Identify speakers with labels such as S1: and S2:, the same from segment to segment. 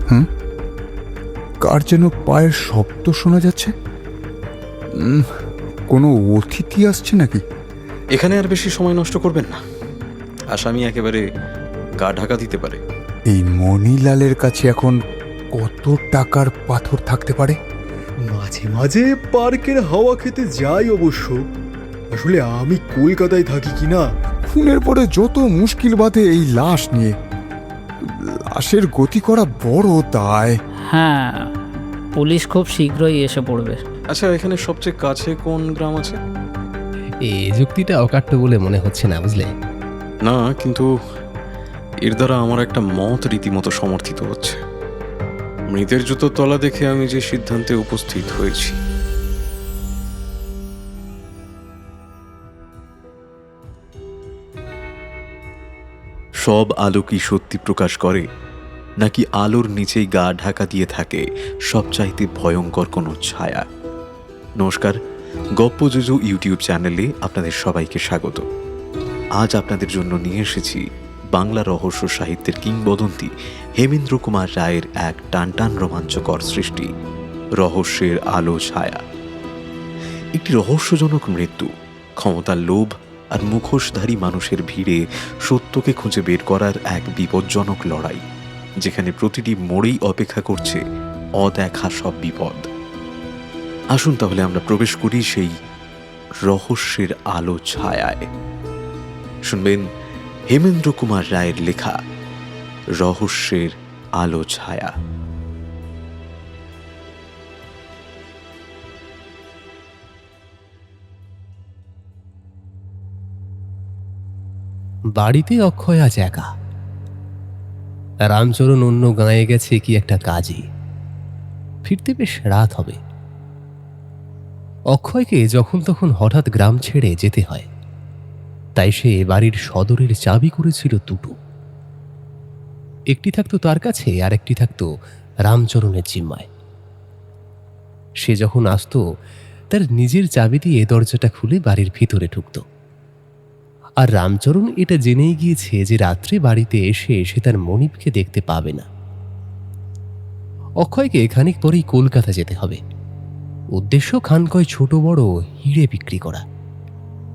S1: হুম, কার যেন পায়ের শব্দ শোনা যাচ্ছে। কোনো অতিথি আসছে নাকি?
S2: এখানে আর বেশি সময় নষ্ট করবেন না, আসামি একেবারে গা ঢাকা দিতে পারে।
S1: এই মণিলালের কাছে এখন কত টাকার পাথর থাকতে পারে?
S3: মাঝে মাঝে পার্কের হাওয়া খেতে যাই অবশ্য। আসলে আমি কলকাতায় থাকি কিনা।
S1: খুনের পরে যত মুশকিল বাধে এই লাশ নিয়ে। লাশের গতি করা বড় দায়।
S4: হ্যাঁ, পুলিশ খুব শীঘ্রই এসে পড়বে।
S2: আচ্ছা, এখানে সবচেয়ে কাছে কোন গ্রাম আছে?
S5: এই যুক্তিটা অকাট্য বলে মনে হচ্ছে না, বুঝলে?
S2: না, কিন্তু এর দ্বারা আমার একটা মত রীতিমতো সমর্থিত হচ্ছে। মৃতের জুতোর তলা দেখে আমি যে সিদ্ধান্তে উপস্থিত হয়েছি। সব আলো কি সত্যি প্রকাশ করে, নাকি আলোর নিচেই গা ঢাকা দিয়ে থাকে সবচাইতে ভয়ঙ্কর কোনো ছায়া? নমস্কার, গপ্প জুজু ইউটিউব চ্যানেলে আপনাদের সবাইকে স্বাগত। আজ আপনাদের জন্য নিয়ে এসেছি বাংলা রহস্য সাহিত্যের কিংবদন্তি হেমেন্দ্র কুমার রায়ের এক টানটান রোমাঞ্চকর সৃষ্টি, রহস্যের আলো ছায়া। একটি রহস্যজনক মৃত্যু, ক্ষমতার লোভ আর মুখোশধারী মানুষের ভিড়ে সত্যকে খুঁজে বের করার এক বিপজ্জনক লড়াই, যেখানে প্রতিটি মোড়েই অপেক্ষা করছে অদেখা সব বিপদ। আসুন তাহলে আমরা প্রবেশ করি সেই রহস্যের আলো ছায়ায়। শুনবেন হেমেন্দ্র কুমার রায়ের লেখা রহস্যের আলো ছায়া।
S5: বাড়িতে অক্ষয় আজ একা। রামচরণ অন্য গাঁয়ে গেছে কি একটা কাজে, ফিরতে বেশ রাত হবে। অক্ষয়কে যখন তখন হঠাৎ গ্রাম ছেড়ে যেতে হয়, তাই সে বাড়ির সদরের চাবি করেছিল দুটো। একটি থাকতো তার কাছে, আর একটি থাকতো রামচরণের জিম্মায়। সে যখন আসতো, তার নিজের চাবি দিয়ে দরজাটা খুলে বাড়ির ভিতরে ঢুকত। আর রামচরণ এটা জেনেই গিয়েছে যে রাত্রে বাড়িতে এসে সে তার মনিবকে দেখতে পাবে না। অক্ষয়কে খানিক পরেই কলকাতা যেতে হবে। উদ্দেশ্য খানকয় ছোট বড় হিড়ে বিক্রি করা।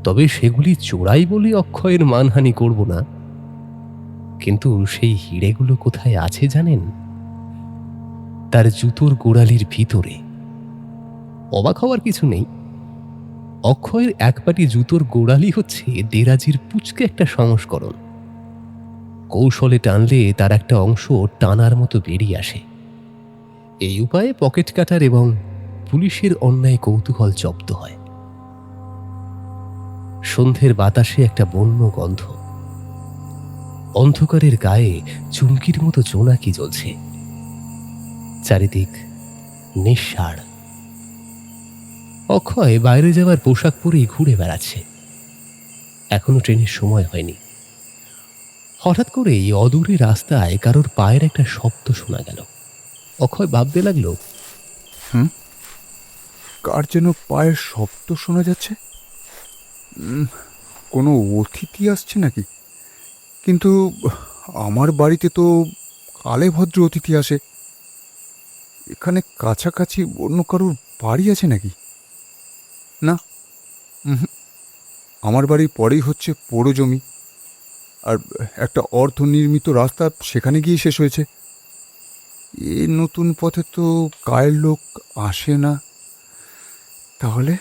S5: তবে সেগুলি চোরাই বলে অক্ষয়ের মানহানি করব না। কিন্তু সেই হিড়েগুলো কোথায় আছে জানেন? তার জুতোর গোড়ালির ভিতরে। অবাক হওয়ার কিছু নেই। অক্ষয়ের এক পাটি জুতোর গোড়ালি হচ্ছে দেরাজির পুচকে একটা সংস্করণ। কৌশলে টানলে তার একটা অংশ টানার মতো বেরিয়ে আসে। এই উপায়ে পকেট কাটার এবং পুলিশের অন্যায় কৌতূহল জব্দ হয়। সন্ধ্যের বাতাসে একটা বন্য গন্ধ। অন্ধকারের গায়ে চুমকির মতো জোনাকি জ্বলছে। চারিদিক নিঃসাড়। অক্ষয় বাইরে যাওয়ার পোশাক পরেই ঘুরে বেড়াচ্ছে। এখনো ট্রেনের সময় হয়নি। হঠাৎ করেই অদূরে রাস্তায় কারোর পায়ের একটা শব্দ শোনা গেল। অক্ষয় ভাবতে লাগলো,
S1: কার যেন পায়ের শব্দ শোনা যাচ্ছে। কোনো অতিথি আসছে নাকি? কিন্তু আমার বাড়িতে তো কালে ভদ্র অতিথি আসে। এখানে কাছাকাছি অন্য কারোর বাড়ি আছে নাকি? না, আমার বাড়ির পরেই হচ্ছে পোড়ো জমি, আর একটা অর্ধনির্মিত রাস্তা সেখানে গিয়ে শেষ হয়েছে। এ নতুন পথে তো গায়ের লোক আসে না। তাহলে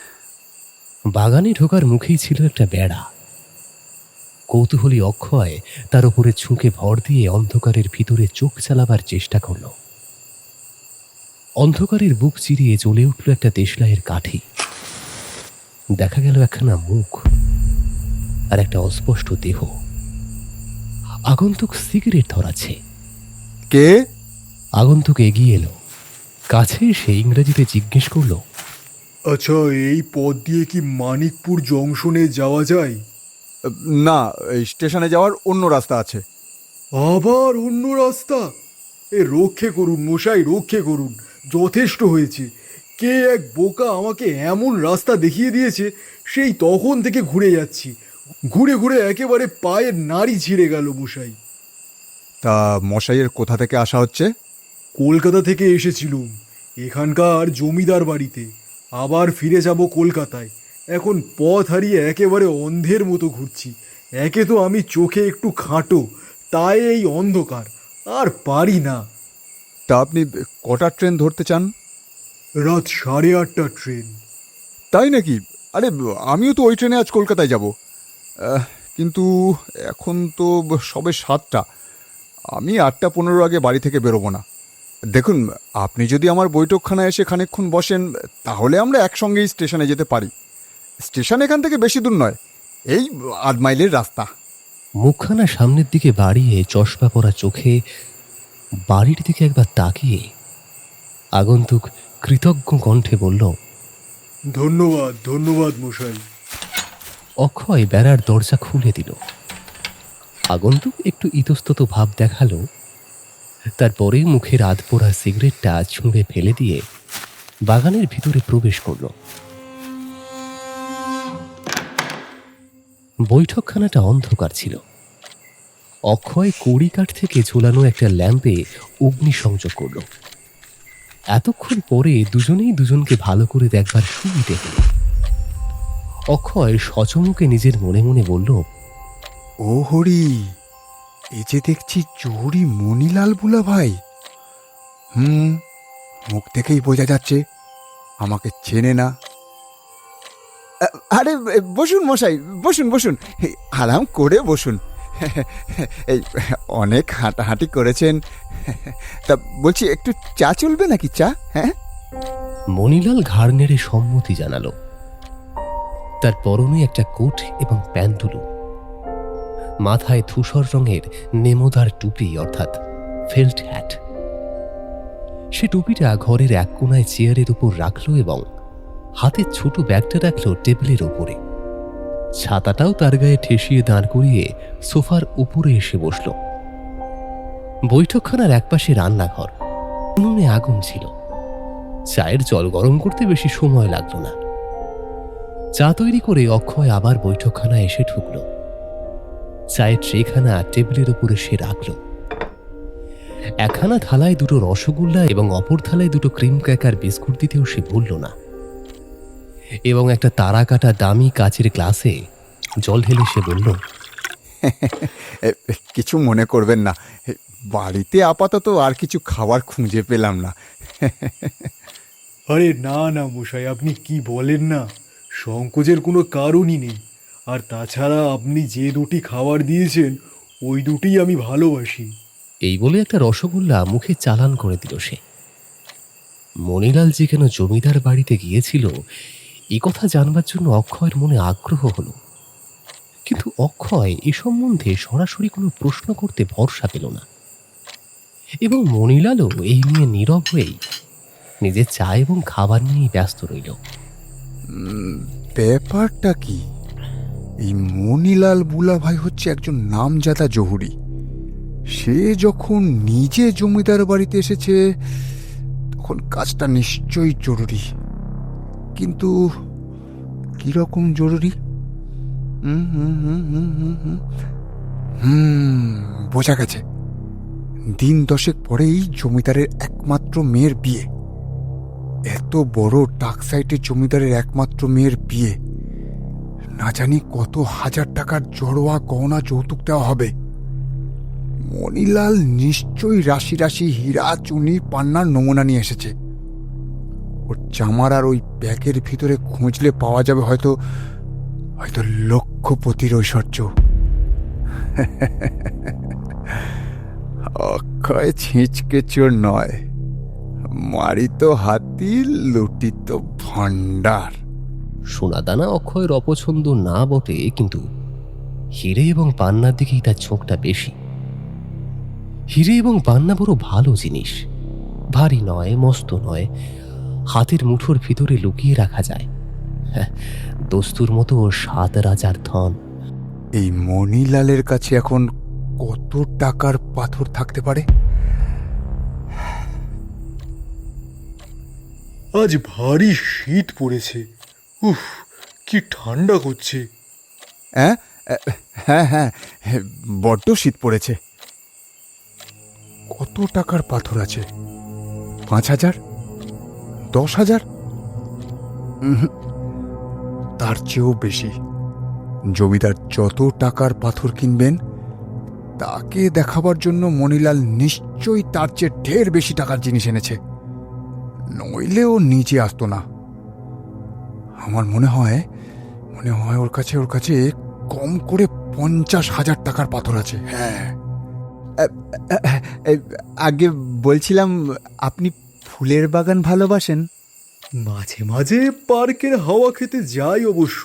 S5: বাগানে ঢোকার মুখেই ছিল একটা বেড়া। কৌতূহলী অক্ষয় তার উপরে ঝুঁকে ভর দিয়ে অন্ধকারের ভিতরে চোখ চালাবার চেষ্টা করল। অন্ধকারের বুক চিরিয়ে জ্বলে উঠল একটা দেশলাইয়ের কাঠি। দেখা গেল একখানা মুখ আর একটা অস্পষ্ট দেহ। আগন্তুক সিগারেট ধরাচ্ছে।
S1: কে?
S5: আগন্তুক এগিয়ে এলো। কাছে এসে ইংরেজিতে জিজ্ঞেস করল,
S3: আচ্ছা, এই পথ দিয়ে কি মানিকপুর জংশনে যাওয়া যায়?
S1: না, এই স্টেশনে যাওয়ার অন্য রাস্তা আছে।
S3: আবার অন্য রাস্তা? রক্ষে করুন মশাই, রক্ষে করুন। যথেষ্ট হয়েছে। কে এক বোকা আমাকে এমন রাস্তা দেখিয়ে দিয়েছে, সেই তখন থেকে ঘুরে যাচ্ছি। ঘুরে ঘুরে একেবারে পায়ের নাড়ি ছিঁড়ে গেল মশাই।
S1: তা মশাইয়ের কোথা থেকে আসা হচ্ছে?
S3: কলকাতা থেকে এসেছিলুম এখানকার জমিদার বাড়িতে, আবার ফিরে যাব কলকাতায়। এখন পথ হারিয়ে একেবারে অন্ধের মতো ঘুরছি। একে তো আমি চোখে একটু খাটো, তাই এই অন্ধকার, আর পারি না।
S1: তা আপনি কটার ট্রেন ধরতে চান?
S3: রাত 8:30টার ট্রেন।
S1: তাই নাকি? আরে আমিও তো ওই ট্রেনে আজ কলকাতায় যাব। কিন্তু এখন তো সবে 7টা। আমি 8:15 আগে বাড়ি থেকে বেরোবো না। দেখুন, আপনি যদি আমার বৈঠকখানায় এসে খানিকক্ষণ বসেন, তাহলে আমরা একসঙ্গেই স্টেশনে যেতে পারি। স্টেশন এখান থেকে বেশি দূর নয়, এই 8 মাইলের রাস্তা।
S5: মুখখানা সামনের দিকে বাড়িয়ে চশমা পরা চোখে বাড়ির দিকে একবার তাকিয়ে আগন্তুক কৃতজ্ঞ কণ্ঠে বলল,
S3: ধন্যবাদ, ধন্যবাদ মশাই।
S5: অক্ষয় বেড়ার দরজা খুলে দিল। আগন্তুক একটু ইতস্তত ভাব দেখালো, তারপরে মুখের আধপোড়া সিগারেটটা ছুঁড়ে ফেলে দিয়ে বাগানের ভিতরে প্রবেশ করল। বৈঠকখানাটা অন্ধকার ছিল। অক্ষয় কড়িকাঠ থেকে ঝোলানো একটা ল্যাম্পে অগ্নিসংযোগ করল। এতক্ষণ পরে দুজনেই দুজনকে ভালো করে দেখবার সুবিধে হল। অক্ষয় সচমুখে নিজের মনে মনে বলল,
S1: ও হরি, এই যে দেখছি জহুরি মণিলাল বুলা ভাই। মুখ থেকেই বোঝা যাচ্ছে আমাকে চেনে না। আরে বসুন মশাই, বসুন বসুন, আরাম করে বসুন। এই অনেক হাঁটাহাঁটি করেছেন, তা বলছি একটু চা চলবে নাকি? চা? হ্যাঁ।
S5: মণিলাল ঘাড় নেড়ে সম্মতি জানালো। তার পরনে একটা কোট এবং প্যান্টুলু, মাথায় ধূসর রঙের নেমোদার টুপি অর্থাৎ ফেল্ট হ্যাট। সে টুপিটা ঘরের এক কোনায় চেয়ারের উপর রাখলো এবং হাতের ছোট ব্যাগটা রাখলো টেবিলের ওপরে। ছাতাটাও তার গায়ে ঠেসিয়ে দাঁড় করিয়ে সোফার উপরে এসে বসল। বৈঠকখানার একপাশে রান্নাঘর, উনুনে আগুন ছিল। চায়ের জল গরম করতে বেশি সময় লাগলো না। চা তৈরি করে অক্ষয় আবার বৈঠকখানায় এসে ঢুকল। চায়ের ট্রেখানা টেবিলের উপরে সে রাখল। একখানা থালায় দুটো রসগোল্লা এবং অপর থালায় দুটো ক্রিম ক্র্যাকার বিস্কুট দিতেও সে ভুলল না, এবং একটা তারা কাটা দামি কাচের গ্লাসে জল ঢেলে সে বলল,
S1: কিছু মনে করবেন না, বাড়িতে আপাতত আর কিছু খাবার খুঁজে পেলাম না।
S3: আরে না না মশাই, আপনি কি বলেন না, সংকোচের কোনো কারণই নেই। আর তাছাড়া আপনি যে দুটি খাবার দিয়েছেন ওই দুটিই আমি ভালোবাসি।
S5: এই বলে একটা রসগোল্লা মুখে চালান করে দিল সে। মণিলাল যে কেন জমিদার বাড়িতে গিয়েছিল এ কথা জানবার জন্য অক্ষয়ের মনে আগ্রহ হলো, কিন্তু অক্ষয় এ সম্বন্ধে সরাসরি কোনো প্রশ্ন করতে ভরসা পেল না, এবং মণিলালও এই নিয়ে নীরব হয়েই নিজের চা এবং খাবার নিয়েই ব্যস্ত রইল।
S1: ব্যাপারটা কি? এই মণিলাল বুলা ভাই হচ্ছে একজন নামজাদা জহুরি। সে যখন নিজে জমিদার বাড়িতে এসেছে তখন কাজটা নিশ্চয়ই জরুরি। কিন্তু কিরকম জরুরি? বোঝা গেছে, দিন 10 পরেই জমিদারের একমাত্র মেয়ের বিয়ে। এত বড় ডাক সাইটে জমিদারের একমাত্র মেয়ের বিয়ে, না জানি কত হাজার টাকার জড়োয়া গহনা যৌতুক দেওয়া হবে। মণিলাল নিশ্চয়ই রাশি রাশি হীরা, চুনি, পান্নার নমুনা নিয়ে এসেছে। ওর জামার আর ওই ব্যাগের ভিতরে খুঁজলে পাওয়া যাবে হয়তো হয়তো লক্ষপতির ঐশ্বর্য। অক্ষয় ছিঁচকে চোর নয়, মারিত হাতি, লুটিত ভাণ্ডার।
S5: সোনাদানা অক্ষয়ের অপছন্দ না বটে, কিন্তু হিরে এবং পান্নার দিকেই তার ঝোঁকটা বেশি। হিরে এবং পান্না বড় ভালো জিনিস, ভারী নয়, মস্ত নয়, হাতের মুঠোর ভিতরে লুকিয়ে রাখা যায়। দস্তুর মতো 7 রাজার ধন।
S1: এই মণিলালের কাছে এখন কত টাকার পাথর থাকতে পারে?
S3: আজ ভারী শীত পড়েছে। উফ, কি ঠান্ডা করছে।
S1: হ্যাঁ হ্যাঁ হ্যাঁ, বড্ড শীত পড়েছে। কত টাকার পাথর আছে? 5,000, 10,000? তার চেয়েও বেশি। জমিদার যত টাকার পাথর কিনবেন তাকে দেখাবার জন্য মণিলাল নিশ্চয়ই তার চেয়ে ঢের বেশি টাকার জিনিস এনেছে, নইলে ও নিজে আসতো না। আমার মনে হয় ওর কাছে কম করে 50,000 টাকার পাথর আছে। হ্যাঁ, আগে বলছিলাম, আপনি ফুলের বাগান ভালোবাসেন?
S3: মাঝে মাঝে পার্কের হাওয়া খেতে যাই অবশ্য।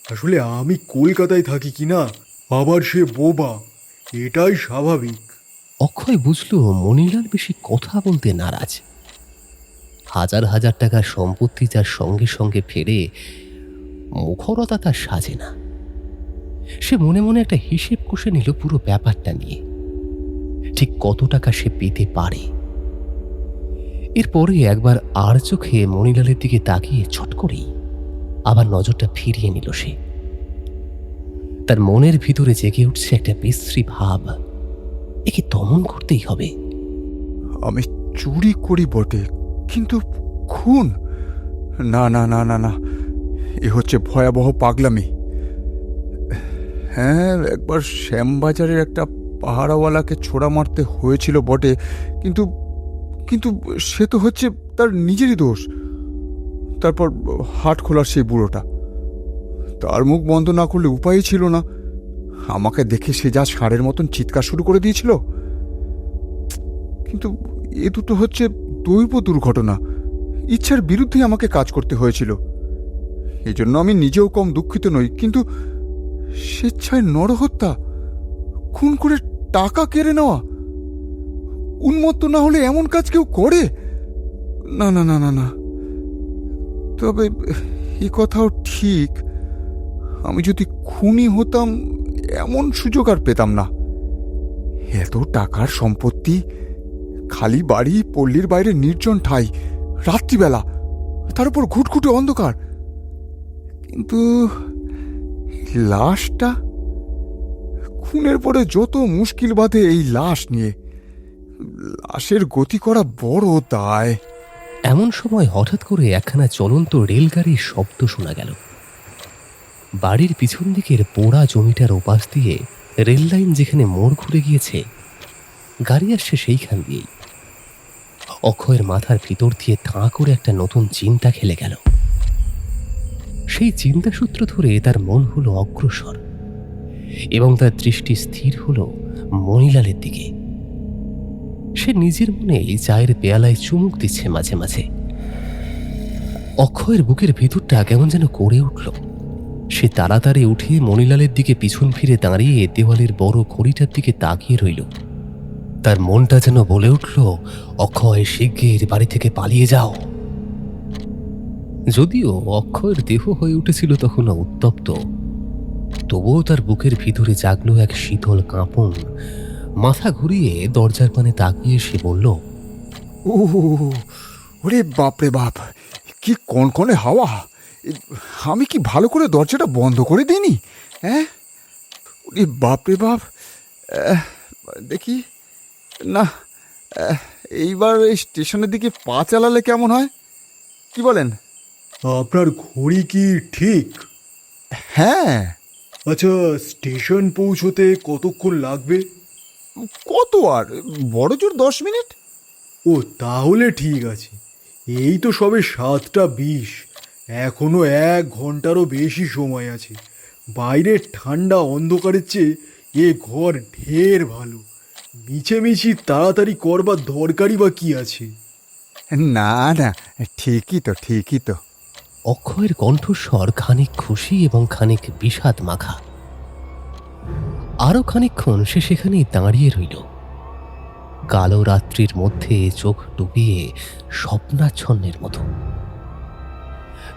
S3: আসলে আমি কলকাতায় থাকি কিনা, আবার সে বোবা, এটাই স্বাভাবিক।
S5: অক্ষয় বুঝল মণিলাল বেশি কথা বলতে নারাজ। হাজার হাজার টাকার সম্পত্তি যার সঙ্গে সঙ্গে ফেরে মুখরতা তার সাজে না। সে মনে মনে একটা হিসেব কষে নিল পুরো ব্যাপারটা নিয়ে, ঠিক কত টাকা সে পেতে পারে। এরপরে একবার আর চোখে মণিলালের দিকে তাকিয়ে ছট করেই আবার নজরটা ফিরিয়ে নিল সে। তার মনের ভিতরে জেগে উঠছে একটা বিশ্রী ভাব, একে দমন করতেই হবে।
S1: আমি চুরি করি বটে, কিন্তু খুন? না না না না না, এ হচ্ছে ভয়াবহ পাগলামি। হ্যাঁ, একবার শ্যামবাজারের একটা পাহারাওয়ালাকে ছোড়া মারতে হয়েছিল বটে, কিন্তু কিন্তু সে তো হচ্ছে তার নিজেরই দোষ। তারপর হাট খোলার সেই বুড়োটা, তার মুখ বন্ধ না করলে উপায়ই ছিল না। আমাকে দেখে সে যা ষাঁড়ের মতন চিৎকার শুরু করে দিয়েছিল। কিন্তু এ দুটো হচ্ছে দৈব দুর্ঘটনা, ইচ্ছার বিরুদ্ধে আমাকে কাজ করতে হয়েছিল। এই জন্য আমি নিজেও কম দুঃখিত নই, কিন্তু স্বেচ্ছায় নরহত্যা, খুন করে টাকা কেড়ে নেওয়া, উন্মত্ত না হলে এমন কাজ কেউ করে? না না না না না। তবে এ কথাও ঠিক, আমি যদি খুনি হতাম এমন সুযোগ আর পেতাম না। এত টাকার সম্পত্তি, খালি বাড়ি, পল্লীর বাইরে নির্জন ঠাই, রাত্রিবেলা, তার উপর ঘুটঘুটে অন্ধকার। কিন্তু লাশটা, খুনের পরে যত মুশকিল বাঁধে এই লাশ নিয়ে। লাশের গতি করা বড় দায়।
S5: এমন সময় হঠাৎ করে একখানা চলন্ত রেলগাড়ির শব্দ শোনা গেল। বাড়ির পিছন দিকের পোড়া জমিটার ওপাশ দিয়ে রেল লাইন যেখানে মোড় ঘুরে গিয়েছে, গাড়ি আসছে সেইখান দিয়েই। অক্ষয়ের মাথার ভিতর দিয়ে তাঁ করে একটা নতুন চিন্তা খেলে গেল। সেই চিন্তা সূত্র ধরে তার মন হলো অগ্রসর এবং তার দৃষ্টি স্থির হলো মণিলালের দিকে। সে নিজের মনে চায়ের পেয়ালায় চুমুক দিচ্ছে মাঝে মাঝে। অক্ষয়ের বুকের ভিতরটা কেমন যেন করে উঠল। সে তাড়াতাড়ি উঠে মণিলালের দিকে পিছন ফিরে দাঁড়িয়ে দেওয়ালের বড় ঘড়িটার দিকে তাকিয়ে রইল। তার মনটা যেন বলে উঠল, অক্ষয় শিগগির বাড়ি থেকে পালিয়ে যাও। যদিও অক্ষয়ের দেহ হয়ে উঠেছিল তখনও উত্তপ্ত, তবুও তার বুকের ভিতরে জাগলো এক শীতল কাঁপন। মাথা ঘুরিয়ে দরজার পানে তাকিয়ে সে বলল,
S1: ও ওরে বাপরে বাপ, কি কনকনে হাওয়া! আমি কি ভালো করে দরজাটা বন্ধ করে দিইনি? হ্যাঁ, ওরে বাপরে বাপ। দেখি না, এইবার এই স্টেশনের দিকে পা চালালে কেমন হয়, কি বলেন?
S3: আপনার ঘড়ি কি ঠিক?
S1: হ্যাঁ।
S3: আচ্ছা, স্টেশন পৌঁছতে কতক্ষণ লাগবে?
S1: কত আর, বড় জোর 10 মিনিট।
S3: ও, তাহলে ঠিক আছে। এই তো সবে 7:20, এখনো 1 ঘন্টারও বেশি সময় আছে। বাইরে ঠান্ডা অন্ধকারের চেয়ে এ ঘর ঢের ভালো। মিছেমিছি তাড়াতাড়ি করবার দরকারই বা কি আছে?
S1: না না, ঠিকই তো।
S5: অক্ষয়ের কণ্ঠস্বর খানিক খুশি এবং খানিক বিষাদ মাখা। আরো খানিকক্ষণ সে সেখানেই দাঁড়িয়ে রইল, কালো রাত্রির মধ্যে চোখ ডুবিয়ে স্বপ্নাচ্ছন্নের মতো।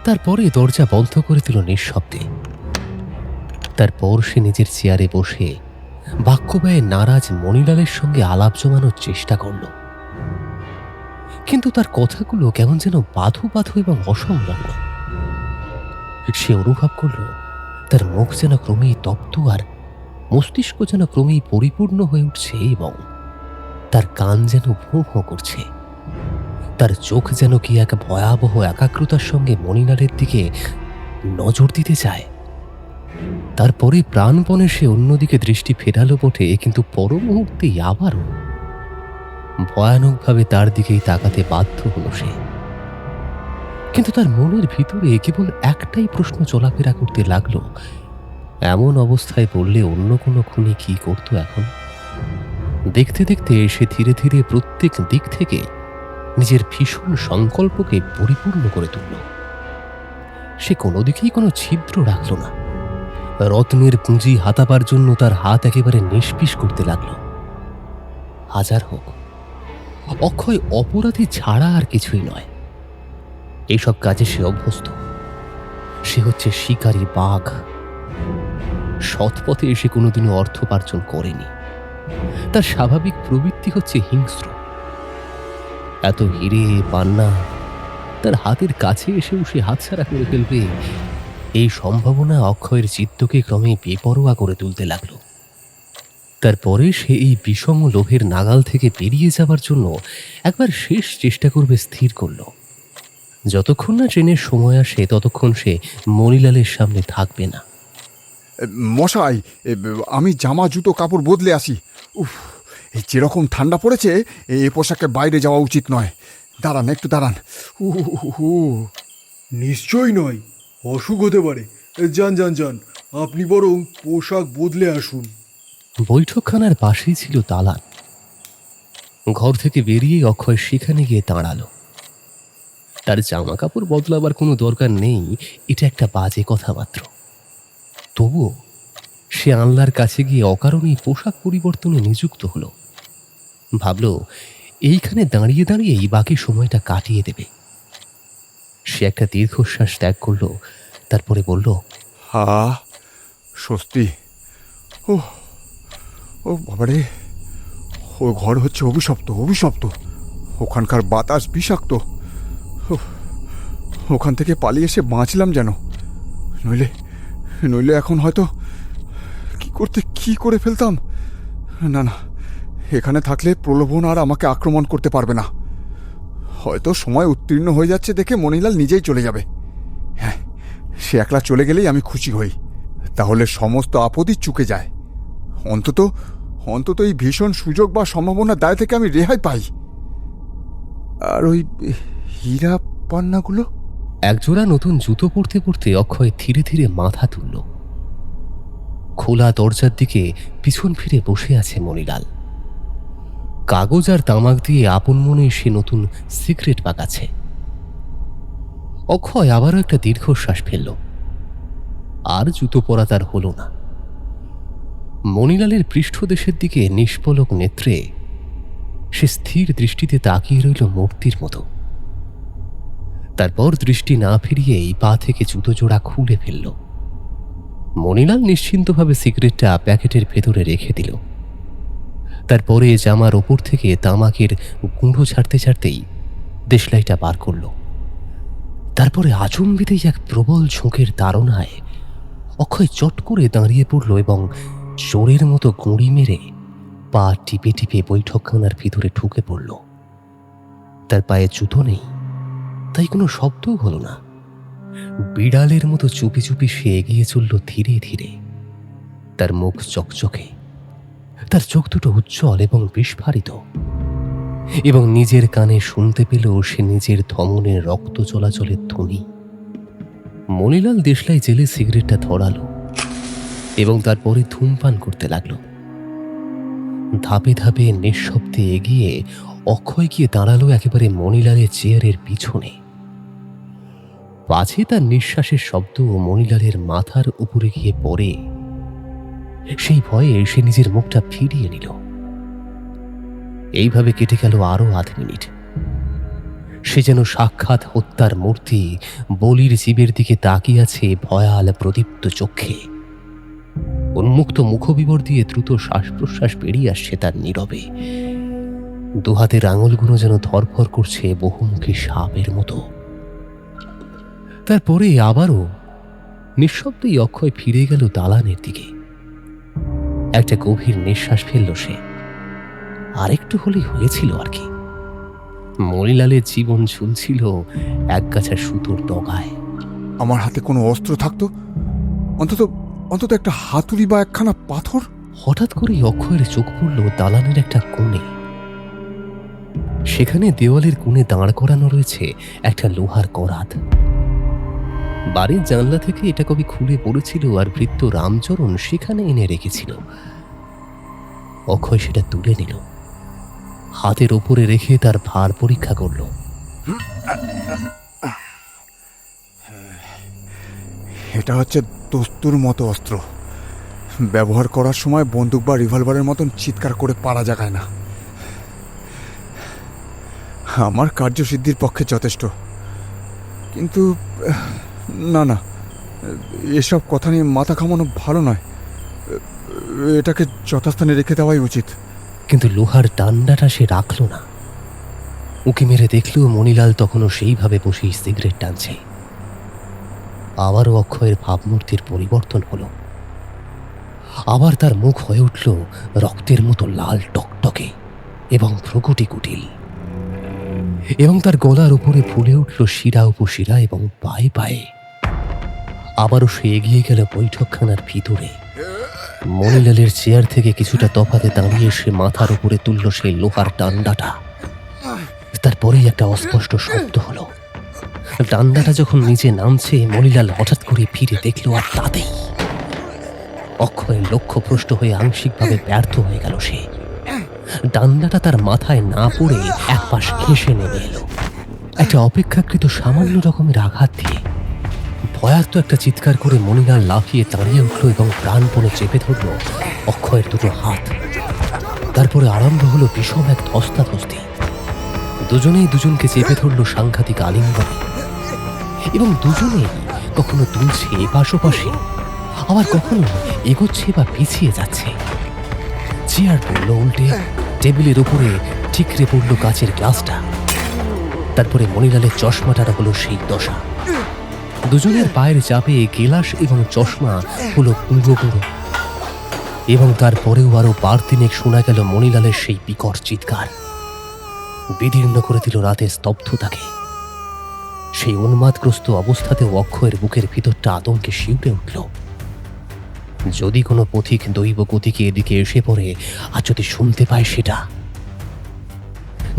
S5: তারপরে দরজা বন্ধ করে দিল নিঃশব্দে। তারপর সে নিজের চেয়ারে বসে বাক্যব্যয়ে নারাজ মণিলালের সঙ্গে আলাপ জমানোর চেষ্টা করল। কিন্তু তার কথাগুলো কেমন যেন বাধু বাধু এবং অসংলগ্ন। সে অনুভব করল তার মুখ যেন ক্রমেই তপ্ত, আর মস্তিষ্ক যেন ক্রমেই পরিপূর্ণ হয়ে উঠছে এবং তার কান যেন ভোঁ ভোঁ করছে। তার চোখ যেন কি এক ভয়াবহ একাগ্রতার সঙ্গে মণিলালের দিকে নজর দিতে চায়। তারপরে প্রাণপণে সে অন্যদিকে দৃষ্টি ফেরালো বটে, কিন্তু পর মুহূর্তেই আবারও ভয়ানকভাবে তার দিকেই তাকাতে বাধ্য হলো সে। কিন্তু তার মনের ভিতরে কেবল একটাই প্রশ্ন চলাফেরা করতে লাগলো, এমন অবস্থায় পড়লে অন্য কোনো খুনি কি করতো এখন? দেখতে দেখতে সে ধীরে ধীরে প্রত্যেক দিক থেকে নিজের ভীষণ সংকল্পকে পরিপূর্ণ করে তুলল। সে কোনো দিকেই কোনো ছিদ্র রাখল না। রত্নের পুঁজি হাতাবার জন্য তার হাত একেবারে নিষ্পিস করতে লাগলো। হাজার হোক, অক্ষয় অপরাধী ছাড়া আর কিছুই নয়। এইসব কাজে সে অভ্যস্ত। সে হচ্ছে শিকারী বাঘ। সৎপথে এসে কোনোদিনও অর্থোপার্জন করেনি। তার স্বাভাবিক প্রবৃত্তি হচ্ছে হিংস্র। এত হিরে পান্না তার হাতের কাছে এসেও সে হাতছাড়া করে ফেলবে, এই সম্ভাবনা অক্ষয়ের চিত্তকে ক্রমে বেপরোয়া করে তুলতে লাগলো। তারপরে সে এই বিষম লোভের নাগাল থেকে বেরিয়ে যাবার জন্য একবার শেষ চেষ্টা করবে স্থির করল। যতক্ষণ না ট্রেনের সময় আসে ততক্ষণ সে মণিলালের সামনে থাকবে না।
S1: মশাই, আমি জামা জুতো কাপড় বদলে আসি। উফ, এই যেরকম ঠান্ডা পড়েছে, এই পোশাকে বাইরে যাওয়া উচিত নয়। দাঁড়ান, একটু দাঁড়ান।
S3: নিশ্চয়ই নয়, অসুখ হতে পারে। যান যান যান, আপনি বরং পোশাক বদলে আসুন।
S5: বৈঠকখানার পাশেই ছিল দালান। ঘর থেকে বেরিয়ে অক্ষয় সেখানে গিয়ে দাঁড়ালো। তার জামা কাপড় বদলাবার কোনো দরকার নেই, এটা একটা বাজে কথা মাত্র। তবুও সে আনলার কাছে গিয়ে অকারণেই পোশাক পরিবর্তনে নিযুক্ত হলো। ভাবল এইখানে দাঁড়িয়ে দাঁড়িয়েই বাকি সময়টা কাটিয়ে দেবে। সে একটা দীর্ঘশ্বাস ত্যাগ করলো, তারপরে বলল,
S1: হা, স্বস্তি। ও ও বাবারে, ও ঘর হচ্ছে অভিশপ্ত, অভিশপ্ত। ওখানকার বাতাস বিষাক্ত। উফ, ওখান থেকে পালিয়ে এসে বাঁচলাম যেন। নইলে নইলে এখন হয়তো কি করে ফেলতাম। না না, এখানে থাকলে প্রলোভন আর আমাকে আক্রমণ করতে পারবে না। হয়তো সময় উত্তীর্ণ হয়ে যাচ্ছে দেখে মণিলাল নিজেই চলে যাবে। হ্যাঁ, সে একলা চলে গেলেই আমি খুশি হই। তাহলে সমস্ত আপদই চুকে যায়। অন্তত অন্তত এই ভীষণ সুযোগ বা সম্ভাবনার দায় থেকে আমি রেহাই পাই। আর ওই হীরা পান্নাগুলো।
S5: একজোড়া নতুন জুতো পরতে পরতে অক্ষয় ধীরে ধীরে মাথা তুলল। খোলা দরজার দিকে পিছন ফিরে বসে আছে মণিলাল। কাগজ আর তামাক দিয়ে আপন মনে সে নতুন সিগারেট পাকাচ্ছে। অক্ষয় আবারও একটা দীর্ঘশ্বাস ফেলল। আর জুতো পরা তার হলো না। মণিলালের পৃষ্ঠদেশের দিকে নিষ্পলক নেত্রে সে স্থির দৃষ্টিতে তাকিয়ে রইল মূর্তির মতো। তারপর দৃষ্টি না ফিরিয়েই পা থেকে জুতো জোড়া খুলে ফেলল। মণিলাল নিশ্চিন্তভাবে সিগারেটটা প্যাকেটের ভেতরে রেখে দিল। তারপরে জামার ওপর থেকে তামাকের গুঁড়ো ছাড়তে ছাড়তেই দেশলাইটা বার করল। তারপরে আচম্বিতেই এক প্রবল ঝোঁকের তাড়নায় অক্ষয় চট করে দাঁড়িয়ে পড়ল এবং চোরের মতো গুঁড়ি মেরে পা টিপে টিপে বৈঠকখানার ভিতরে ঢুকে পড়ল। তার পায়ে জুতো নেই, তাই কোনো শব্দও হলো না। বিড়ালের মতো চুপি চুপি সে এগিয়ে চলল ধীরে ধীরে। তার মুখ চকচকে, তার চোখ দুটো উজ্জ্বল এবং বিস্ফারিত, এবং নিজের কানে শুনতে পেল সে নিজের ধমনের রক্ত চলাচলের ধ্বনি। মণিলাল দেশলাই জেলে সিগারেটটা ধরালো এবং তারপরে ধূমপান করতে লাগলো। ধাপে ধাপে নিঃশব্দে এগিয়ে অক্ষয় গিয়ে দাঁড়ালো একেবারে মণিলালের চেয়ারের পিছনে। পাছে তার নিঃশ্বাসের শব্দ মণিলালের মাথার উপরে গিয়ে পড়ে, সেই ভয়ে সে নিজের মুখটা ফিরিয়ে নিল। এইভাবে কেটে গেল আরো আধ মিনিট। সে যেন সাক্ষাৎ হত্যার মূর্তি বলির জীবের দিকে তাকিয়ে আছে ভয়াল প্রদীপ্ত চক্ষে। উন্মুক্ত মুখবিবর দিয়ে দ্রুত শ্বাস প্রশ্বাস বেরিয়ে আসছে তার নীরবে। দুহাতের আঙুলগুলো যেন ধরফর করছে বহুমুখী সাপের মতো। তারপরে আবারও নিঃশব্দেই অক্ষয় ফিরে গেল দালানের দিকে। একটা গভীর নিঃশ্বাস ফেলল সে। আরেকটু হলেই হয়েছিল আর কি। মণিলালের জীবন ঝুলছিল একগাছা সুতোর ডগায়।
S1: আমার হাতে কোনো অস্ত্র থাকতো, অন্তত অন্তত একটা হাতুড়ি বা একখানা পাথর।
S5: হঠাৎ করেই অক্ষয়ের চোখ পড়ল দালানের একটা কোণে। সেখানে দেওয়ালের কোণে দাঁড় করানো রয়েছে একটা লোহার করাত। বাড়ির জানলা থেকে এটা কবি খুলে পড়েছিল আর ভৃত্য রামচরণ সেখানে এনে রেখেছিল। অক্ষয় সেটা তুলে নিল, হাতের ওপরে রেখে তার ভার পরীক্ষা করল।
S1: এটা হচ্ছে দস্তুর মতো অস্ত্র। ব্যবহার করার সময় বন্দুক বা রিভলভারের মতন চিৎকার করে পারা জাগায় না। আমার কার্যসিদ্ধির পক্ষে যথেষ্ট। কিন্তু না না, এসব কথা নিয়ে মাথা ঘামানো ভালো নয়। এটাকে যথাস্থানে রেখে দেওয়াই উচিত।
S5: কিন্তু লোহার ডান্ডাটা সে রাখল না। উঁকি মেরে দেখল মণিলাল তখনও সেইভাবে বসেই সিগারেট টানছে। আবারও অক্ষয়ের ভাবমূর্তির পরিবর্তন হলো। আবার তার মুখ হয়ে উঠল রক্তের মতো লাল টকটকে এবং ভ্রুকুটি কুটিল, এবং তার গলার উপরে ফুলে উঠল শিরা উপশিরা এবং পায়ে পায়ে। আবারও সে এগিয়ে গেল বৈঠকখানার ভিতরে। মণিলালের চেয়ার থেকে কিছুটা তফাতে দাঁড়িয়ে সে মাথার উপরে তুলল সেই লোহার ডান্ডাটা। তারপরেই একটা অস্পষ্ট শব্দ হলো। ডান্ডাটা যখন নিচে নামছে, মণিলাল হঠাৎ করে ফিরে দেখল, আর তাতেই অক্ষয়ের লক্ষ্যভ্রষ্ট হয়ে আংশিকভাবে ব্যর্থ হয়ে গেল সে। ডান্ডাটা তার মাথায় না পড়ে এক পাশ ঘেঁষে নেমে এলো একটা অপেক্ষাকৃত সামান্য রকমের আঘাত দিয়ে। ভয়ার্ত একটা চিৎকার করে মণিলাল লাফিয়ে দাঁড়িয়ে উঠল এবং প্রাণপণে চেপে ধরল অক্ষয়ের দুটো হাত। তারপরে আরম্ভ হলো বিষম এক ধস্তাধস্তি। দুজনেই দুজনকে চেপে ধরল সাংঘাতিক আলিঙ্গনে, এবং দুজনেই কখনো দুলছে এপাশোপাশে, আবার কখনো এগোচ্ছে বা পিছিয়ে যাচ্ছে। চেয়ার পড়ল উল্টে, টেবিলের উপরে ঠিকরে পড়ল কাচের গ্লাসটা। তারপরে মণিলালের চশমাটার হলো সেই দশা। দুজনের পায়ের চাপে গেলাস এবং চশমা হলো পুরো পুরো, এবং তারপরেও আরো বারদিনেক শোনা গেল মণিলালের সেই বিকট চিৎকার। বিদীর্ণ করে দিল রাতের স্তব্ধতাকে। সেই উন্মাদগ্রস্ত অবস্থাতেও অক্ষয়ের বুকের ভিতরটা আতঙ্কে শিউরে উঠল। যদি কোনো পথিক দৈব গতিকে এদিকে এসে পড়ে, আর যদি শুনতে পায় সেটা।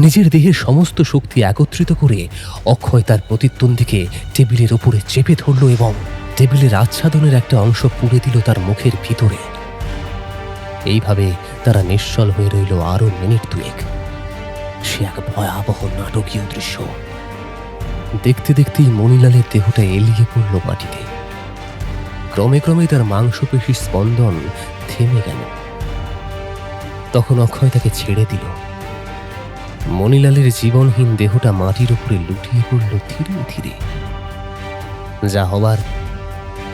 S5: নিজের দেহের সমস্ত শক্তি একত্রিত করে অক্ষয় তার প্রতিদ্বন্দ্বীকে টেবিলের উপরে চেপে ধরল এবং টেবিলের আচ্ছাদনের একটা অংশ পুড়ে দিল তার মুখের ভিতরে। এইভাবে তারা নিশ্চল হয়ে রইল আরো মিনিট দুয়েক। সে এক ভয়াবহ নাটকীয় দৃশ্য। দেখতে দেখতেই মণিলালের দেহটা এলিয়ে পড়ল মাটিতে। ক্রমে ক্রমে তার মাংসপেশির স্পন্দন থেমে গেল। তখন অক্ষয় তাকে ছেড়ে দিল। মণিলালের জীবনহীন দেহটা মাটির উপরে লুটিয়ে পড়ল ধীরে ধীরে। যা হবার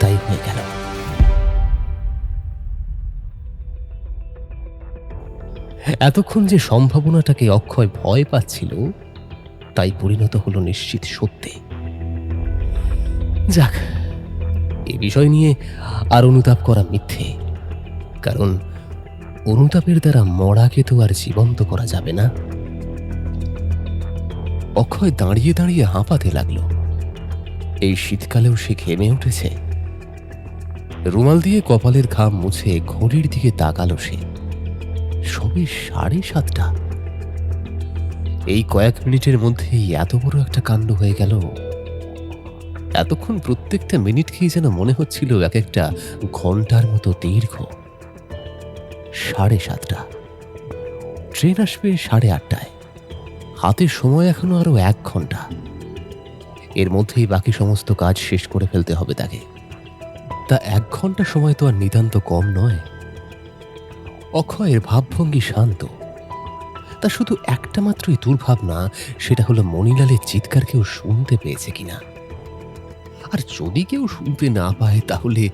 S5: তাই হয়ে গেল। এতক্ষণ যে সম্ভাবনাটাকে অক্ষয় ভয় পাচ্ছিল, তাই পরিণত হলো নিশ্চিত সত্যে। যাক, এ বিষয় নিয়ে আর অনুতাপ করা মিথ্যে, কারণ অনুতাপের দ্বারা মরাকে তো আর জীবন্ত করা যাবে না। অক্ষয় দাঁড়িয়ে দাঁড়িয়ে হাঁপাতে লাগলো। এই শীতকালেও সে ঘেমে উঠেছে। রুমাল দিয়ে কপালের ঘাম মুছে ঘড়ির দিকে তাকালো সে। সবে 7:30। এই কয়েক মিনিটের মধ্যেই এত বড় একটা কাণ্ড হয়ে গেল। এতক্ষণ প্রত্যেকটা মিনিটকেই যেন মনে হচ্ছিল এক একটা ঘন্টার মতো দীর্ঘ। 7:30। ট্রেন আসবে 8:30। হাতের সময় এখনো আরো 1 ঘন্টা। এর মধ্যেই বাকি সমস্ত কাজ শেষ করে ফেলতে হবে তাকে। তা 1 ঘন্টা সময় তো আর নিতান্ত কম নয়। অক্ষয়ের ভাবভঙ্গি শান্ত। তা শুধু একটা মাত্রই দুর্ভাবনা, সেটা হলো মণিলালের চিৎকার কেউ শুনতে পেয়েছে কিনা। আর যদি কেউ শুনতে না পায়, তাহলে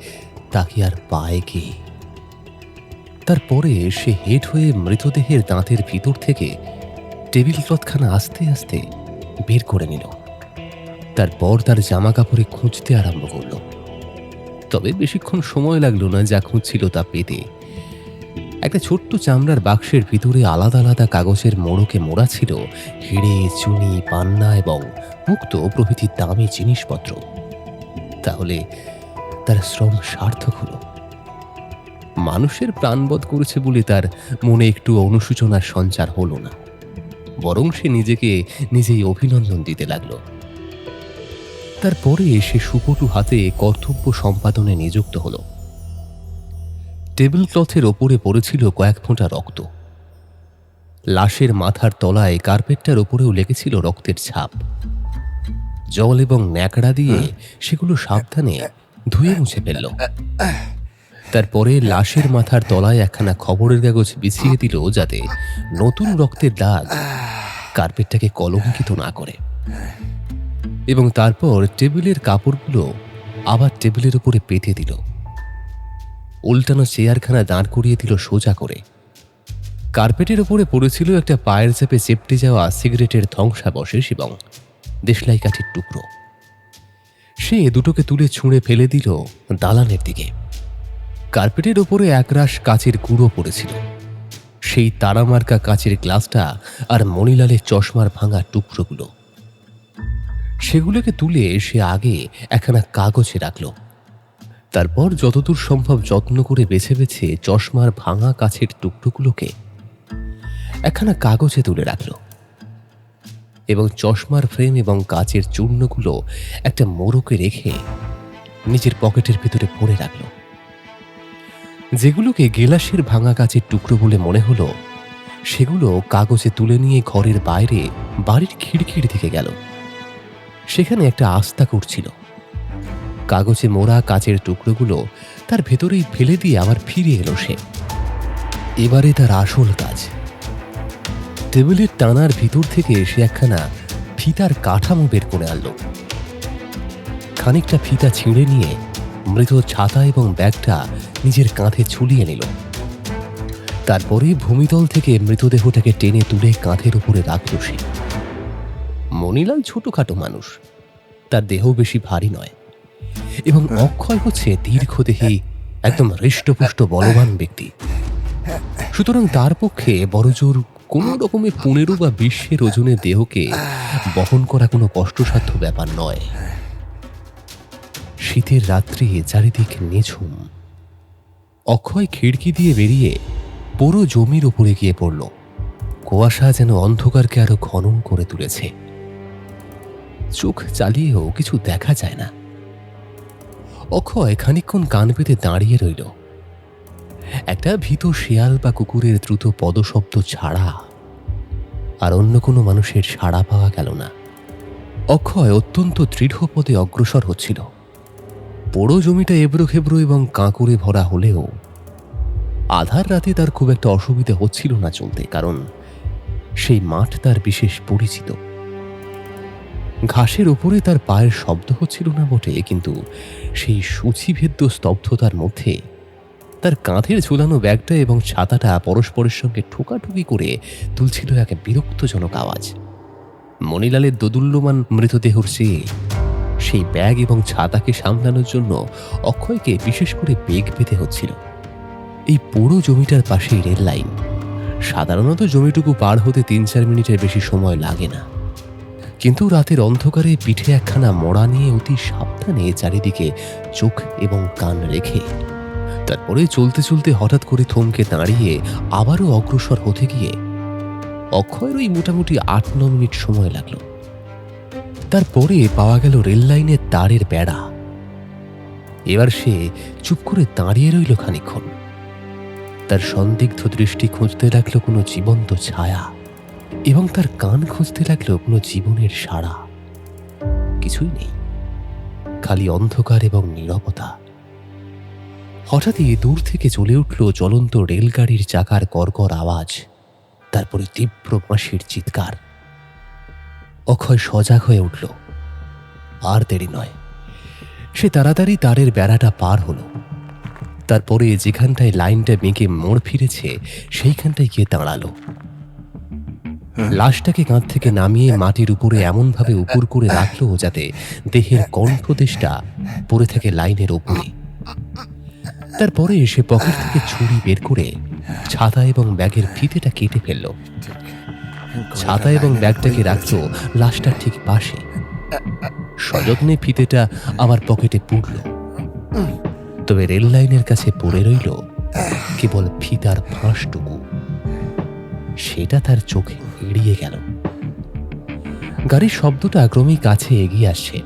S5: তাকে আর পায় কে? তারপরে সে হেঁট হয়ে মৃতদেহের দাঁতের ভিতর থেকে টেবিল ক্লথখানা আস্তে আস্তে বের করে নিল। তারপর তার জামা কাপড়ে খুঁজতে আরম্ভ করল। তবে বেশিক্ষণ সময় লাগলো না। যা খুঁজছিল তা পেতে। এক একটা ছোট্ট চামড়ার বাক্সের ভিতরে আলাদা আলাদা কাগজের মোড়কে মোড়া ছিল হিড়ে, চুনি, পান্না এবং মুক্তো প্রভৃতি দামি জিনিসপত্র। তাহলে তার শ্রম সার্থক হলো। মানুষের প্রাণবধ করেছে বলে তার মনে একটু অনুশোচনার সঞ্চার হলো না, বরং সে নিজেকে নিজেই অভিনন্দন দিতে লাগলো। তারপরে সে সুপটু হাতে কর্তব্য সম্পাদনে নিযুক্ত হলো। টেবিল ক্লথের ওপরে পড়েছিল কয়েক ফোঁটা রক্ত। লাশের মাথার তলায় কার্পেটটার ওপরেও লেগেছিল রক্তের ছাপ। জল এবং ন্যাকড়া দিয়ে সেগুলো সাবধানে ধুয়ে মুছে ফেলল। তারপরে লাশের মাথার তলায় একখানা খবরের কাগজ বিছিয়ে দিল, যাতে নতুন রক্তের দাগ কার্পেটটাকে কলঙ্কিত না করে। এবং তারপর টেবিলের কাপড়গুলো আবার টেবিলের উপরে পেতে দিল। উল্টানো চেয়ারখানা দাঁড় করিয়ে দিল সোজা করে। কার্পেটের উপরে পড়েছিল একটা পায়ের চাপে চেপটে যাওয়া সিগারেটের ধ্বংসাবশেষ এবং দেশলাই কাঠির টুকরো। সে দুটোকে তুলে ছুঁড়ে ফেলে দিল দালানের দিকে। কার্পেটের ওপরে একরাশ কাচের গুঁড়ো পড়েছিল, সেই তারামার্কা কাচের গ্লাসটা আর মণিলালের চশমার ভাঙা টুকরোগুলো। সেগুলোকে তুলে সে আগে একখানা কাগজে রাখল। তারপর যতদূর সম্ভব যত্ন করে বেছে বেছে চশমার ভাঙা কাছের টুকরোগুলোকে একখানা কাগজে তুলে রাখল এবং চশমার ফ্রেম এবং কাচের চূর্ণগুলো একটা মোড়কে রেখে নিজের পকেটের ভিতরে ভরে রাখল। যেগুলোকে গেলাসের ভাঙা কাচের টুকরো বলে মনে হলো, সেগুলো কাগজে তুলে নিয়ে ঘরের বাইরে বাড়ির খিড়কির দিকে গেল। সেখানে একটা আস্থা করছিল। কাগজে মোড়া কাচের টুকরোগুলো তার ভেতরেই ফেলে দিয়ে আবার ফিরে এলো সে। এবারে তার আসল কাজ। টেবিলের টানার ভিতর থেকে সে একখানা ফিতার কাঠামো বের করে আনলো। খানিকটা ফিতা ছিঁড়ে নিয়ে মৃত ছাতা এবং ব্যাগটা নিজের কাঁধে ঝুলিয়ে নিল। তারপরে ভূমিতল থেকে মৃতদেহটাকে টেনে তুলে কাঁধের উপরে রাখল সে। মণিলাল ছোটখাটো মানুষ, তার দেহ বেশি ভারী নয় এবং অক্ষয় হচ্ছে দীর্ঘদেহী, একদম হৃষ্টপুষ্ট বলবান ব্যক্তি। সুতরাং তার পক্ষে বড়জোর কোন রকমে 15 বা 20 ওজনের দেহকে বহন করা কোনো কষ্টসাধ্য ব্যাপার নয়। শীতের রাত্রি, চারিদিক নিঝুম। অক্ষয় খিড়কি দিয়ে বেরিয়ে পুরো জমির উপরে গিয়ে পড়ল। কুয়াশা যেন অন্ধকারকে আরো ঘন করে তুলেছে। চোখ চালিয়েও কিছু দেখা যায় না। অক্ষয় খানিকক্ষণ কান পেতে দাঁড়িয়ে রইল। একটা ভীত শিয়াল বা কুকুরের দ্রুত পদশব্দ ছাড়া আর অন্য কোনো মানুষের সাড়া পাওয়া গেল না। অক্ষয় অত্যন্ত দৃঢ় পদে অগ্রসর হচ্ছিল। পুরো জমিটা এবড়ো খেবড়ো এবং কাঁকুড়ে ভরা হলেও আধার রাতে তার খুব একটা অসুবিধা হচ্ছিল না চলতে, কারণ সেই মাঠ তার বিশেষ পরিচিত। ঘাসের উপরে তার পায়ের শব্দ হচ্ছিল না বটে, কিন্তু সেই সূচিভেদ্য স্তব্ধতার মধ্যে তার কাঁধের ঝুলানো ব্যাগটা এবং ছাতাটা পরস্পরের সঙ্গে ঠোকাঠুকি করে তুলছিল এক বিরক্তজনক আওয়াজ। মণিলালের দোদুল্যমান মৃতদেহর চেয়ে সেই ব্যাগ এবং ছাতাকে সামলানোর জন্য অক্ষয়কে বিশেষ করে বেগ পেতে হচ্ছিল। এই পুরো জমিটার পাশেই রেল লাইন। সাধারণত জমিটুকু পার হতে 3-4 মিনিটের বেশি সময় লাগে না, কিন্তু রাতের অন্ধকারে পিঠে একখানা মোড়া নিয়ে অতি সাবধানে চারিদিকে চোখ এবং কান রেখে তারপরে চলতে চলতে হঠাৎ করে থমকে দাঁড়িয়ে আবারও অগ্রসর হতে গিয়ে অক্ষয়ের ওই মোটামুটি 8-9 মিনিট সময় লাগলো। তারপরে পাওয়া গেল রেল লাইনের তারের বেড়া। এবার সে চুপ করে দাঁড়িয়ে রইল খানিকক্ষণ। তার সন্দিগ্ধ দৃষ্টি খুঁজতে লাগলো কোনো জীবন্ত ছায়া এবং তার কান খুঁজতে লাগলো কোনো জীবনের সাড়া। কিছুই নেই, খালি অন্ধকার এবং নীরবতা। হঠাৎই দূর থেকে চলে উঠল চলন্ত রেলগাড়ির চাকার কর্কর আওয়াজ, তারপরে তীব্র বাঁশির চিৎকার। অক্ষয় সজাগ হয়ে উঠল। আর দেরি নয়, সে তাড়াতাড়ি তারের বেড়াটা পার হলো। তারপরে যেখানটায় লাইনটা বেঁকে মোড় ফিরেছে সেইখানটায় গিয়ে দাঁড়ালো। লাশটাকে কাঁধ থেকে নামিয়ে মাটির উপরে এমনভাবে উপর করে রাখলো যাতে দেহের কণ্ঠদেশটা পড়ে থাকে লাইনের উপরে। তারপরে সে পকেট থেকে ছুরি বের করে ছাতা এবং ব্যাগের ফিতেটা কেটে ফেলল। ছাতা এবং ব্যাগটাকে রাখলো লাশটার ঠিক পাশে। সযত্নে ফিতেটা আবার পকেটে পুরল। তবে রেল লাইনের কাছে পড়ে রইল কেবল ফিতার ফাঁসটুকু। সেটা তার চোখে এড়িয়ে গেল। গাড়ির শব্দটা ক্রমেই কাছে এগিয়ে আসছে।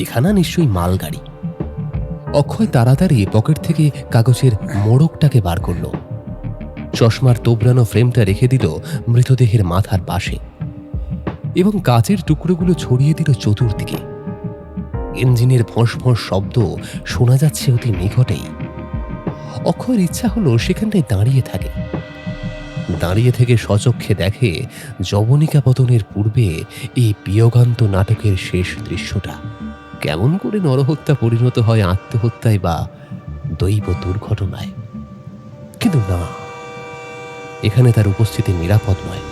S5: এখানে নিশ্চয়ই মালগাড়ি। অক্ষয় তাড়াতাড়ি পকেট থেকে কাগজের মোড়কটাকে বার করল। চশমার তোবড়ানো ফ্রেমটা রেখে দিল মৃতদেহের মাথার পাশে এবং কাচের টুকরোগুলো ছড়িয়ে দিল চতুর্দিকে। ইঞ্জিনের ফোঁস ফোঁস শব্দ শোনা যাচ্ছে অতি নিকটেই। অক্ষয়ের ইচ্ছা হলো সেখানটায় দাঁড়িয়ে থাকে। দাঁড়িয়ে থেকে সচক্ষে দেখে যবনিকা পতনের পূর্বে এই বিয়োগান্ত নাটকের শেষ দৃশ্যটা। কেমন করে নরহত্যা পরিণত হয় আত্মহত্যায় বা দৈব দুর্ঘটনায়। কিন্তু না, এখানে তার উপস্থিতি নিরাপদ নয়।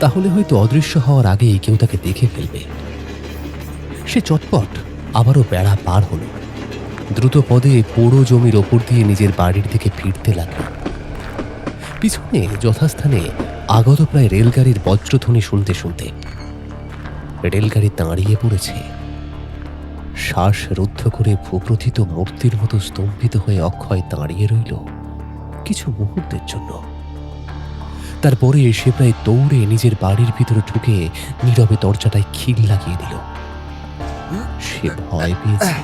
S5: তাহলে হয়তো অদৃশ্য হওয়ার আগেই কেউ তাকে দেখে ফেলবে। সে চটপট আবারও বেড়া পার হলো। দ্রুত পদে পোড়ো জমির ওপর দিয়ে নিজের বাড়ির দিকে ফিরতে লাগল। পিছনে যথাস্থানে আগত প্রায় রেলগাড়ির বজ্রধ্বনি শুনতে শুনতে রেলগাড়ি দাঁড়িয়ে পড়েছে। শ্বাস রুদ্ধ করে ভূপ্রথিত মূর্তির মতো স্তম্ভিত হয়ে অক্ষয় দাঁড়িয়ে রইল কিছু মুহূর্তের জন্য। তারপরে সে প্রায় দৌড়ে নিজের বাড়ির ভিতরে ঢুকে নীরবে দরজাটায় খিল লাগিয়ে দিল। সে ভয় পেয়েছে।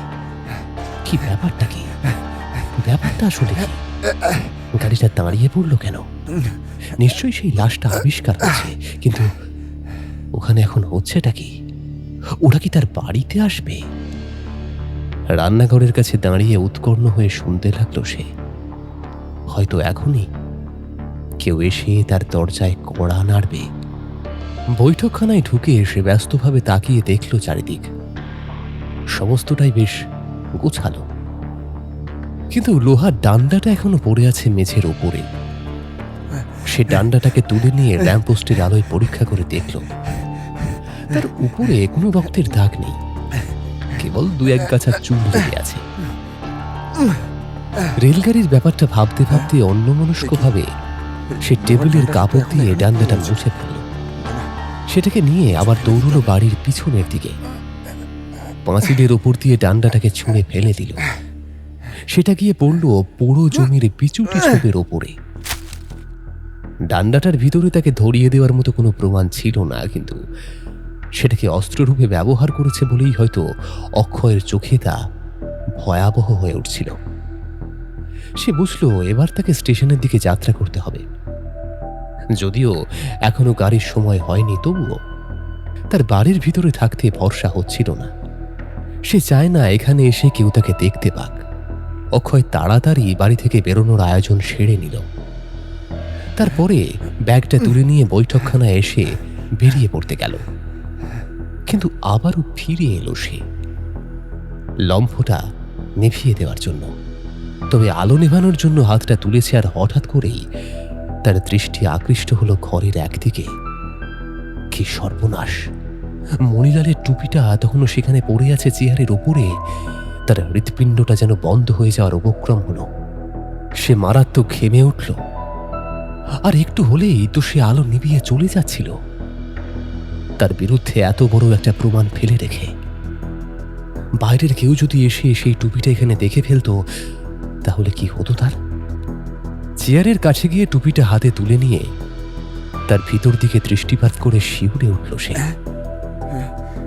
S5: কি ব্যাপারটা কি? ব্যাপারটা আসলে কি? গাড়িটা দাঁড়িয়ে পড়ল কেন? নিশ্চয়ই সেই লাশটা আবিষ্কার হয়েছে, কিন্তু ওখানে এখন হচ্ছেটা কি? ওরা কি তার বাড়িতে আসবে? রান্নাঘরের কাছে দাঁড়িয়ে উৎকর্ণ হয়ে শুনতে লাগলো সে। হয়তো এখনই কেউ এসে তার দরজায় কড়া নাড়বে। বৈঠকখানায় ঢুকে সে ব্যস্তভাবে তাকিয়ে দেখল চারিদিক। সমস্তটাই বেশ গোছালো, কিন্তু লোহার ডান্ডাটা এখনো পড়ে আছে মেঝের ওপরে। সে ডান্ডাটাকে তুলে নিয়ে ল্যাম্পপোস্টের আলোয় পরীক্ষা করে দেখল তার উপরে কোনো রক্তের দাগ নেই, কেবল দু এক গাছা চুল লেগে আছে। রেলগাড়ির ব্যাপারটা ভাবতে ভাবতে অন্যমনস্কভাবে সে টেবিলের কাপড় দিয়ে ডান্ডাটা মুছে ফেলল। সেটাকে নিয়ে আবার দৌড়ল বাড়ির পিছনের দিকে। পাঁচিলের ওপর দিয়ে ডান্ডাটাকে ছুঁড়ে ফেলে দিল। সেটা গিয়ে পড়ল পোড়ো জমির বিচুটি ছোপের ওপরে। ডান্ডাটার ভিতরে তাকে ধরিয়ে দেওয়ার মতো কোনো প্রমাণ ছিল না, কিন্তু সেটাকে অস্ত্ররূপে ব্যবহার করেছে বলেই হয়তো অক্ষয়ের চোখে তা ভয়াবহ হয়ে উঠছিল। সে বুঝল এবার তাকে স্টেশনের দিকে যাত্রা করতে হবে। যদিও এখনো গাড়ির সময় হয়নি, তবুও তার বাড়ির ভিতরে থাকতে ভরসা হচ্ছিল না। সে চায় না এখানে এসে কেউ তাকে দেখতে পাক। অক্ষয় তাড়াতাড়ি বাড়ি থেকে বেরোনোর আয়োজন সেরে নিল। তারপরে ব্যাগটা তুলে নিয়ে বৈঠকখানায় এসে বেরিয়ে পড়তে গেল। কিন্তু আবারও ফিরে এলো সে লম্ফটা নিভিয়ে দেওয়ার জন্য। তবে আলো নেভানোর জন্য হাতটা তুলেছে, আর হঠাৎ করেই তার দৃষ্টি আকৃষ্ট হলো ঘরের একদিকে। কি সর্বনাশ! মণিলালের টুপিটা তখনও সেখানে পড়ে আছে চেয়ারের ওপরে। তার হৃৎপিণ্ডটা যেন বন্ধ হয়ে যাওয়ার উপক্রম হলো। সে মারাত্মক ঘেমে উঠল, আর একটু হলেই তো সে আলো নিভিয়ে চলে যাচ্ছিল। তার বিরুদ্ধে এত বড় একটা প্রমাণ ফেলে রেখে বাইরের কেউ যদি এসে সেই টুপিটা এখানে দেখে ফেলতো, তাহলে কি হতো তার? চেয়ারের কাছে গিয়ে টুপিটা হাতে তুলে নিয়ে তার ভিতর দিকে দৃষ্টিপাত করে শিউরে উঠল সে।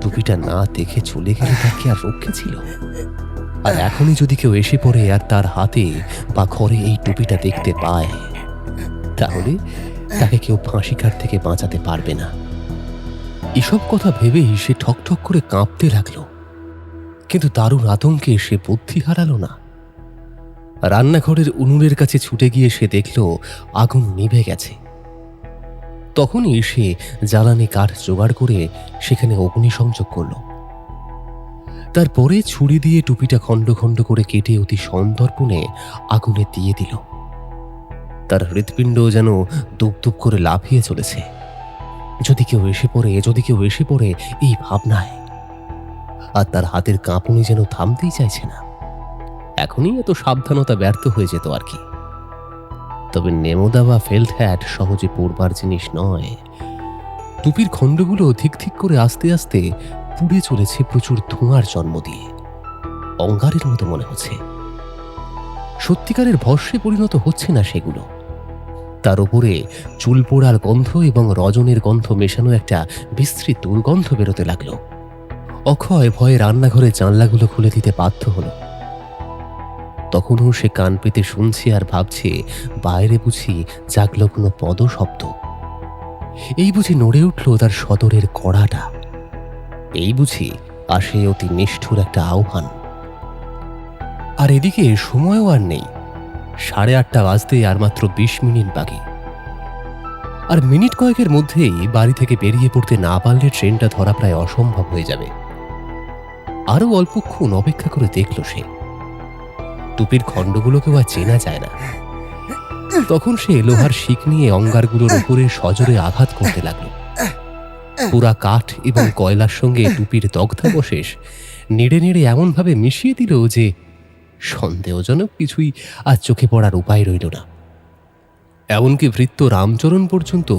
S5: টুপিটা না দেখে চলে গেলে তার কি আর রক্ষে ছিল? আর এখনই যদি কেউ এসে পড়ে আর তার হাতে বা ঘরে এই টুপিটা দেখতে পায়, তাহলে তাকে কেউ ফাঁসিকার থেকে বাঁচাতে পারবে না। এসব কথা ভেবেই সে ঠকঠক করে কাঁপতে লাগলো, কিন্তু দারুণ আতঙ্কে সে বুদ্ধি হারালো না। রান্নাঘরের উনুনের কাছে ছুটে গিয়ে সে দেখল আগুন নিভে গেছে। তখনই সে জ্বালানি কাঠ জোগাড় করে সেখানে অগ্নিসংযোগ করল। তারপরে ছুরি দিয়ে টুপিটা খণ্ড খণ্ড করে কেটে অতি সন্তর্পণে আগুনে দিয়ে দিল। তার হৃৎপিণ্ড যেন দুপ দুপ করে লাফিয়ে চলেছে। যদি কেউ এসে পড়ে এই ভাবনায়, আর তার হাতের কাঁপুনি যেন থামতেই চাইছে না। এখনই এত সাবধানতা ব্যর্থ হয়ে যেত আর কি। তবে নেমোদা বা ফেল্ট হ্যাট সহজে পড়বার জিনিস নয়। টুপির খণ্ডগুলো ঠিক ঠিক করে আস্তে আস্তে পুড়ে চলেছে প্রচুর ধোঁয়ার জন্ম দিয়ে। অঙ্গারের মতো মনে হচ্ছে। সত্যিকারের ভস্মে পরিণত হচ্ছে না সেগুলো। তার উপরে চুল পোড়ার গন্ধ এবং রজনের গন্ধ মেশানো একটা বিশ্রী দুর্গন্ধ বেরোতে লাগলো। অক্ষয় ভয়ে রান্নাঘরে জানলাগুলো খুলে দিতে বাধ্য হলো। তখনও সে কান পেতে শুনছে আর ভাবছে, বাইরে বুঝি জাগলো কোনো পদশব্দ। এই বুঝি নড়ে উঠল তার সদরের কড়াটা। এই বুঝি আসে অতি নিষ্ঠুর একটা আহ্বান। আর এদিকে সময়ও আর নেই। 8:30 বাজতে আর মাত্র 20 মিনিট বাকি। আর মিনিট কয়েকের মধ্যেই বাড়ি থেকে বেরিয়ে পড়তে না পারলে ট্রেনটা ধরা প্রায় অসম্ভব হয়ে যাবে। আরো অল্পক্ষণ অপেক্ষা করে দেখল সে। টুপির খণ্ডগুলোকেও আর চেনা যায় না। তখন সে লোহার শিক নিয়ে অঙ্গারগুলোর উপরে সজোরে আঘাত করতে লাগলো। পুরা কাঠ এবং কয়লার সঙ্গে টুপির দগ্ধাবশেষ নেড়ে নেড়ে এমনভাবে মিশিয়ে দিল যে সন্দেহজনক কিছুই আর চোখে পড়ার উপায় রইল না। এমনকি ভৃত্য রামচরণ পর্যন্ত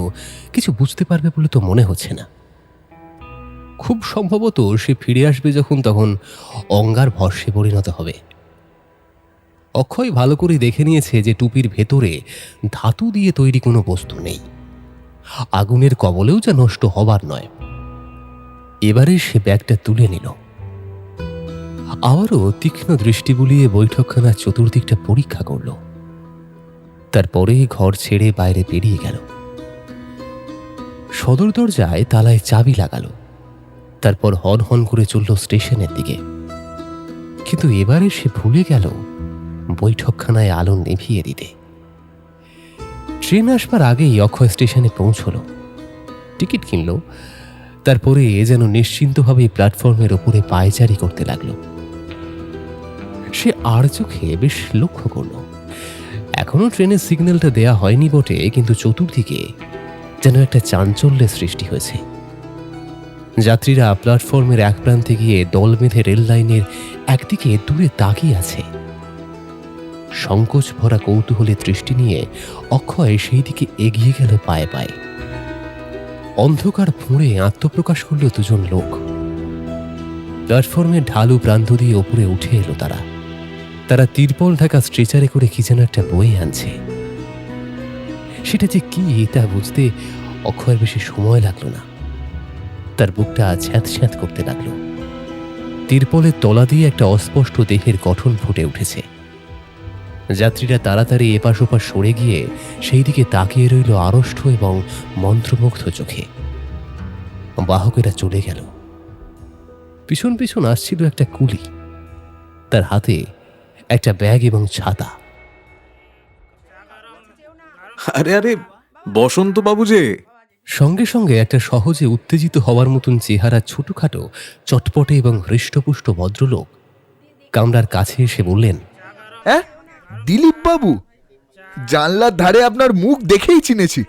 S5: কিছু বুঝতে পারবে বলে তো মনে হচ্ছে না। খুব সম্ভবত সে ফিরে আসবে যখন, তখন অঙ্গার ভস্মে পরিণত হবে। অক্ষয় ভালো করে দেখে নিয়েছে যে টুপির ভেতরে ধাতু দিয়ে তৈরি কোনো বস্তু নেই। আগুনের কবলেও যা নষ্ট হবার নয়। এবারে সে ব্যাগটা তুলে নিল। আবারও তীক্ষ্ণ দৃষ্টি বুলিয়ে বৈঠকখানার চতুর্দিকটা পরীক্ষা করল। তারপরে ঘর ছেড়ে বাইরে বেরিয়ে গেল। সদর দরজায় তালায় চাবি লাগালো। তারপর হন হন করে চলল স্টেশনের দিকে। কিন্তু এবারে সে ভুলে গেল বৈঠকখানায় আলো নিভিয়ে দিতে। ট্রেন আসবার আগেই অক্ষয় স্টেশনে পৌঁছল। টিকিট কিনল। তারপরে যেন নিশ্চিন্তভাবে প্ল্যাটফর্মের ওপরে পায়চারি করতে লাগলো। সে আর চোখে বেশ লক্ষ্য করল, এখনো ট্রেনের সিগন্যালটা দেয়া হয়নি বটে, কিন্তু চতুর্দিকে যেন একটা চাঞ্চল্যের সৃষ্টি হয়েছে। যাত্রীরা প্ল্যাটফর্মের এক প্রান্তে গিয়ে দল বেঁধে রেল লাইনের একদিকে দূরে তাকিয়ে আছে। সংকোচ ভরা কৌতূহলের দৃষ্টি নিয়ে অক্ষয় সেই দিকে এগিয়ে গেল পায়ে পায়ে। অন্ধকার ফুঁড়ে আত্মপ্রকাশ করল দুজন লোক। প্ল্যাটফর্মের ঢালু প্রান্ত দিয়ে ওপরে উঠে এলো তারা। তিরপল ঢাকা স্ট্রেচারে করে কি যেন একটা বয়ে আনছে। সেটা যে কি তা বুঝতে অক্ষয়ের বেশি সময় লাগলো না। তার বুকটা ছ্যাঁত ছ্যাঁত করতে লাগলো। তিরপলের তলা দিয়ে একটা অস্পষ্ট দেহের গঠন ফুটে উঠেছে। যাত্রীরা তাড়াতাড়ি এপাশ ওপাশ সরে গিয়ে সেই দিকে তাকিয়ে রইল আড়ষ্ট এবং মন্ত্রমুগ্ধ চোখে। বাহকেরা চলে গেল। পিছন পিছন আসছিল একটা কুলি, তার হাতে একটা ব্যাগ এবং ছাতা।
S2: আরে আরে, বসন্ত বাবু যে!
S5: সঙ্গে সঙ্গে একটা সহজে উত্তেজিত হওয়ার মতন চেহারা ছোটখাটো চটপটে এবং হৃষ্টপুষ্ট ভদ্রলোক কামরার কাছে এসে বললেন,
S6: হ্যাঁ, দিলীপ বাবু, জানলার ধারে আপনার মুখ দেখেই চিনেছি।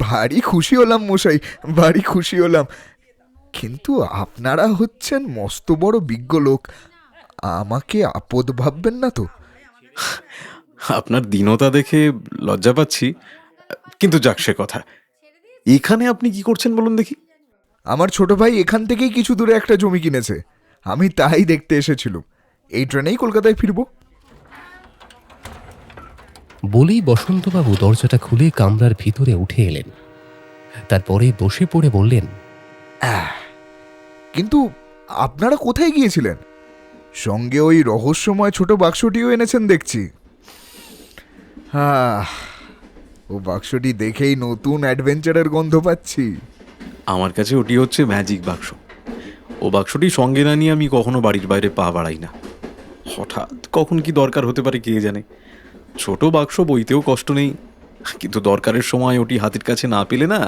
S6: ভারী খুশি হলাম মশাই, ভারী খুশি হলাম। কিন্তু আপনারা হচ্ছেন মস্ত বড় বিজ্ঞ লোক, আমাকে আপদ ভাববেন না তো?
S2: আপনার দীনতা দেখে লজ্জা পাচ্ছি, কিন্তু যাক সে কথা। এখানে আপনি কি করছেন বলুন দেখি?
S6: আমার ছোট ভাই এখান থেকেই কিছু দূরে একটা জমি কিনেছে, আমি তাই দেখতে এসেছিলাম। এই ট্রেনেই কলকাতায় ফিরবো।
S5: বলেই বসন্তবাবু দরজাটা খুলে কামরার ভিতরে উঠে এলেন। তারপরে বসে পড়ে বললেন,
S6: কিন্তু আপনারা কোথায় গিয়েছিলেন? সঙ্গে ওই রহস্যময় ছোট বাক্সটিও এনেছেন দেখছি। ও বাক্সটি দেখেই নতুন অ্যাডভেঞ্চারের গন্ধ পাচ্ছি।
S2: আমার কাছে ওটি হচ্ছে ম্যাজিক বাক্স। ও বাক্সটি সঙ্গে না নিয়ে আমি কখনো বাড়ির বাইরে পা বাড়াই না। হঠাৎ কখন কি দরকার হতে পারে কে জানে। ছোট বাক্স বইতেও কষ্ট নেই, কিন্তু দরকারের সময় ওটি হাতের কাছে না পেলে না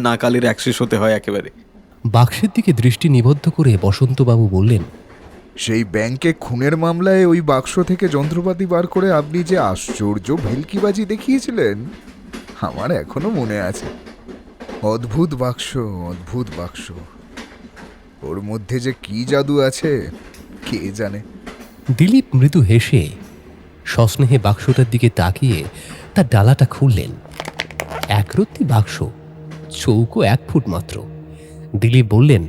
S2: নাকালের অ্যাক্সেস হতে হয় একেবারে।
S5: বাক্সের দিকে দৃষ্টি নিবদ্ধ করে বসন্তবাবু বললেন,
S6: সেই ব্যাংকে খুনের মামলায় ওই বাক্স থেকে যন্ত্রপাতি বার করে আপনি যে আশ্চর্য ভেলকিবাজি দেখিয়েছিলেন, আমার এখনো মনে আছে। অদ্ভুত বাক্স, অদ্ভুত বাক্স। ওর মধ্যে যে কি জাদু আছে কে জানে।
S5: দিলীপ মৃদু হেসে সস্নেহে বাক্সটার দিকে তাকিয়ে তার ডালাটা খুললেন। একরত্তি বাক্স, চৌকো 1 ফুট মাত্র। দিলীপ বললেন,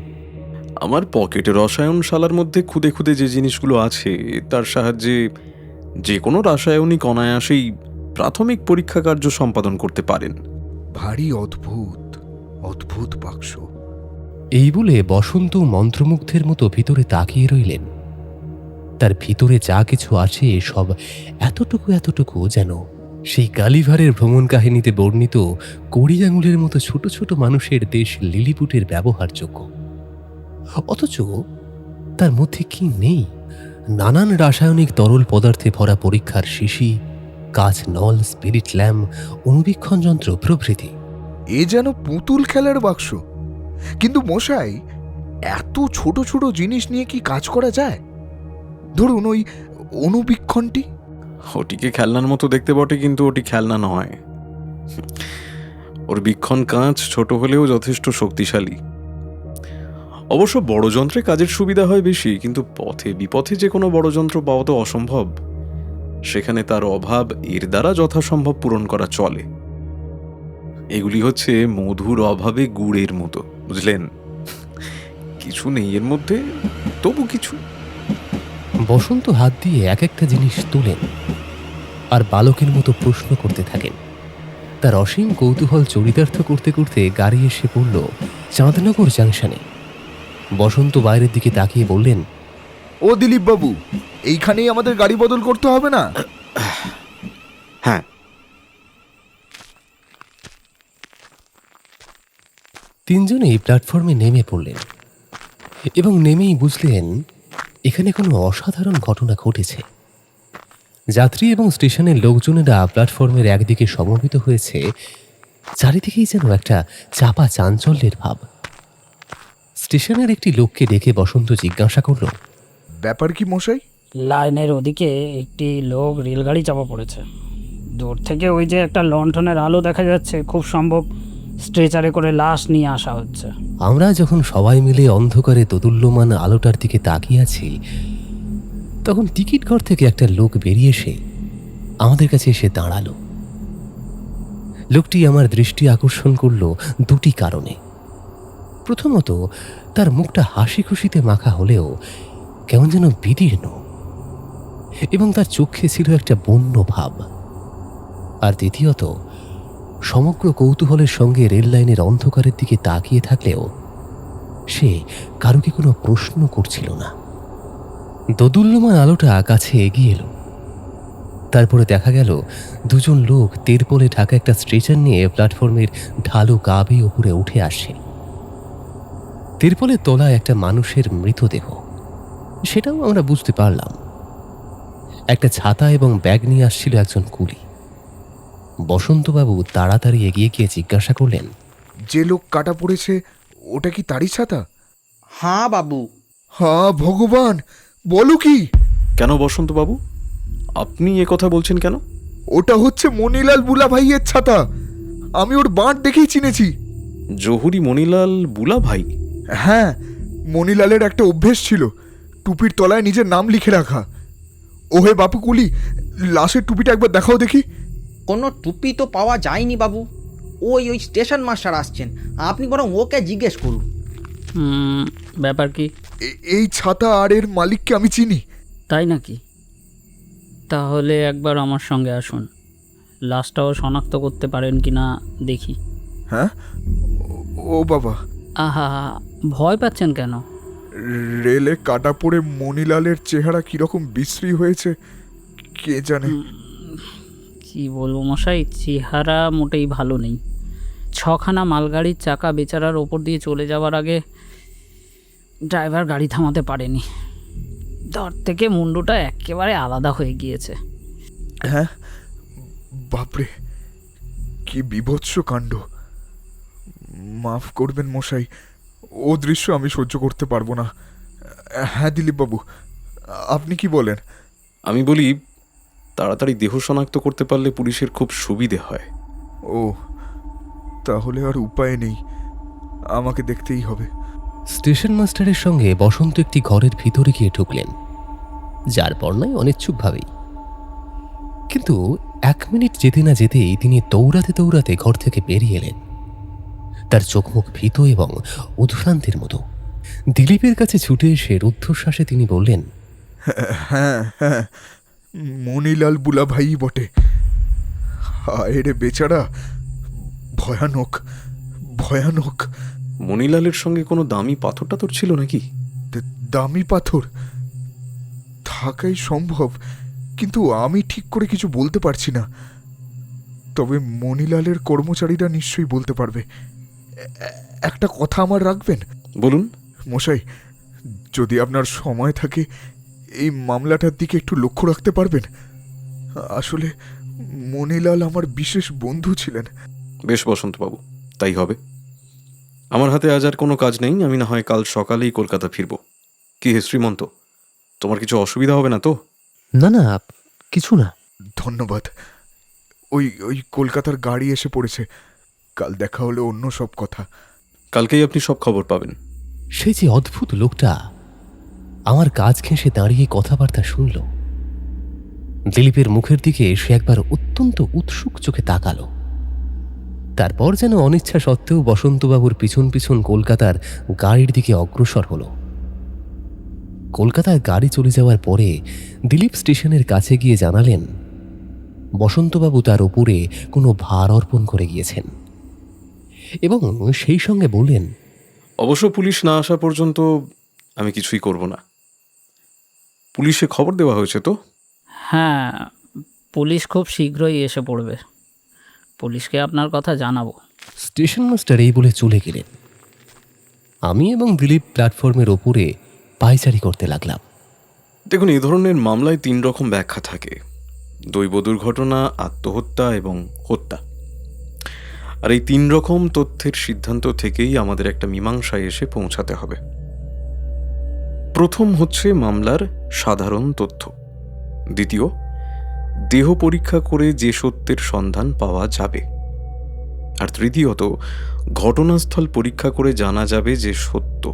S2: আমার পকেটে রসায়নশালার মধ্যে খুদে খুদে যে জিনিসগুলো আছে তার সাহায্যে যে কোনো রাসায়নিক অনায়াসেই প্রাথমিক পরীক্ষা কার্য সম্পাদন করতে পারেন।
S6: ভারী অদ্ভুত অদ্ভুত বাক্স।
S5: এই বলে বসন্ত মন্ত্রমুগ্ধের মতো ভিতরে তাকিয়ে রইলেন। তার ভিতরে যা কিছু আছে সব এতটুকু এতটুকু যেন সেই গালিভারের ভ্রমণ কাহিনীতে বর্ণিত কড়ি আঙুলের মতো ছোট ছোট মানুষের দেশ লিলিপুটের ব্যবহারযোগ্য। অথচ তার মধ্যে কি নেই? নানান রাসায়নিক তরল পদার্থে ভরা পরীক্ষার শিশি, কাঁচ নল, স্পিরিট ল্যাম্প, অনুবীক্ষণ যন্ত্র প্রভৃতি।
S6: এ যেন পুতুল খেলার বাক্স। কিন্তু মশাই, এত ছোট ছোট জিনিস নিয়ে কি কাজ করা যায়? ধরুন ওই অনুবীক্ষণটি।
S2: ওটিকে খেলনার মতো দেখতে বটে, কিন্তু ওটি খেলনা নয়। ওর বীক্ষণ কাঁচ ছোট হলেও যথেষ্ট শক্তিশালী। অবশ্য বড় যন্ত্রে কাজের সুবিধা হয় বেশি, কিন্তু পথে বিপথে যে কোনো বড় যন্ত্র পাওয়া তো অসম্ভব। সেখানে তার অভাব এর দ্বারা যথাসম্ভব পূরণ করা চলে। এগুলি হচ্ছে মধুর অভাবে গুড়ের মতো, বুঝলেন? কিছু নেই এর মধ্যে, তবু কিছু।
S5: বসন্ত হাত দিয়ে এক একটা জিনিস তোলেন আর বালকের মতো প্রশ্ন করতে থাকেন। তার অসীম কৌতূহল চরিতার্থ করতে করতে গাড়ি এসে পড়ল চাঁদনগর জাংশনে। বসন্ত বাইরের দিকে তাকিয়ে বললেন,
S6: ও দিলীপ বাবু, এইখানেই আমাদের গাড়ি বদল করতে হবে না?
S2: হ্যাঁ,
S5: তিনজনেই প্ল্যাটফর্মে নেমে পড়লেন এবং নেমেই বুঝলেন এখানে কোনো অসাধারণ ঘটনা ঘটেছে। যাত্রী এবং স্টেশনের লোকজনেরা প্ল্যাটফর্মের একদিকে সমবেত হয়েছে। চারিদিকেই যেন একটা চাপা চাঞ্চল্যের ভাব। স্টেশনের একটি লোককে ডেকে বসন্ত জিজ্ঞাসা করল,
S6: ব্যাপার কি মশাই?
S4: লাইনের ওদিকে একটি লোক রেলগাড়ি চাপা পড়েছে। দূর থেকে ওই যে একটা লণ্ঠনের আলো দেখা যাচ্ছে, খুব সম্ভব স্ট্রেচারে করে লাশ নিয়ে আসা হচ্ছে।
S5: আমরা যখন সবাই মিলে অন্ধকারে দোদুল্যমান আলোটার দিকে তাকিয়ে আছি, তখন টিকিট ঘর থেকে একটা লোক বেরিয়ে এসে আমাদের কাছে এসে দাঁড়ালো। লোকটি আমার দৃষ্টি আকর্ষণ করল দুটি কারণে। প্রথমত, তার মুখটা হাসি খুশিতে মাখা হলেও কেমন যেন বিদীর্ণ, এবং তার চোখে ছিল একটা বন্য ভাব। আর দ্বিতীয়ত, সমগ্র কৌতূহলের সঙ্গে রেল লাইনের অন্ধকারের দিকে তাকিয়ে থাকলেও সে কারুকে কোনো প্রশ্ন করছিল না। দোদুল্যমান আলোটা কাছে এগিয়ে এলো। তারপরে দেখা গেল দুজন লোক তেরপলে ঢাকা একটা স্ট্রেচার নিয়ে প্ল্যাটফর্মের ঢালু গা বেয়ে উপরে উঠে আসে। তেরপলের তলায় একটা মানুষের মৃতদেহ, সেটাও আমরা বুঝতে পারলাম। একটা ছাতা এবং ব্যাগ নিয়ে আসছিল একজন কুলি। বসন্তবাবু তাড়াতাড়ি এগিয়ে গিয়ে জিজ্ঞাসা করলেন,
S6: যে লোক কাটা পড়েছে ওটা কি তারই ছাতা?
S7: হ্যাঁ বাবু।
S6: হ্যাঁ ভগবান, বলো কি?
S2: কেন বসন্তবাবু, আপনি এ কথা বলছেন কেন?
S6: ওটা হচ্ছে মনিলাল বুলা ভাইয়ের ছাতা। আমি ওর বাঁট দেখেই চিনেছি।
S2: জহুরি মনিলাল বুলা ভাই?
S6: হ্যাঁ, মনিলালের একটা অভ্যেস ছিল টুপির তলায় নিজের নাম লিখে রাখা। ওহে বাপু কুলি, লাশের টুপিটা একবার দেখাও দেখি।
S7: কোনো টুপি তো পাওয়া যায়নি বাবু। ওই স্টেশন মাস্টার আসছেন, আপনি বরং ওকে জিজ্ঞেস করুন।
S4: ব্যাপার কি?
S6: এই ছাতা আর এর মালিককে আমি চিনি।
S4: তাই নাকি? তাহলে একবার আমার সঙ্গে আসুন, লাশটাও শনাক্ত করতে পারেন কিনা দেখি।
S6: হ্যাঁ? ও বাবা,
S4: আহা, ভয় পাচ্ছেন কেন?
S6: রেলে কাটা পড়ে মনিলালের চেহারা কিরকম বিশ্রী হয়েছে কে জানে।
S4: কি বলবো মশাই, চেহারা মোটেই ভালো নেই। 6খানা মালগাড়ির চাকা বেচারার ওপর দিয়ে চলে যাওয়ার আগে ড্রাইভার গাড়ি থামাতে পারেনি। ধর থেকে মুন্ডুটা একেবারে আলাদা হয়ে গিয়েছে।
S6: হ্যাঁ, বাপরে কি বিভৎস কাণ্ড। মাফ করবেন মশাই, ও দৃশ্য আমি সহ্য করতে পারবো না। হ্যাঁ দিলীপ বাবু, আপনি কি বলেন?
S2: আমি বলি, তাড়াতাড়ি দেহ শনাক্ত করতে পারলে পুলিশের খুব সুবিধে হয়।
S6: ও, তাহলে আর উপায় নেই, আমাকে দেখতেই হবে।
S5: স্টেশন মাস্টারের সঙ্গে বসন্ত একটি ঘরের ভিতরে গিয়ে ঢুকলেন, যার বর্ণায় অনিচ্ছুকভাবেই। কিন্তু 1 মিনিট যেতে না যেতেই তিনি দৌড়াতে দৌড়াতে ঘর থেকে বেরিয়ে এলেন। তার চোখ মুখ ভীত এবং উদ্ভ্রান্তির মতো। দিলীপের কাছে ছুটে এসে রুদ্ধশ্বাসে তিনি বললেন,
S6: হ্যাঁ হ্যাঁ, মণিলাল বুলা ভাই বটে। হায় রে বেচারা, ভয়ানক ভয়ানক।
S2: মণিলালের সঙ্গে কোনো দামি পাথর টাথর ছিল নাকি?
S6: দামি পাথর থাকাই সম্ভব, কিন্তু আমি ঠিক করে কিছু বলতে পারছি না। তবে মণিলালের কর্মচারীরা নিশ্চয়ই বলতে পারবে। একটা কথা আমার রাখবেন
S2: বলুন।
S6: মশাই, যদি আপনার সময় থাকে এই মামলাটার দিকে একটু লক্ষ্য রাখতে পারবেন। আসলে মণিলাল আমার বিশেষ বন্ধু ছিলেন।
S2: বেশ বসন্তবাবু, তাই হবে। আমার হাতে আজ আর কোনো কাজ নেই, আমি না হয় কাল সকালেই কলকাতা ফিরব। কি হে শ্রীমন্ত, তোমার কিছু অসুবিধা হবে না তো?
S5: না না, কিছু না।
S6: ধন্যবাদ। ওই ওই কলকাতার গাড়ি এসে পড়েছে, কাল দেখা হলে অন্য সব কথা।
S2: কালকেই আপনি সব খবর পাবেন।
S5: সেই যে অদ্ভুত লোকটা আমার কাজ ঘেঁষে দাঁড়িয়ে কথাবার্তা শুনল। দিলীপের মুখের দিকে সে একবার অত্যন্ত উৎসুক চোখে তাকালো। তারপর যেন অনিচ্ছা সত্ত্বেও বসন্তবাবুর পিছন পিছন কলকাতার গাড়ির দিকে অগ্রসর হলো। কলকাতায় গাড়ি চলে যাওয়ার পরে দিলীপ স্টেশনের কাছে গিয়ে জানালেন বসন্তবাবু তার ওপরে কোনো ভার অর্পণ করে গিয়েছেন, এবং সেই সঙ্গে বললেন,
S2: অবশ্য পুলিশ না আসা পর্যন্ত আমি কিছুই করব না। পুলিশে খবর দেওয়া হয়েছে তো?
S4: হ্যাঁ, পুলিশ খুব শীঘ্রই এসে পড়বে। পুলিশকে আপনার কথা জানাবো।
S5: স্টেশন মাস্টার এই বলে চলে গেলেন। আমি এবং দিলীপ প্ল্যাটফর্মের ওপরে পায়চারি করতে লাগলাম।
S2: দেখুন, এই ধরনের মামলায় 3 রকম ব্যাখ্যা থাকে: দৈব দুর্ঘটনা, আত্মহত্যা এবং হত্যা। আর এই 3 রকম তথ্যের সিদ্ধান্ত থেকেই আমাদের একটা মীমাংসায় এসে পৌঁছাতে হবে। প্রথম হচ্ছে মামলার সাধারণ তথ্য। দ্বিতীয়, দেহ পরীক্ষা করে যে সত্যের সন্ধান পাওয়া যাবে। আর তৃতীয়ত, ঘটনাস্থল পরীক্ষা করে জানা যাবে যে সত্য।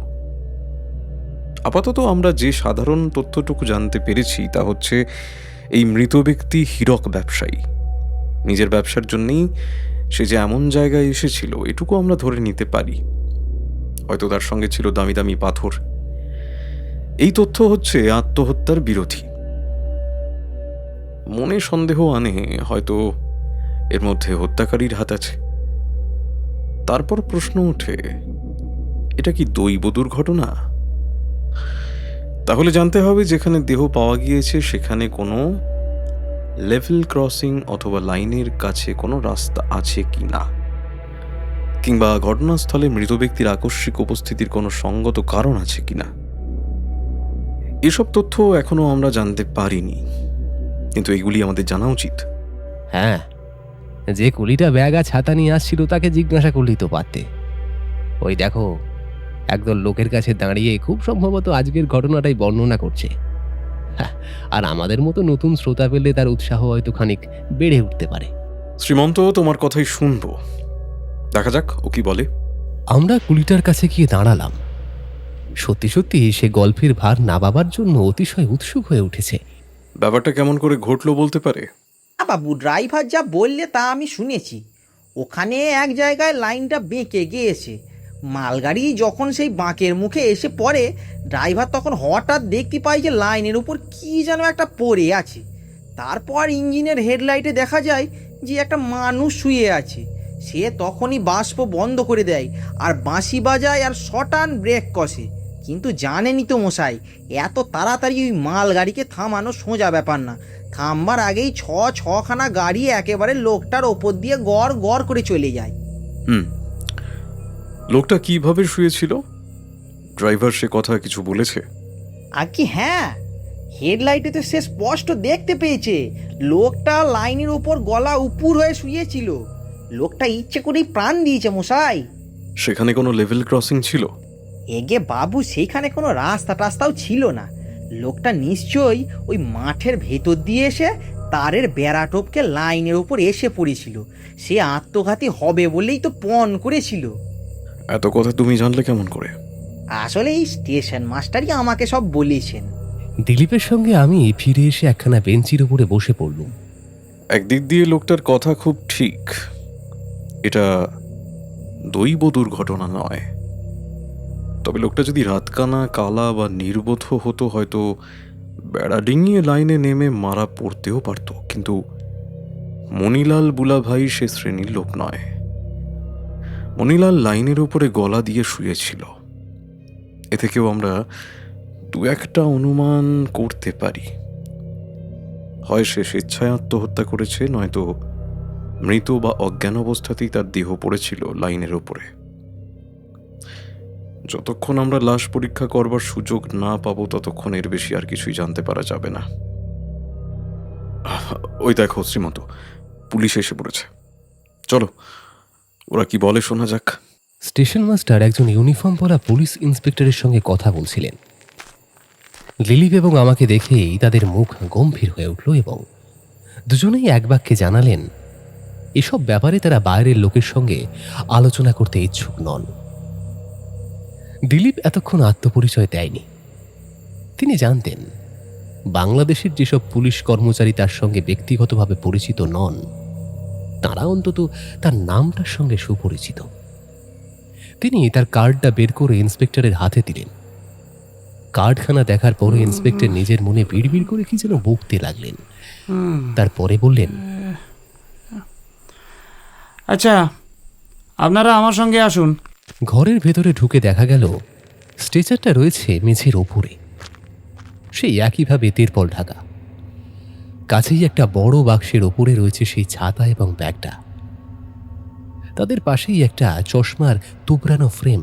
S2: আপাতত আমরা যে সাধারণ তথ্যটুকু জানতে পেরেছি তা হচ্ছে এই মৃত ব্যক্তি হীরক ব্যবসায়ী। নিজের ব্যবসার জন্যই সে যে এমন জায়গায় এসেছিল এটুকু আমরা ধরে নিতে পারি। হয়তো তার সঙ্গে ছিল দামি দামি পাথর। এই তথ্য হচ্ছে আত্মহত্যার বিরোধী। মনে সন্দেহ আনে হয়তো এর মধ্যে হত্যাকারীর হাত আছে। তারপর প্রশ্ন ওঠে, এটা কি দৈব দুর্ঘটনা? তাহলে জানতে হবে যেখানে দেহ পাওয়া গিয়েছে সেখানে কোনো লেভেল ক্রসিং অথবা লাইনের কাছে কোনো রাস্তা আছে কিনা, কিংবা ঘটনাস্থলে মৃত ব্যক্তির আকস্মিক উপস্থিতির কোনো সঙ্গত কারণ আছে কিনা। এসব তথ্য এখনো আমরা জানতে পারিনি, কিন্তু এগুলি আমাদের জানা উচিত।
S5: হ্যাঁ, যে কুলিটা ব্যাগ আর ছাতা নিয়ে আসছিল তাকে জিজ্ঞাসা করলেই তো পারতে। ওই দেখো, একদল লোকের কাছে দাঁড়িয়ে খুব সম্ভবত আজকের ঘটনাটাই বর্ণনা করছে। হ্যাঁ, আর আমাদের মতো নতুন শ্রোতা পেলে তার উৎসাহ হয়তো খানিক বেড়ে উঠতে পারে।
S2: শ্রীমন্ত, তোমার কথাই শুনবো, দেখা যাক ও কি বলে।
S5: আমরা কুলিটার কাছে গিয়ে দাঁড়ালাম। সত্যি সত্যি সে গল্পের ভার নাবাবার জন্য অতিশয় উৎসুক হয়ে উঠেছে।
S2: ব্যাপারটা কেমন করে ঘটলো বলতে পারে?
S7: বাবু, ড্রাইভার যা বললে তা আমি শুনেছি। ওখানে এক জায়গায় লাইনটা বেঁকে গিয়েছে। মালগাড়ি যখন সেই বাঁকের মুখে এসে পড়ে, ড্রাইভার তখন হঠাৎ দেখতে পায় যে লাইনের উপর কি যেন একটা পড়ে আছে। তারপর ইঞ্জিনের হেডলাইটে দেখা যায় যে একটা মানুষ শুয়ে আছে। সে তখনই বাষ্প বন্ধ করে দেয় আর বাঁশি বাজায় আর শটান ব্রেক কষে। কিন্তু জানেনই তো মশাই, এত তাড়াতাড়ি ওই মালগাড়িকে থামানো সোজা ব্যাপার না। থামবার আগেই ছখানা গাড়ি একেবারে লোকটার ওপর দিয়ে গড় গড় করে চলে যায়।
S2: লোকটা কিভাবে শুয়েছিল? ড্রাইভার সে কথা কিছু বলেছে?
S7: আর কি, হ্যাঁ, হেডলাইটে তো সে স্পষ্ট দেখতে পেয়েছে লোকটা লাইনের উপর গলা উপুর হয়ে শুয়েছিল। লোকটা ইচ্ছে করেই প্রাণ দিয়েছে মশাই।
S2: সেখানে কোনো লেভেল ক্রসিং ছিল?
S7: এগে বাবু, সেইখানে কোনো রাস্তা টাস্তাও ছিল না। লোকটা নিশ্চয়ই ওই মাঠের ভেতর দিয়ে এসে তারের বেড়া টপকে লাইনের উপর এসে পড়েছিল। সে আত্মঘাতী হবে বলেই তো পণ করেছিল।
S2: এত কথা তুমি জানলে কেমন করে?
S7: আসলে এই স্টেশন মাস্টারই আমাকে সব বলেছেন।
S5: দিলীপের সঙ্গে আমি ফিরে এসে একখানা বেঞ্চির উপরে বসে পড়লুম।
S2: একদিক দিয়ে লোকটার কথা খুব ঠিক, এটা দৈব দুর্ঘটনা নয়। তবে লোকটা যদি রাতকানা, কালা বা নির্বোধ হতো হয়তো বেড়া ডিঙিয়ে লাইনে নেমে মারা পড়তেও পারত। কিন্তু মণিলাল বুলাভাই সে শ্রেণীর লোক নয়। মণিলাল লাইনের উপরে গলা দিয়ে শুয়েছিল। এ থেকেও আমরা দু একটা অনুমান করতে পারি। হয় সে স্বেচ্ছায় আত্মহত্যা করেছে, নয়তো মৃত বা অজ্ঞান অবস্থাতেই তার দেহ পড়েছিল লাইনের উপরে। যতক্ষণ আমরা লাশ পরীক্ষা করবার সুযোগ না পাবো ততক্ষণ এর বেশি আর কিছুই জানতে পারা যাবে না। ওই দেখো শ্রীমন্ত, পুলিশ এসে পড়েছে। চলো, ওরা কি বলে শোনা যাক।
S5: স্টেশন মাস্টার একজন ইউনিফর্ম পরা পুলিশ ইন্সপেক্টরের সঙ্গে কথা বলছিলেন। দিলীপ এবং আমাকে দেখেই তাদের মুখ গম্ভীর হয়ে উঠল এবং দুজনেই এক বাক্যে জানালেন এসব ব্যাপারে তারা বাইরের লোকের সঙ্গে আলোচনা করতে ইচ্ছুক নন। দিলীপ এতক্ষণ আত্মপরিচয় দেয়নি। তিনি জানতেন বাংলাদেশের যেসব পুলিশ কর্মচারী তার সঙ্গে ব্যক্তিগতভাবে পরিচিত নন, তারা অন্তত তার নামটার সঙ্গে সুপরিচিত। তিনি তার কার্ডটা বের করে ইন্সপেক্টরের হাতে দিলেন। কার্ডখানা দেখার পরে ইন্সপেক্টর নিজের মনে বিড়বিড় করে কি যেন বকতে লাগলেন। তারপরে বললেন,
S4: আচ্ছা, আপনারা আমার সঙ্গে আসুন।
S5: ঘরের ভেতরে ঢুকে দেখা গেল স্ট্রেচারটা রয়েছে মেঝের ওপরে, সেই একইভাবে তিরপল ঢাকা। কাছেই একটা বড় বাক্সের ওপরে রয়েছে সেই ছাতা এবং ব্যাগটা। তাদের পাশেই একটা চশমার তুবড়ানো ফ্রেম,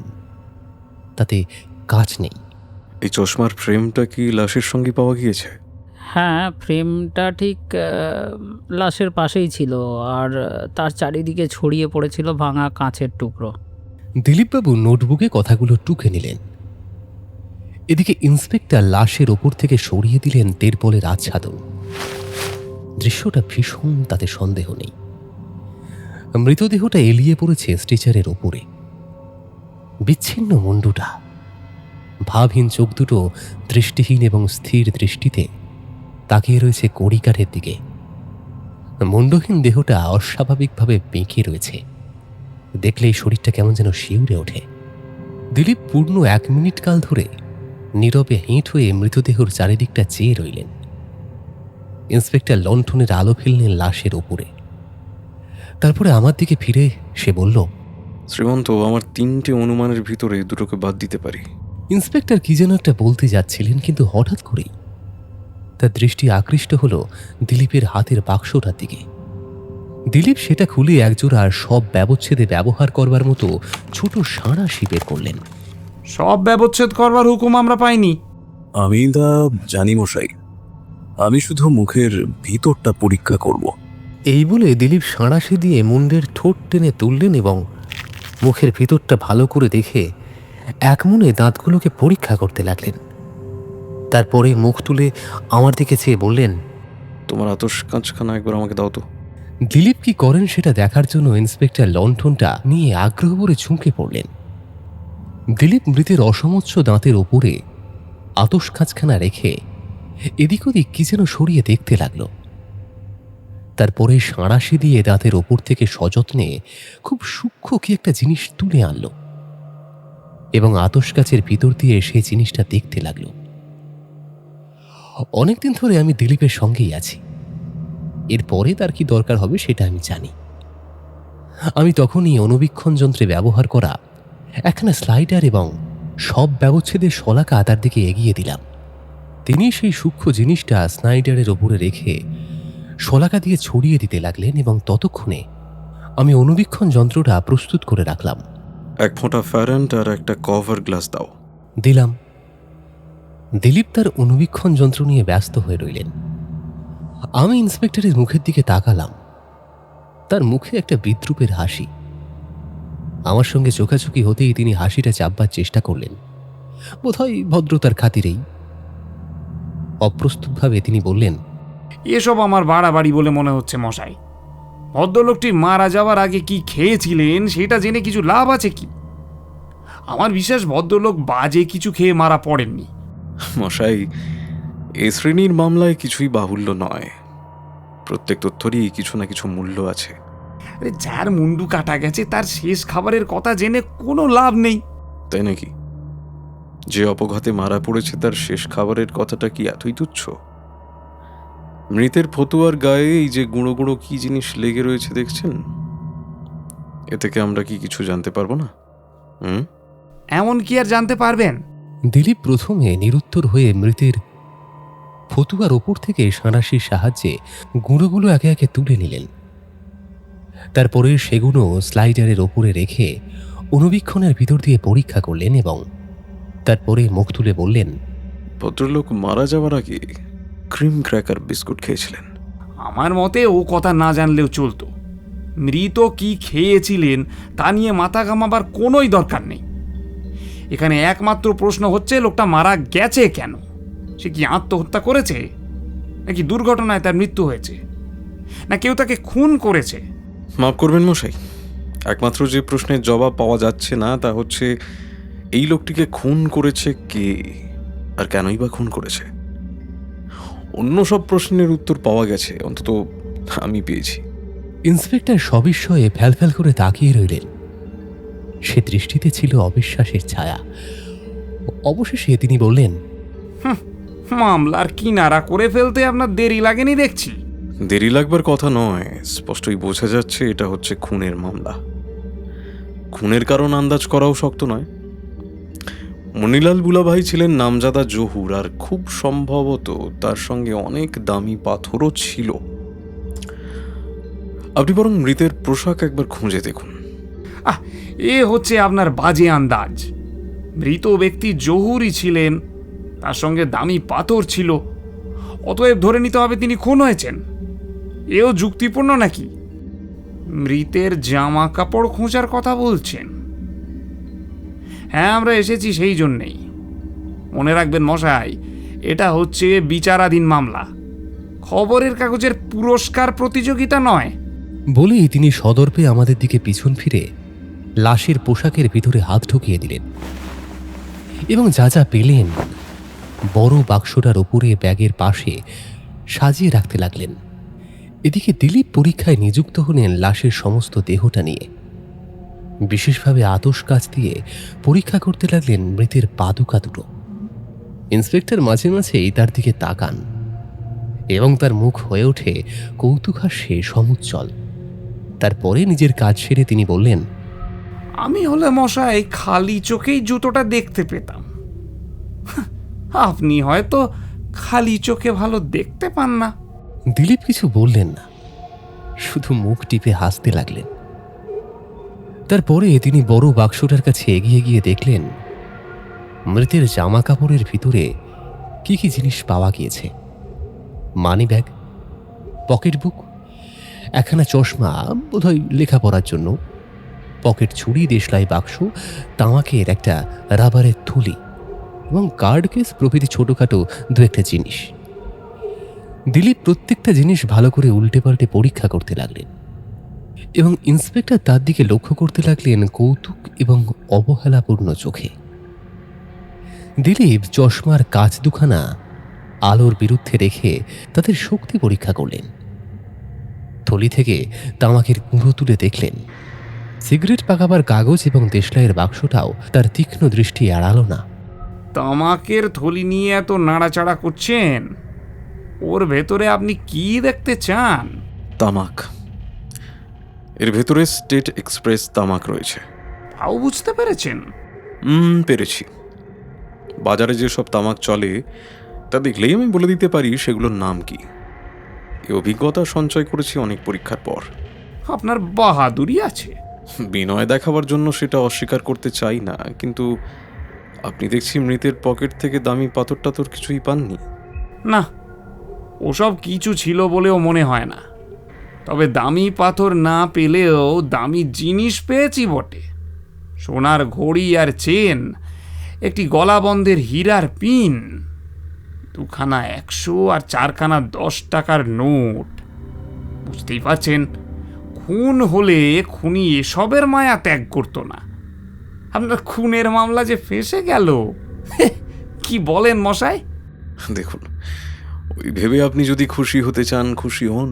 S5: তাতে কাঁচ নেই।
S2: এই চশমার ফ্রেমটা কি লাশের সঙ্গে পাওয়া গিয়েছে?
S4: হ্যাঁ, ফ্রেমটা ঠিক লাশের পাশেই ছিল, আর তার চারিদিকে ছড়িয়ে পড়েছিল ভাঙা কাঁচের টুকরো।
S5: দিলীপবাবু নোটবুকে কথাগুলো টুকে নিলেন। এদিকে ইন্সপেক্টর লাশের ওপর থেকে সরিয়ে দিলেন তেরপলের আচ্ছাদন। দৃশ্যটা ভীষণ, তাতে সন্দেহ নেই। মৃতদেহটা এলিয়ে পড়েছে স্ট্রেচারের ওপরে। বিচ্ছিন্ন মুন্ডুটা, ভাবহীন চোখ দুটো দৃষ্টিহীন এবং স্থির দৃষ্টিতে তাকিয়ে রয়েছে কড়িকাঠের দিকে। মুন্ডহীন দেহটা অস্বাভাবিকভাবে বেঁকে রয়েছে। দেখলেই শরীরটা কেমন যেন শিউরে ওঠে। দিলীপ পূর্ণ 1 মিনিট কাল ধরে নীরবে হেঁট হয়ে মৃতদেহর চারিদিকটা চেয়ে রইলেন। ইন্সপেক্টর লণ্ঠনের আলো ফেললেন লাশের ওপরে। তারপরে আমার দিকে ফিরে সে বলল,
S2: শ্রীমন্ত, আমার 3টে অনুমানের ভিতরে 2টোকে বাদ দিতে পারি।
S5: ইন্সপেক্টর কি যেন একটা বলতে যাচ্ছিলেন, কিন্তু হঠাৎ করেই তার দৃষ্টি আকৃষ্ট হলো দিলীপের হাতের বাক্সটার দিকে। দিলীপ সেটা খুলে একজোড়া সব ব্যবচ্ছেদে ব্যবহার করবার মতো ছোট সাঁড়াশি বের করলেন।
S8: সব ব্যবচ্ছেদ করবার হুকুম আমরা পাইনি।
S9: আমি তা জানি মশাই, আমি শুধু মুখের ভিতরটা পরীক্ষা করব।
S5: এই বলে দিলীপ সাঁড়াশি দিয়ে মুন্ডের ঠোঁট টেনে তুললেন এবং মুখের ভিতরটা ভালো করে দেখে এক মনে দাঁতগুলোকে পরীক্ষা করতে লাগলেন। তারপরে মুখ তুলে আমার দিকে চেয়ে বললেন,
S2: তোমার আতস কাঁচখানা একবার আমাকে দাও তো।
S5: দিলীপ কি করেন সেটা দেখার জন্য ইন্সপেক্টর লণ্ঠনটা নিয়ে আগ্রহ ভরে ঝুঁকে পড়লেন। দিলীপ মৃতের অসমচ্ছ দাঁতের ওপরে আতস কাঁচখানা রেখে এদিক ওদিক কি যেন সরিয়ে দেখতে লাগল। তারপরে সাঁড়াশি দিয়ে দাঁতের ওপর থেকে সযত্নে খুব সূক্ষ্ম কি একটা জিনিস তুলে আনল এবং আতস কাচের ভিতর দিয়ে সেই জিনিসটা দেখতে লাগল। অনেকদিন ধরে আমি দিলীপের সঙ্গেই আছি। এরপরে তার কি দরকার হবে সেটা আমি জানি। আমি তখনই অনুবীক্ষণ যন্ত্রে ব্যবহার করা একখানা স্লাইডার এবং সব ব্যবচ্ছেদের শলাকা তার দিকে এগিয়ে দিলাম। তিনি সেই সূক্ষ্ম জিনিসটা স্লাইডারের ওপরে রেখে শলাকা দিয়ে ছড়িয়ে দিতে লাগলেন এবং ততক্ষণে আমি অনুবীক্ষণ যন্ত্রটা প্রস্তুত করে রাখলাম।
S2: 1 ফোঁটা ফ্যারেন্ট আর একটা কভার গ্লাস দাও।
S5: দিলাম। দিলীপ তার অনুবীক্ষণ যন্ত্র নিয়ে ব্যস্ত হয়ে রইলেন। আমি ইন্সপেক্টরের মুখের দিকে তাকালাম। তার মুখে একটা বিদ্রূপের হাসি। আমার সঙ্গে চোখাচোখি হতেই তিনি হাসিটা চাপবার চেষ্টা করলেন, বোধহয় ভদ্রতার খাতিরেই। অপ্রস্তুতভাবে তিনি বললেন,
S8: এসব আমার বাড়াবাড়ি বলে মনে হচ্ছে মশাই। ভদ্রলোকটি মারা যাওয়ার আগে কি খেয়েছিলেন সেটা জেনে কিছু লাভ আছে কি? আমার বিশ্বাস ভদ্রলোক বাজে কিছু খেয়ে মারা পড়েননি।
S2: মশাই, এ শ্রেণীর মামলায় কিছুই বাহুল্য নয়। প্রত্যেক তথ্যরই কিছু না কিছু মূল্য আছে।
S8: আরে যার মুন্ডু কাটা গেছে তার শেষ খাবারের কথা জেনে কোনো লাভ নেই।
S2: তাই নাকি? যে অপঘাতে মারা পড়েছে তার শেষ খাবারের কথাটা কি এতই তুচ্ছ? মৃতের ফতুয়ার গায়ে এই যে গুঁড়ো গুঁড়ো কি জিনিস লেগে রয়েছে দেখছেন, এ থেকে আমরা কি কিছু জানতে পারবো না?
S8: এমন কি আর জানতে পারবেন?
S5: দিলীপ প্রথমে নিরুত্তর হয়ে মৃতের ফতুয়ার ওপর থেকে সাঁড়াশির সাহায্যে গুঁড়োগুলো একে একে তুলে নিলেন। তারপরে সেগুলো স্লাইডারের ওপরে রেখে অনুবীক্ষণের ভিতর দিয়ে পরীক্ষা করলেন এবং তারপরে মুখ তুলে বললেন,
S2: ভদ্রলোক মারা যাওয়ার আগে ক্রিম ক্র্যাকার বিস্কুট খেয়েছিলেন।
S8: আমার মতে ও কথা না জানলেও চলতো। মৃত কি খেয়েছিলেন তা নিয়ে মাথা ঘামাবার কোনোই দরকার নেই। এখানে একমাত্র প্রশ্ন হচ্ছে লোকটা মারা গেছে কেন? সে কি আত্মহত্যা করেছে, নাকি দুর্ঘটনায় তার মৃত্যু হয়েছে, না কেউ তাকে খুন করেছে?
S2: মাফ করবেন মশাই, একমাত্র যে প্রশ্নের জবাব পাওয়া যাচ্ছে না তা হচ্ছে এই লোকটিকে খুন করেছে কে, আর কেনই বা খুন করেছে। অন্য সব প্রশ্নের উত্তর পাওয়া গেছে, অন্তত আমি পেয়েছি।
S5: ইন্সপেক্টর সবিস্ময়ে ফ্যালফ্যাল করে তাকিয়ে রইলেন। সে দৃষ্টিতে ছিল অবিশ্বাসের ছায়া। অবশেষে তিনি বললেন,
S8: মামলার কিনারা করে ফেলতে আপনার দেরি লাগেনি দেখছি।
S2: দেরি লাগবার কথা নয়, স্পষ্টই বোঝা যাচ্ছে এটা হচ্ছে খুনের মামলা। খুনের কারণ আন্দাজ করাও শক্ত নয়। মনিলাল বুলাভাই ছিলেন নামজাদা জহুর, আর খুব সম্ভবত তার সঙ্গে অনেক দামি পাথরও ছিল। আপনি বরং মৃতের পোশাক একবার খুঁজে দেখুন।
S8: এ হচ্ছে আপনার বাজে আন্দাজ। মৃত ব্যক্তি জহুরই ছিলেন, তার সঙ্গে দামি পাথর ছিল, অতএব ধরে নিতে হবে তিনি খুন হয়েছেন। এও যুক্তিপূর্ণ নাকি? মৃতের জামা কাপড় খোঁজার কথা বলছেন? হ্যাঁ, আমরা এসেছি সেই জন্যেই। মনে রাখবেন মশাই, এটা হচ্ছে বিচারাধীন মামলা, খবরের কাগজের পুরস্কার প্রতিযোগিতা নয়।
S5: বলেই তিনি সদর্পে আমাদের দিকে পিছন ফিরে লাশের পোশাকের ভিতরে হাত ঢুকিয়ে দিলেন এবং যা যা পেলেন বড় বাক্সটার ওপরে ব্যাগের পাশে সাজিয়ে রাখতে লাগলেন। এদিকে দিলীপ পরীক্ষায় নিযুক্ত হলেন লাশের সমস্ত দেহটা নিয়ে। বিশেষভাবে আতশ কাচ দিয়ে পরীক্ষা করতে লাগলেন মৃতের পাদুকা দুটো। ইন্সপেক্টর মাঝে মাঝেই তার দিকে তাকান এবং তার মুখ হয়ে ওঠে কৌতুকাস্যে সমুজ্জ্বল। তারপরে নিজের কাজ সেরে তিনি বললেন,
S8: আমি হলে মশাই খালি চোখেই জুতোটা দেখতে পেতাম। আপনি হয়তো খালি চোখে ভালো দেখতে পান না।
S5: দিলীপ কিছু বললেন না, শুধু মুখ টিপে হাসতে লাগলেন। তারপরে তিনি বড় বাক্সটার কাছে এগিয়ে গিয়ে দেখলেন মৃতের জামা কাপড়ের ভিতরে কি কি জিনিস পাওয়া গিয়েছে। মানি ব্যাগ, পকেট বুক, একখানা চশমা, বোধহয় লেখাপড়ার জন্য, পকেট ছুরি, দেশলাই বাক্স, তামাকের একটা রাবারের থলি এবং কার্ড কেস প্রভৃতি ছোটখাটো দু একটা জিনিস। দিলীপ প্রত্যেকটা জিনিস ভালো করে উল্টে পাল্টে পরীক্ষা করতে লাগলেন এবং ইন্সপেক্টর তার দিকে লক্ষ্য করতে লাগলেন কৌতুক এবং অবহেলাপূর্ণ চোখে। দিলীপ চশমার কাচ দুখানা আলোর বিরুদ্ধে রেখে তাদের শক্তি পরীক্ষা করলেন। থলি থেকে তামাকের গুঁড়ো তুলে দেখলেন। সিগারেট পাকাবার কাগজ এবং দেশলাইয়ের বাক্সটাও তার তীক্ষ্ণ দৃষ্টি এড়ালো না।
S8: তামাকের থলি নিয়ে এত নাড়াচাড়া করছেন, ওর ভেতরে আপনি কি দেখতে চান?
S2: তামাক। এর ভেতরে স্টেট এক্সপ্রেস তামাক রয়েছে।
S8: তাও বুঝতে পেরেছেন?
S2: পেরেছি। বাজারে যেসব তামাক চলে তা দেখলেই আমি বলে দিতে পারি সেগুলোর নাম কি। এই অভিজ্ঞতা সঞ্চয় করেছি অনেক পরীক্ষার পর।
S8: আপনার বাহাদুরি আছে।
S2: বিনয় দেখাবার জন্য সেটা অস্বীকার করতে চাই না, কিন্তু আপনি দেখছি মৃতের পকেট থেকে দামি পাথর টাথর কিছুই পাননি।
S8: না, ওসব কিছু ছিল বলেও মনে হয় না। তবে দামি পাথর না পেলেও দামি জিনিস পেয়েছি বটে। সোনার ঘড়ি আর চেন, একটি গলাবন্ধের হীরার পিন, দুখানা 100 আর 4খানা 10 টাকার নোট। বুঝতেই পারছেন, খুন হলে খুনি এসবের মায়া ত্যাগ করতো না। আপনার খুনের মামলা যে ফেঁসে গেল, কি বলেন মশাই?
S2: দেখুন, ওই ভেবে আপনি যদি খুশি হতে চান খুশি হন,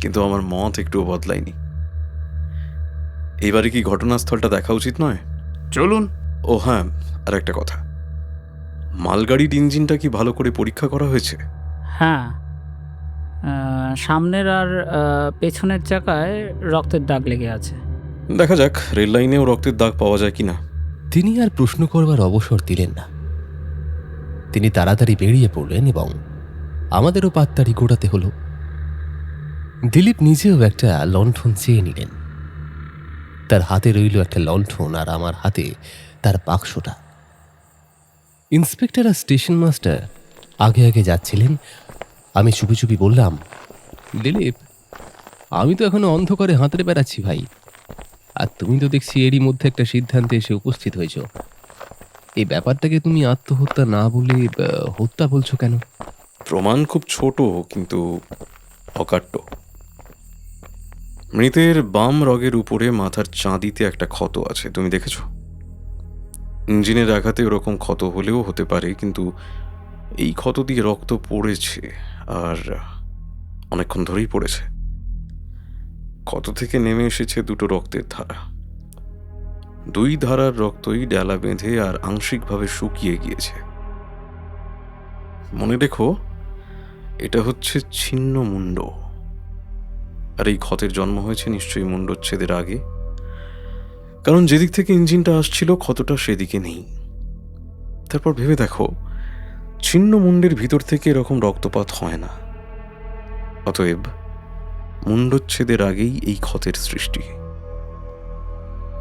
S2: কিন্তু আমার মত একটুও বদলায়নি। এইবারে কি ঘটনাস্থলটা দেখা উচিত নয়?
S8: চলুন।
S2: ও হ্যাঁ, আর একটা কথা, মালগাড়ির ইঞ্জিনটা কি ভালো করে পরীক্ষা করা হয়েছে?
S4: হ্যাঁ, সামনের আর পেছনের চাকায় রক্তের দাগ লেগে আছে।
S2: দেখা যাক রেল লাইনেও রক্তের দাগ পাওয়া যায় কিনা।
S5: তিনি আর প্রশ্ন করবার অবসর দিলেন না। তিনি তাড়াতাড়ি বেরিয়ে পড়লেন এবং আমাদেরও পাত্তারি গোড়াতে হলো। দিলীপ নিজেও একটা লণ্ঠন চেয়ে নিলেন। তার হাতে রইল একটা লণ্ঠন আর আমার হাতে তার বাক্সটা। ইন্সপেক্টর আর স্টেশন মাস্টার আগে আগে যাচ্ছিলেন। আমি চুপি চুপি বললাম, দিলীপ, আমি তো এখনো অন্ধকারে হাতড়ে বেড়াচ্ছি ভাই, আর তুমি তো দেখছি এরই মধ্যে একটা সিদ্ধান্তে এসে উপস্থিত হয়েছ। এই ব্যাপারটাকে তুমি আত্মহত্যা না বলে হত্যা বলছো কেন?
S2: প্রমাণ খুব ছোট কিন্তু অকাট্য। মৃতের বাম রগের উপরে মাথার চাঁদিতে একটা ক্ষত আছে, তুমি দেখেছো? ইঞ্জিনের আঘাতে ওরকম ক্ষত হলেও হতে পারে, কিন্তু এই ক্ষত দিয়ে রক্ত পড়েছে, আর অনেকক্ষণ ধরেই পড়েছে। ক্ষত থেকে নেমে এসেছে দুটো রক্তের ধারা। দুই ধারার রক্তই ডেলা বেঁধে আর আংশিকভাবে শুকিয়ে গিয়েছে। মনে রেখো, এটা হচ্ছে ছিন্ন মুন্ড, আর এই ক্ষতের জন্ম হয়েছে নিশ্চয়ই মুন্ডচ্ছেদের আগে, কারণ যেদিক থেকে ইঞ্জিনটা আসছিল ক্ষতটা সেদিকে নেই। তারপর ভেবে দেখো, ছিন্ন মুন্ডের ভিতর থেকে এরকম রক্তপাত হয় না। অতএব মুন্ডচ্ছেদের আগেই এই ক্ষতের সৃষ্টি।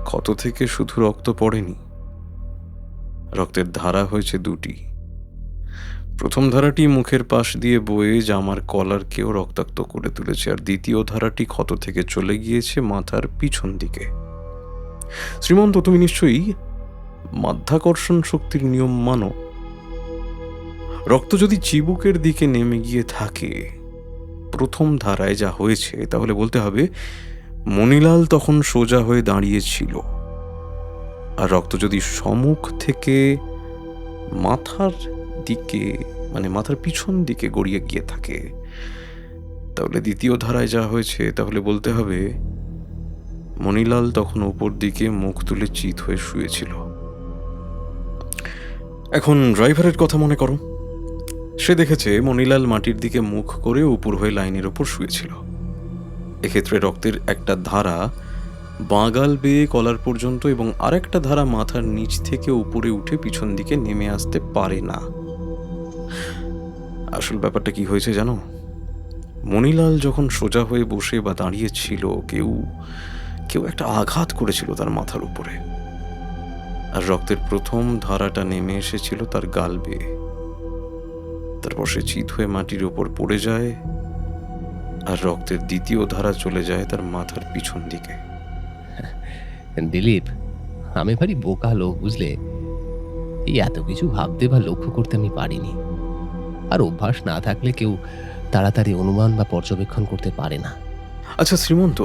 S2: ক্ষত থেকে শুধু রক্ত পড়েনি, রক্তের ধারা হয়েছে দুটি। প্রথম ধারাটি মুখের পাশ দিয়ে বয়ে জামার কলারকেও রক্তাক্ত করে তুলেছে, আর দ্বিতীয় ধারাটি ক্ষত থেকে চলে গিয়েছে মাথার পিছন দিকে। শ্রীমন্ত, তুমি নিশ্চয়ই মাধ্যাকর্ষণ শক্তির নিয়ম মানো। রক্ত যদি চিবুকের দিকে নেমে গিয়ে থাকে প্রথম ধারায় যা হয়েছে, তাহলে বলতে হবে মণিলাল তখন সোজা হয়ে দাঁড়িয়েছিল। আর রক্ত যদি সম্মুখ থেকে মাথার দিকে, মানে মাথার পিছন দিকে গড়িয়ে গিয়ে থাকে, তাহলে দ্বিতীয় ধারায় যা হয়েছে, তাহলে বলতে হবে মণিলাল তখন উপর দিকে মুখ তুলে চিত হয়ে শুয়েছিল। এখন ড্রাইভারের কথা মনে করো। সে দেখেছে মণিলাল মাটির দিকে মুখ করে উপর হয়ে লাইনের ওপর শুয়েছিল। এক্ষেত্রে রক্তের একটা ধারা বাঁগাল বেয়ে কলার পর্যন্ত এবং আরেকটা ধারা মাথার নিচ থেকে উপরে উঠে পিছন দিকে নেমে আসতে পারে না। আসল ব্যাপারটা কি হয়েছে জানো? মণিলাল যখন সোজা হয়ে বসে বা দাঁড়িয়ে ছিল, কেউ একটা আঘাত করেছিল তার মাথার উপরে, আর রক্তের প্রথম ধারাটা নেমে এসেছিল তার গাল বেয়ে। তারপর সে চিত হয়ে মাটির ওপর পড়ে যায়, আর রক্তের দ্বিতীয় ধারা চলে যায় তার মাথার পিছন দিকে।
S5: দিলীপ, আমি ভারী বোকা লোক, বুঝলে? এই এত কিছু ভাবতে বা লক্ষ্য করতে আমি পারিনি। আর অভ্যাস না থাকলে কেউ তাড়াতাড়ি অনুমান বা পর্যবেক্ষণ করতে পারে না।
S2: আচ্ছা শ্রীমন্ত,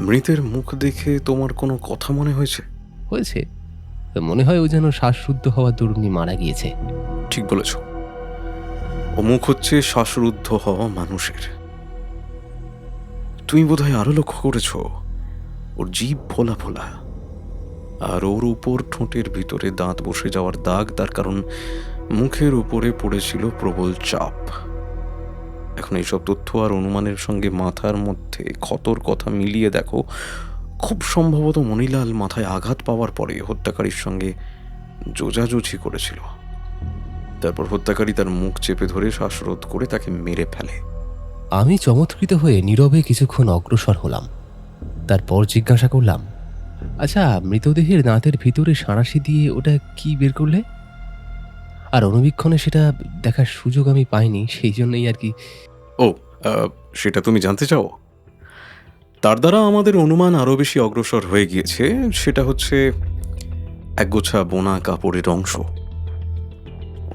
S2: মৃতের মুখ দেখে তোমার কোনো কথা মনে হয়েছে?
S5: হয়েছে, মনে হয় ও যেন শ্বাসরুদ্ধ হওয়ার দরুণই মারা গিয়েছে।
S2: ঠিক বলেছ, ও মুখ হচ্ছে শ্বাসরুদ্ধ হওয়া মানুষের। তুমি বোধহয় আরো লক্ষ্য করেছ, ওর জিভ ফোলা ফোলা, আর ওর উপর ঠোঁটের ভিতরে দাঁত বসে যাওয়ার দাগ, তার কারণ মুখের উপরে পড়েছিল প্রবল চাপ। এখন এইসব তথ্য আর অনুমানের সঙ্গে মাথার মধ্যে ক্ষতর কথা মিলিয়ে দেখো, খুব সম্ভবত মণিলাল মাথায় আঘাত পাওয়ার পরে হত্যাকারীর সঙ্গে যোজাযোজি করেছিল। তারপর হত্যাকারী তার মুখ চেপে ধরে শ্বাসরোধ করে তাকে মেরে ফেলে।
S5: আমি চমৎকৃত হয়ে নীরবে কিছুক্ষণ অগ্রসর হলাম। তারপর জিজ্ঞাসা করলাম, আচ্ছা, মৃতদেহের দাঁতের ভিতরে সাঁড়াশি দিয়ে ওটা কি বের করলে? আর অনুবীক্ষণে সেটা দেখার সুযোগ আমি পাইনি, সেই জন্যই আর কি।
S2: ও, সেটা তুমি জানতে চাও? তার দ্বারা আমাদের অনুমান আরো বেশি অগ্রসর হয়ে গিয়েছে। সেটা হচ্ছে একগোছা বোনা কাপড়ের অংশ।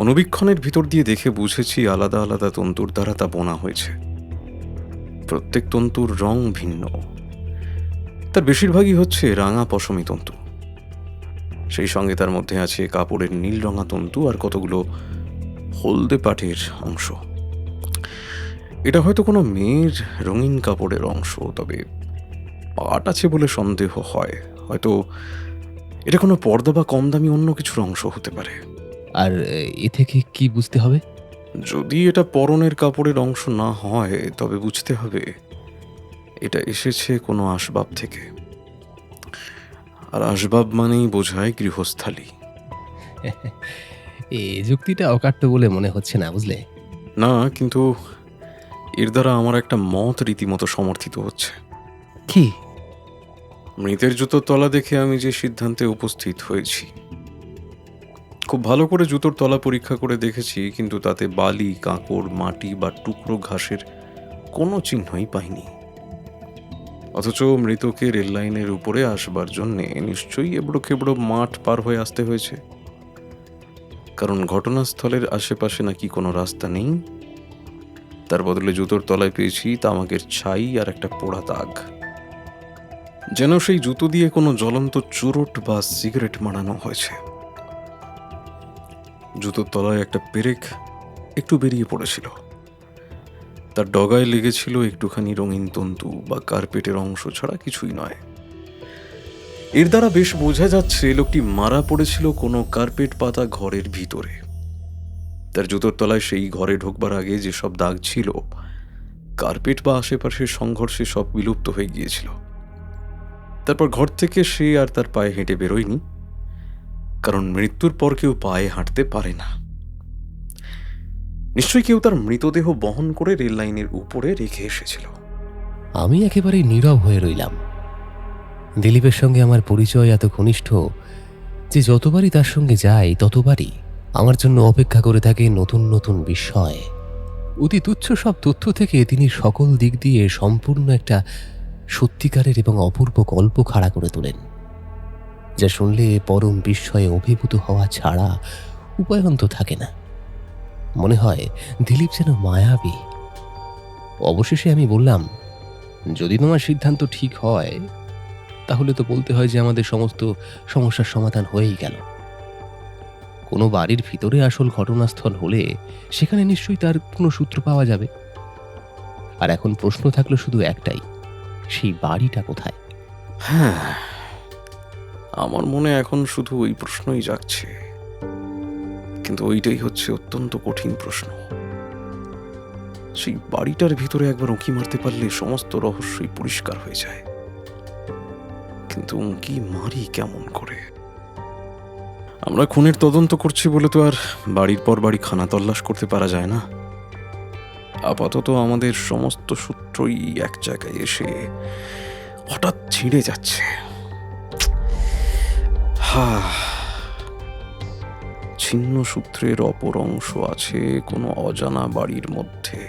S2: অনুবীক্ষণের ভিতর দিয়ে দেখে বুঝেছি আলাদা আলাদা তন্তুর দ্বারা তা বোনা হয়েছে। প্রত্যেক তন্তুর রং ভিন্ন, তার বেশিরভাগই হচ্ছে রাঙা পশমি তন্তু। সেই সঙ্গে তার মধ্যে আছে কাপড়ের নীল রঙা তন্তু আর কতগুলো হলদে পাটের অংশ। এটা হয়তো কোনো মেয়ের রঙিন কাপড়ের অংশ, তবে পাট আছে বলে সন্দেহ হয়। হয়তো এটা কোনো পর্দা বা কম দামি অন্য কিছুর অংশ হতে পারে।
S5: আর এ থেকে কি বুঝতে হবে?
S2: যদি এটা পরনের কাপড়ের অংশ না হয়, তবে বুঝতে হবে এটা এসেছে কোনো আসবাব থেকে। আর আসবাব মানেই বোঝায় গৃহস্থালী।
S5: এই যুক্তিটা অকাট্য বলে মনে হচ্ছে না, বুঝলে?
S2: না, কিন্তু এর দ্বারা আমার একটা মত রীতিমতো সমর্থিত হচ্ছে।
S5: কি?
S2: মৃতের জুতোর তলা দেখে আমি যে সিদ্ধান্তে উপস্থিত হয়েছি, খুব ভালো করে জুতোর তলা পরীক্ষা করে দেখেছি, কিন্তু তাতে বালি, কাঁকড়, মাটি বা টুকরো ঘাসের কোনো চিহ্নই পাইনি। অথচ মৃতকে রেল লাইনের উপরে আসবার জন্যে নিশ্চয়ই এবড়ো খেবড়ো মাঠ পার হয়ে আসতে হয়েছে, কারণ ঘটনাস্থলের আশেপাশে নাকি কোনো রাস্তা নেই। তার বদলে জুতোর তলায় পেয়েছি তামাকের ছাই আর একটা পোড়া দাগ, যেন সেই জুতো দিয়ে কোনো জ্বলন্ত চুরুট বা সিগারেট মারানো হয়েছে। জুতোর তলায় একটা পেরেক একটু বেরিয়ে পড়েছিল, তার ডগায় লেগেছিল একটুখানি রঙিন তন্তু বা কার্পেটের অংশ ছাড়া কিছুই নয়। এর দ্বারা বেশ বোঝা যাচ্ছে লোকটি মারা পড়েছিল কোনো কার্পেট পাতা ঘরের ভিতরে। তার জুতোর তলায় সেই ঘরে ঢোকবার আগে যেসব দাগ ছিল, কার্পেট বা আশেপাশের সংঘর্ষে সব বিলুপ্ত হয়ে গিয়েছিল। তারপর ঘর থেকে সে আর তার পায়ে হেঁটে বেরোয়নি, কারণ মৃত্যুর পর কেউ পায়ে হাঁটতে পারে না। নিশ্চয়ই কেউ তার মৃতদেহ বহন করে রেল লাইনের উপরে রেখে এসেছিল।
S5: আমি একেবারে নীরব হয়ে রইলাম। দিলীপের সঙ্গে আমার পরিচয় এত ঘনিষ্ঠ যে যতবারই তার সঙ্গে যাই ততবারই আমার জন্য অপেক্ষা করে থাকে নতুন নতুন বিষয়। অতি তুচ্ছ সব তথ্য থেকে তিনি সকল দিক দিয়ে সম্পূর্ণ একটা সত্যিকারের এবং অপূর্ব গল্প খাড়া করে তোলেন, যা শুনলে পরম বিস্ময়ে অভিভূত হওয়া ছাড়া উপায়ন্ত থাকে না। মনে হয় দিলীপ যেন মায়াবী। অবশেষে আমি বললাম, যদি তোমার সিদ্ধান্ত ঠিক হয় তাহলে তো বলতে হয় যে আমাদের সমস্ত সমস্যার সমাধান হয়েই গেল। কোনো বাড়ির ভিতরে আসল ঘটনাস্থল হলে সেখানে নিশ্চয়ই তার কোনো সূত্র পাওয়া যাবে। আর এখন প্রশ্ন থাকলো শুধু একটাই, সেই বাড়িটা কোথায়?
S2: হ্যাঁ, আমার মনে এখন শুধু ওই প্রশ্নই জাগছে, কিন্তু ওইটাই হচ্ছে অত্যন্ত কঠিন প্রশ্ন। সেই বাড়িটার ভিতরে একবার উঁকি মারতে পারলে সমস্ত রহস্যই পরিষ্কার হয়ে যায়, কিন্তু উঁকি মারি কেমন করে? আমরা খুনের তদন্ত করছি বলে তো আর বাড়ির পর বাড়ি খানা তল্লাশ করতে পারা যায় না। আপাতত আমাদের সমস্ত সূত্রই এক জায়গায় এসে হঠাৎ ছিঁড়ে যাচ্ছে। ছিন্ন সূত্রের অপর অংশ আছে কোনো অজানা বাড়ির মধ্যে,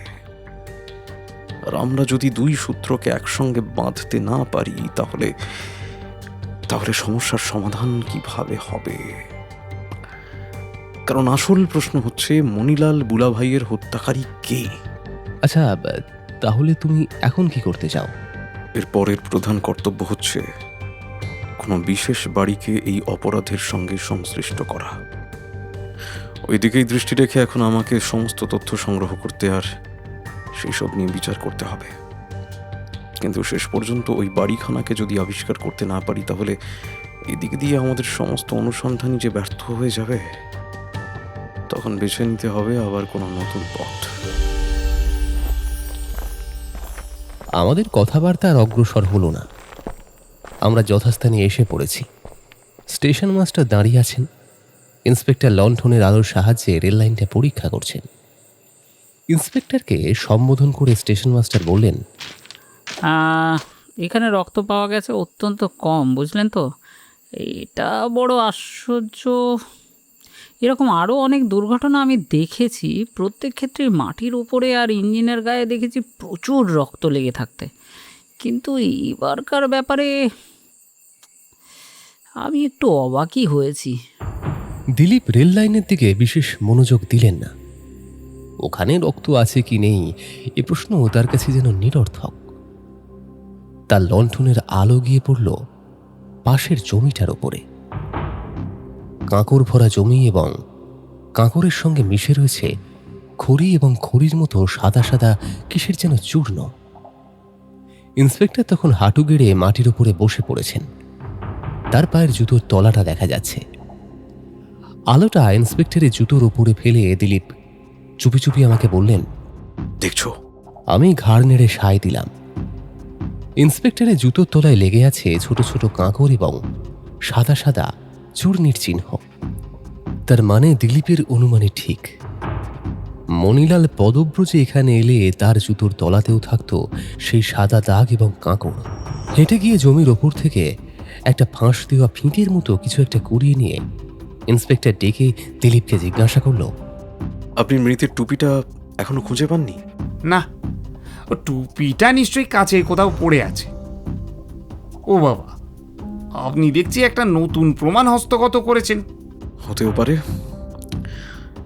S2: আর আমরা যদি দুই সূত্রকে একসঙ্গে বাঁধতে না পারি তাহলে সমস্যার সমাধান কিভাবে হবে? কারণ আসল প্রশ্ন হচ্ছে, মণিলাল বুলাভাইয়ের হত্যাকারী কে?
S5: আচ্ছা, তাহলে তুমি এখন কি করতে চাও?
S2: এর পরের প্রধান কর্তব্য হচ্ছে কোনো বিশেষ বাড়িকে এই অপরাধের সঙ্গে সংশ্লিষ্ট করা। ওইদিকেই দৃষ্টি রেখে এখন আমাকে সমস্ত তথ্য সংগ্রহ করতে আর সেই সব নিয়ে বিচার করতে হবে। কিন্তু শেষ পর্যন্ত ওই বাড়িখানাকে যদি আবিষ্কার করতে না পারি, তাহলে এদিক দিয়ে আমাদের সমস্ত অনুসন্ধানই যে ব্যর্থ হয়ে যাবে। তখন বেছে নিতে হবে আবার কোনো নতুন পথ।
S5: আমাদের কথাবার্তা আর অগ্রসর হলো না। আমরা যথাস্থানে এসে পড়েছি। স্টেশন মাস্টার দাঁড়িয়ে আছেন। ইন্সপেক্টর লণ্ঠনের আলোর সাহায্যে রেল লাইনটা পরীক্ষা করছেন। ইন্সপেক্টরকে সম্বোধন করে স্টেশন মাস্টার বললেন,
S4: এখানে রক্ত পাওয়া গেছে অত্যন্ত কম, বুঝলেন তো? এটা বড় আশ্চর্য। এরকম আরও অনেক দুর্ঘটনা আমি দেখেছি, প্রত্যেক ক্ষেত্রে মাটির উপরে আর ইঞ্জিনের গায়ে দেখেছি প্রচুর রক্ত লেগে থাকতে, কিন্তু এইবারকার ব্যাপারে আমি একটু অবাকই হয়েছি।
S5: দিলীপ রেল লাইনের দিকে বিশেষ মনোযোগ দিলেন না। ওখানে রক্ত আছে কি নেই এ প্রশ্ন তার কাছে যেন নিরর্থক। তার লণ্ঠনের আলো গিয়ে পড়ল পাশের জমিটার ওপরে। কাঁকড় ভরা জমি এবং কাঁকড়ের সঙ্গে মিশে রয়েছে খড়ি এবং খড়ির মতো সাদা সাদা কিসের যেন চূর্ণ। ইন্সপেক্টর তখন হাঁটু গেড়ে মাটির উপরে বসে পড়েছেন। তার পায়ের জুতোর তলাটা দেখা যাচ্ছে। আলোটা ইন্সপেক্টরের জুতোর উপরে ফেলে দিলীপ চুপি চুপি আমাকে বললেন,
S9: দেখছো?
S5: আমি ঘাড় নেড়ে সায় দিলাম। ইন্সপেক্টরের জুতোর তলায় লেগে আছে ছোট ছোট কাঁকর এবং সাদা সাদা চূর্ণির চিহ্ন। তার মানে দিলীপের অনুমানে ঠিক। মণিলাল পদব্রজে এখানে এলে তার জুতোর তলাতেও থাকতো সেই সাদা দাগ এবং কাঁকর। হেঁটে গিয়ে জমির ওপর থেকে একটা ফাঁস দেওয়া ফিঁটের মতো কিছু একটা কুড়িয়ে নিয়ে ইন্সপেক্টর ডেকে দিলীপকে জিজ্ঞাসা করল,
S9: আপনি মৃতের টুপিটা এখনো খুঁজে পাননি?
S8: না, ও টুপিটা নিশ্চয়ই কাছে কোথাও পড়ে আছে। ও বাবা, আপনি দেখছি একটা নতুন প্রমাণ হস্তগত করেছেন।
S9: হতেও পারে।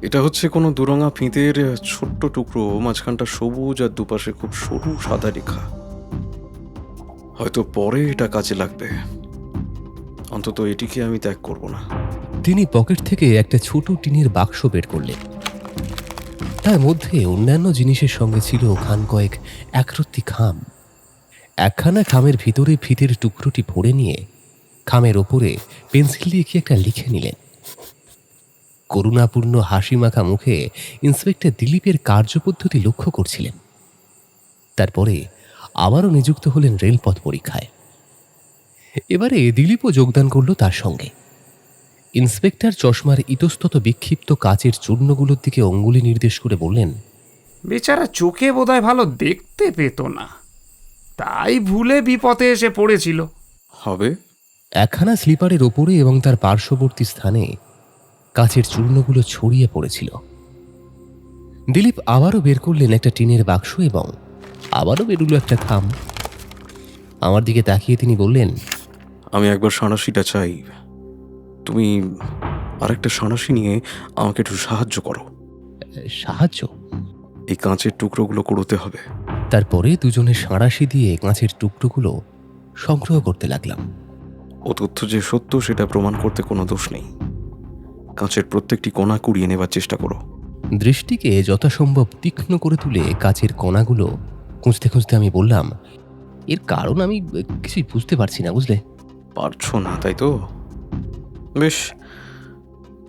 S9: এটা হচ্ছে কোনো দুরঙা ফিতের ছোট্ট টুকরো, মাঝখানটা সবুজ আর দুপাশে খুব সরু সাদা রেখা। হয়তো পরে এটা কাজে লাগবে, অন্তত এটিকে আমি ত্যাগ করব না।
S5: তিনি পকেট থেকে একটা ছোট টিনের বাক্স বের করলেন। তার মধ্যে অন্যান্য জিনিসের সঙ্গে ছিল খান কয়েক একরত্তি খাম। একখানা খামের ভিতরে ফিতের টুকরোটি ভরে নিয়ে খামের ওপরে পেন্সিল দিয়ে কি একটা লিখে নিলেন। করুণাপূর্ণ হাসি মাখা মুখে ইন্সপেক্টর দিলীপের কার্যপদ্ধতি লক্ষ্য করছিলেন। তারপরে আবারও নিযুক্ত হলেন রেলপথ পরীক্ষায়। এবারে দিলীপও যোগদান করল তার সঙ্গে। ইন্সপেক্টর চশমার ইতস্তত বিক্ষিপ্ত কাচের চূর্ণগুলোর দিকে অঙ্গুলি নির্দেশ করে বললেন,
S8: বেচারা চোখে বোধহয় ভালো দেখতে পেত না, তাই ভুলে বিপদে এসে পড়েছিল।
S9: হবে।
S5: একখানা স্লিপারের ওপরে এবং তার পার্শ্ববর্তী স্থানে কাচের চূর্ণগুলো ছড়িয়ে পড়েছিল। দিলীপ আবারও বের করলেন একটা টিনের বাক্স এবং আবারও বেরুলো একটা খাম। আমার দিকে তাকিয়ে তিনি বললেন,
S9: আমি একবার সাঁড়াশিটা চাই। তুমি আরেকটা সাঁড়াশি নিয়ে আমাকে একটু সাহায্য করো।
S5: সাহায্য?
S9: এই কাঁচের টুকরোগুলো কুড়োতে হবে।
S5: তারপরে দুজনে সাঁড়াশি দিয়ে কাঁচের টুকরোগুলো সংগ্রহ করতে লাগলাম।
S9: ও তথ্য যে সত্য সেটা প্রমাণ করতে কোনো দোষ নেই। কাঁচের প্রত্যেকটি কোণা কুড়িয়ে নেবার চেষ্টা করো।
S5: দৃষ্টিকে যথাসম্ভব তীক্ষ্ণ করে তুলে কাচের কণাগুলো খুঁজতে খুঁজতে আমি বললাম, এর কারণ আমি কিছুই বুঝতে পারছি না, বুঝলে?
S9: পারছো না তাই তো? বেশ,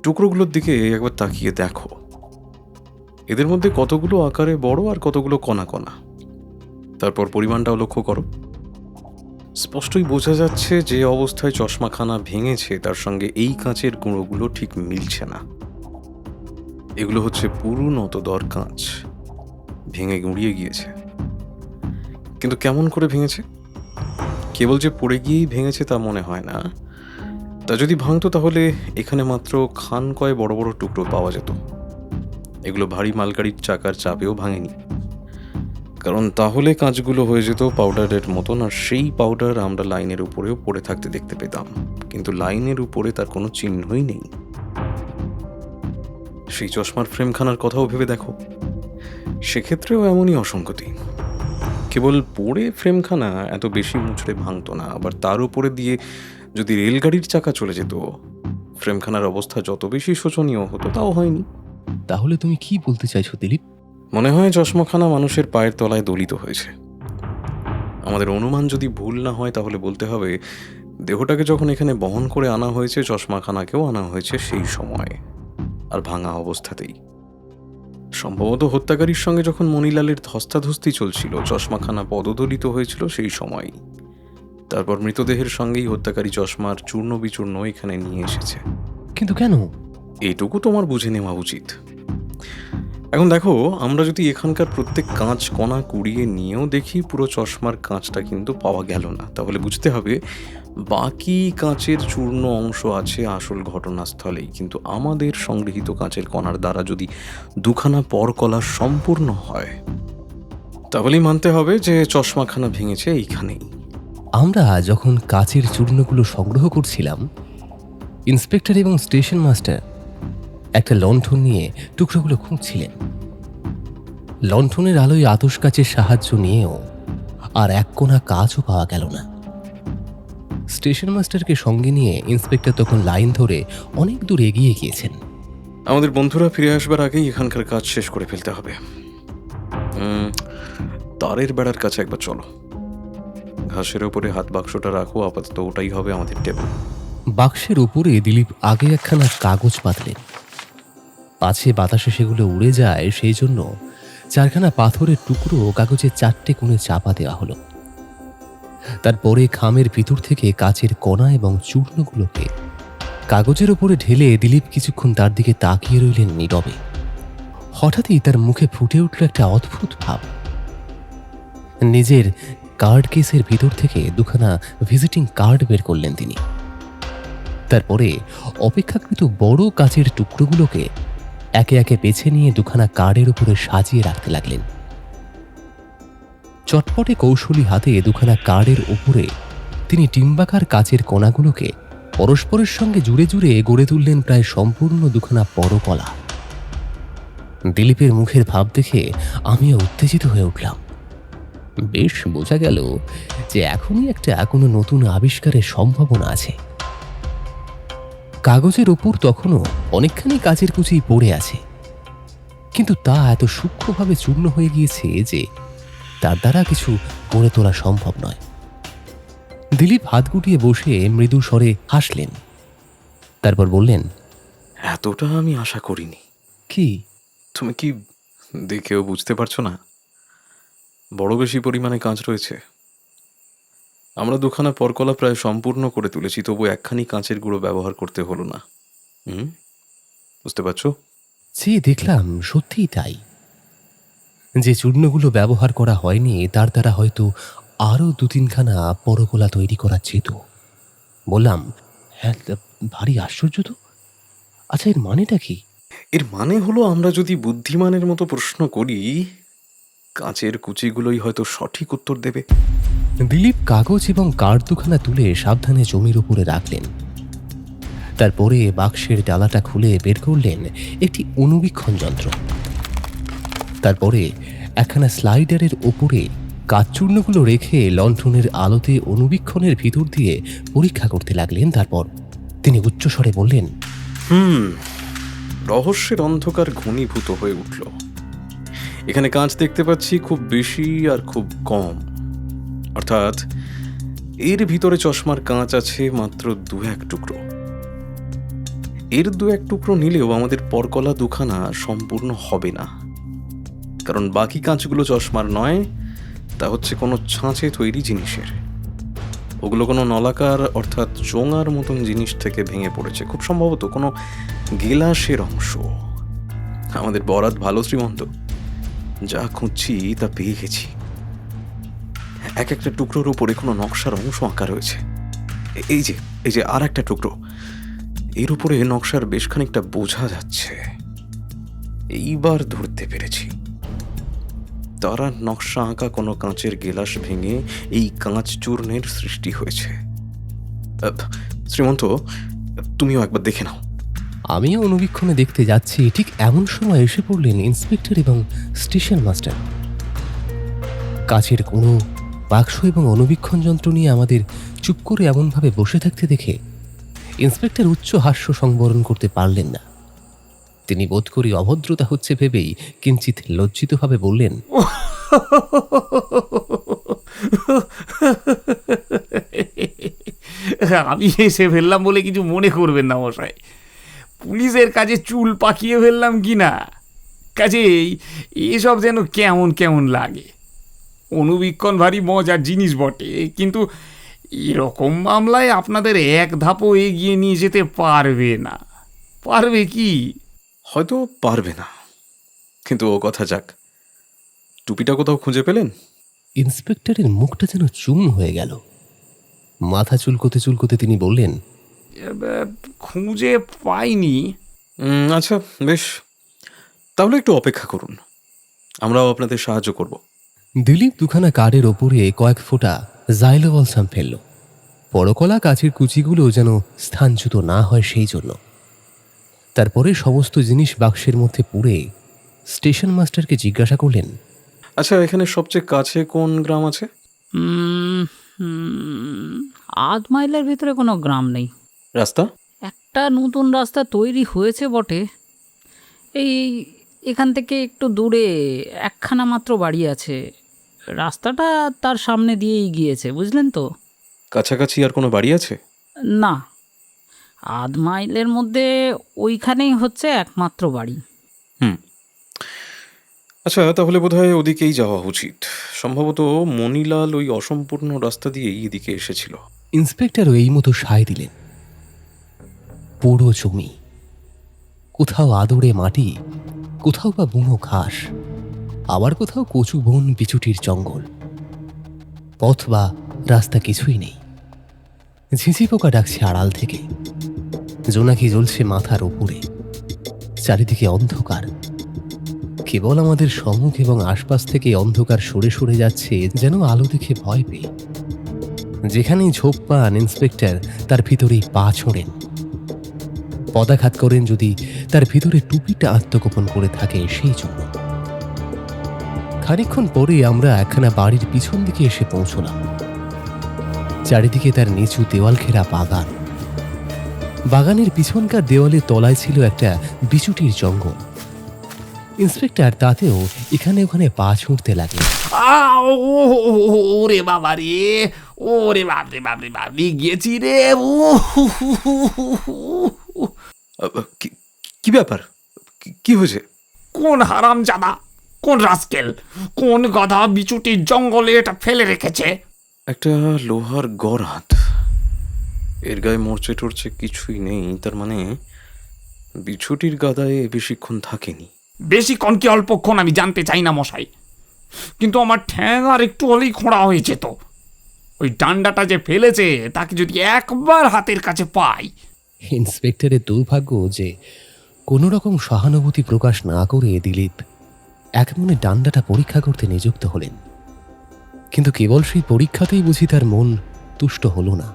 S9: টুকরোগুলোর দিকে একবার তাকিয়ে দেখো। এদের মধ্যে কতগুলো আকারে বড় আর কতগুলো কণা কণা। তারপর পরিমাণটাও লক্ষ্য করো। স্পষ্টই বোঝা যাচ্ছে যে অবস্থায় চশমাখানা ভেঙেছে তার সঙ্গে এই কাঁচের গুঁড়োগুলো ঠিক মিলছে না। এগুলো হচ্ছে পুরুনত দর কাঁচ, ভেঙে গুঁড়িয়ে গিয়েছে। কিন্তু কেমন করে ভেঙেছে? কেবল যে পড়ে গিয়েই ভেঙেছে তা মনে হয় না। তা যদি ভাঙতো তাহলে এখানে মাত্র খান কয় বড় বড় টুকরো পাওয়া যেত। এগুলো ভারী মালগাড়ির চাকার চাপেও ভাঙেনি, কারণ তাহলে কাঁচগুলো হয়ে যেত পাউডারের মতন, আর সেই পাউডার আমরা লাইনের উপরেও পড়ে থাকতে দেখতে পেতাম। কিন্তু লাইনের উপরে তার কোনো চিহ্নই নেই। সেই চশমার ফ্রেমখানার কথাও ভেবে দেখো, সেক্ষেত্রেও এমনই অসঙ্গতি। কেবল পড়ে ফ্রেমখানা এত বেশি মুচড়ে ভাঙতো না, আবার তার উপরে দিয়ে যদি রেলগাড়ির চাকা চলে যেত, ফ্রেমখানার অবস্থা যত বেশি শোচনীয় হতো তাও হয়নি।
S5: তাহলে তুমি কি বলতে চাইছো দিলীপ?
S9: মনে হয় চশমাখানা মানুষের পায়ের তলায় দলিত হয়েছে। আমাদের অনুমান যদি ভুল না হয় তাহলে বলতে হবে দেহটাকে যখন এখানে বহন করে আনা হয়েছে, চশমাখানাকেও আনা হয়েছে সেই সময় আর ভাঙা অবস্থাতেই। সম্ভবত হত্যাকারীর সঙ্গে যখন মণিলালের ধস্তাধস্তি চলছিল, চশমাখানা পদদলিত হয়েছিল সেই সময়। তারপর মৃতদেহের সঙ্গেই হত্যাকারী চশমার চূর্ণ বিচূর্ণ এখানে নিয়ে এসেছে।
S5: কিন্তু কেন?
S9: এইটুকু তোমার বুঝে নেওয়া উচিত। এখন দেখো, আমরা যদি এখানকার প্রত্যেক কাঁচ কণা কুড়িয়ে নিয়েও দেখি পুরো চশমার কাঁচটা কিন্তু পাওয়া গেল না, তাহলে বুঝতে হবে বাকি কাঁচের চূর্ণ অংশ আছে আসল ঘটনাস্থলেই। কিন্তু আমাদের সংগৃহীত কাঁচের কণার দ্বারা যদি দুখানা পরকলা সম্পূর্ণ হয়, তাহলেই মানতে হবে যে চশমাখানা ভেঙেছে এইখানেই।
S5: আমরা যখন কাচের চূর্ণগুলো সংগ্রহ করছিলাম, ইন্সপেক্টর এবং স্টেশন মাস্টার একটা লণ্ঠন নিয়ে টুকরোগুলো খুঁজছিলেন। লণ্ঠনের আলোয় আতশ কাচের সাহায্য নিয়েও আর এক কোণা কাচও পাওয়া গেল না। স্টেশন মাস্টারকে সঙ্গে নিয়ে ইন্সপেক্টর তখন লাইন ধরে অনেক দূর এগিয়ে গিয়েছেন।
S9: আমাদের বন্ধুরা ফিরে আসবার আগেই এখানকার কাজ শেষ করে ফেলতে হবে। তারের বেড়ার কাছে একবার চলো। ঘাসের ওপরে হাত বাক্সটা রাখো, আপাতত ওটাই হবে আমাদের টেবিল।
S5: বাক্সের উপরে দিলীপ আগে একখানা কাগজ পাতলেন। পাছে বাতাসে সেগুলো উড়ে যায় সেই জন্য 4খানা পাথরের টুকরো কাগজের 4টে কোণে চাপা দেওয়া হলো। তারপরে খামের ভিতর থেকে কাচের কণা এবং চূর্ণগুলোকে কাগজের ওপরে ঢেলে দিলীপ কিছুক্ষণ তার দিকে তাকিয়ে রইলেন নীরবে। হঠাৎই তার মুখে ফুটে উঠল একটা অদ্ভুত ভাব। নিজের কার্ড কেসের ভিতর থেকে 2খানা ভিজিটিং কার্ড বের করলেন তিনি। তারপরে অপেক্ষাকৃত বড় কাচের টুকরোগুলোকে একে একে বেছে নিয়ে 2খানা কার্ডের উপরে সাজিয়ে রাখতে লাগলেন। চটপটে কৌশলী হাতে 2খানা কার্ডের উপরে তিনি ডিম্বাকার কাচের কণাগুলোকে পরস্পরের সঙ্গে জুড়ে জুড়ে গড়ে তুললেন প্রায় সম্পূর্ণ 2খানা পরকলা। দিলীপের মুখের ভাব দেখে আমিও উত্তেজিত হয়ে উঠলাম। বেশ বোঝা গেল যে এখনই একটা কোনো নতুন আবিষ্কারের সম্ভাবনা আছে। কাগজের ওপর তখনও অনেকখানি কাচের কুচি পড়ে আছে, কিন্তু তা এত সূক্ষ্মভাবে চূর্ণ হয়ে গিয়েছে যে তার দ্বারা কিছু গড়ে তোলা সম্ভব নয়। দিলীপ হাত গুটিয়ে বসে মৃদু স্বরে হাসলেন। তারপর বললেন,
S9: এতটা আমি আশা করিনি।
S5: কি?
S9: তুমি কি দেখেও বুঝতে পারছো না? বড় বেশি পরিমাণে কাঁচ রয়েছে। আমরা 2খানা পরকলা প্রায় সম্পূর্ণ করে তুলেছি, তবু একখানি কাঁচের গুঁড়ো ব্যবহার করতে হলো না। বুঝতে পারছো?
S5: যে দেখলাম সত্যিই তাই। যে চূর্ণগুলো ব্যবহার করা হয়নি তার দ্বারা হয়তো আরও 2-3খানা পরকলা তৈরি করা যেত। বললাম, হ্যাঁ, ভারী আশ্চর্য তো। আচ্ছা, এর মানেটা কি?
S9: এর মানে হলো, আমরা যদি বুদ্ধিমানের মতো প্রশ্ন করি, কাঁচের কুচিগুলোই হয়তো সঠিক উত্তর দেবে।
S5: দিলীপ কাগজ এবং কার্ড 2খানা তুলে সাবধানে জমির উপরে রাখলেন। তারপরে বাক্সের ডালাটা খুলে বের করলেন একটি অণুবীক্ষণ যন্ত্র। তারপরে একখানা স্লাইডারের ওপরে কাঠচূর্ণগুলো রেখে লণ্ঠনের আলোতে অণুবীক্ষণের ভিতর দিয়ে পরীক্ষা করতে লাগলেন। তারপর তিনি উচ্চস্বরে বললেন,
S9: রহস্যের অন্ধকার ঘনীভূত হয়ে উঠল। এখানে কাঁচ দেখতে পাচ্ছি খুব বেশি আর খুব কম, অর্থাৎ এর ভিতরে চশমার কাঁচ আছে মাত্র 2-1 টুকরো। এর 2-1 টুকরো নিলেও আমাদের পরকলা 2খানা সম্পূর্ণ হবে না, কারণ বাকি কাঁচগুলো চশমার নয়, তা হচ্ছে কোনো ছাঁচে তৈরি জিনিসের। ওগুলো কোনো নলাকার অর্থাৎ চোঙার মতন জিনিস থেকে ভেঙে পড়েছে, খুব সম্ভবত কোনো গেলাসের অংশ। আমাদের বরাত ভালো শ্রীমন্ত, যা খুঁজছি তা পেয়ে গেছি। এক একটা টুকরোর উপরে কোনো নকশার অংশ আঁকা রয়েছে। এই যে আর একটা টুকরো, এর উপরে নকশার বেশ খানিকটা বোঝা যাচ্ছে। এইবার ধরতে পেরেছি, তারা নকশা আঁকা কোনো কাঁচের গেলাস ভেঙে এই কাঁচ চূর্ণের সৃষ্টি হয়েছে। শ্রীমন্ত, তুমিও একবার দেখে নাও।
S5: আমিও অণুবীক্ষণে দেখতে যাচ্ছি। ঠিক এমন সময় এসে পড়লেন ইন্সপেক্টর এবং স্টেশন মাস্টার। কাচের কোনো বাক্স এবং অণুবীক্ষণ যন্ত্র নিয়ে আমাদের চুপ করে এমনভাবে বসে থাকতে দেখে ইন্সপেক্টর উচ্চ হাস্য সংবরণ করতে পারলেন না। তিনি বোধ করি অভদ্রতা হচ্ছে ভেবেই কিঞ্চিত লজ্জিতভাবে বললেন,
S8: আমি এসে ফেললাম বলে কিছু মনে করবেন না মশাই। পুলিশের কাজে চুল পাকিয়ে ফেললাম কি না, কাজেই এসব যেন কেমন কেমন লাগে। অণুবীক্ষণ ভারী মজার জিনিস বটে, কিন্তু এরকম মামলায় আপনাদের এক ধাপও এগিয়ে নিয়ে যেতে পারবে না। পারবে কি?
S9: হয়তো পারবে না, কিন্তু ও কথা যাক। টুপিটা কোথাও খুঁজে পেলেন?
S5: ইন্সপেক্টরের মুখটা যেন চুম হয়ে গেল। মাথা চুলকোতে চুলকোতে তিনি বললেন,
S8: খুঁজে পাইনি।
S9: আচ্ছা, বেশ, তাহলে একটু অপেক্ষা করুন, আমরাও আপনাদের সাহায্য করব।
S5: দিলীপ 2খানা কার্ডের ওপরে কয়েক ফোঁটা জাইলোবলসাম ফেলল, পরকলা কাচের কুচিগুলো যেন স্থানচ্যুত না হয় সেই জন্য। তারপরে সমস্ত জিনিস বাক্সের মধ্যে পুরে স্টেশন মাস্টারকে জিজ্ঞাসা করলেন,
S9: আচ্ছা, এখানে সবচেয়ে কাছে কোন গ্রাম আছে?
S4: 8 মাইলের ভিতরে কোনো গ্রাম নেই।
S9: রাস্তা?
S4: একটা নতুন রাস্তা তৈরি হয়েছে বটে, এই এখান থেকে একটু দূরে একখানা মাত্র বাড়ি আছে, রাস্তাটা তার সামনে দিয়েই গিয়েছে, বুঝলেন তো?
S9: কাছাকাছি আর কোনো বাড়ি আছে?
S4: না, আধ মাইলের মধ্যে ওইখানেই হচ্ছে একমাত্র বাড়ি।
S9: আচ্ছা, তাহলে বোধহয় ওদিকেই যাওয়া উচিত। সম্ভবত মণিলাল ওই অসম্পূর্ণ রাস্তা দিয়েই এদিকে এসেছিল।
S5: ইন্সপেক্টরও এই মতো সায় দিলেন। পুরো জমি, কোথাও আদরে মাটি, কোথাও বা বুনো ঘাস, আবার কোথাও কচু বন বিচুটির জঙ্গল। পথ বা রাস্তা কিছুই নেই। ঝিঝি পোকা ডাকছে আড়াল থেকে, জোনাকি জ্বলছে মাথার উপরে। চারিদিকে অন্ধকার। কেবল আমাদের সম্মুখ এবং আশপাশ থেকে অন্ধকার সরে সরে যাচ্ছে, যেন আলো দেখে ভয় পেয়ে। যেখানেই ঝোপ পান ইন্সপেক্টর তার ভিতরেই পা ছোঁড়েন। পদাঘাত করেন যদি তার ভিতরে টুপিটা আত্মগোপন করে থাকে সেই জন্য। খানিকক্ষণ পরে আমরা একখানা বাড়ির পিছন দিকে এসে পৌঁছলাম। চারিদিকে তার নিচু দেওয়াল ঘেরা বাগান। বাগানের পিছনকার দেওয়ালের তলায় ছিল একটা বিচুটির জঙ্গল। ইন্সপেক্টর তাতেও এখানে ওখানে পা ছুঁড়তে লাগলেন।
S8: ওরে বাবা রে, ওরে বাপরে বাপরে বাপরে, গেছি রে।
S9: কি ব্যাপার? কি হয়েছে?
S8: কোন হারামজাদা, কোন রাস্কেল, কোন গাধা বিচুটির জঙ্গলে এটা ফেলে রেখেছে?
S9: একটা লোহার গরাদ। এর গায়ে মরচে টরচে কিছুই নেই, তার মানে বিছুটির গাদায় বেশিক্ষণ থাকেনি।
S8: বেশিক্ষণ কি অল্পক্ষণ আমি জানতে চাই না মশাই, কিন্তু আমার ঠ্যাং আর একটু হলেই খোঁড়া হয়েছে। তো ওই ডান্ডাটা যে ফেলেছে তাকে যদি একবার হাতের কাছে পাই।
S5: ইন্সপেক্টরের দুর্ভাগ্য যে কোনো রকম সহানুভূতি প্রকাশ না করে দিলীপ এক মনে ডান্ডাটা পরীক্ষা করতে নিযুক্ত হলেন। কিন্তু কেবল সেই পরীক্ষাতেই বুঝি তার মন তুষ্ট হল না,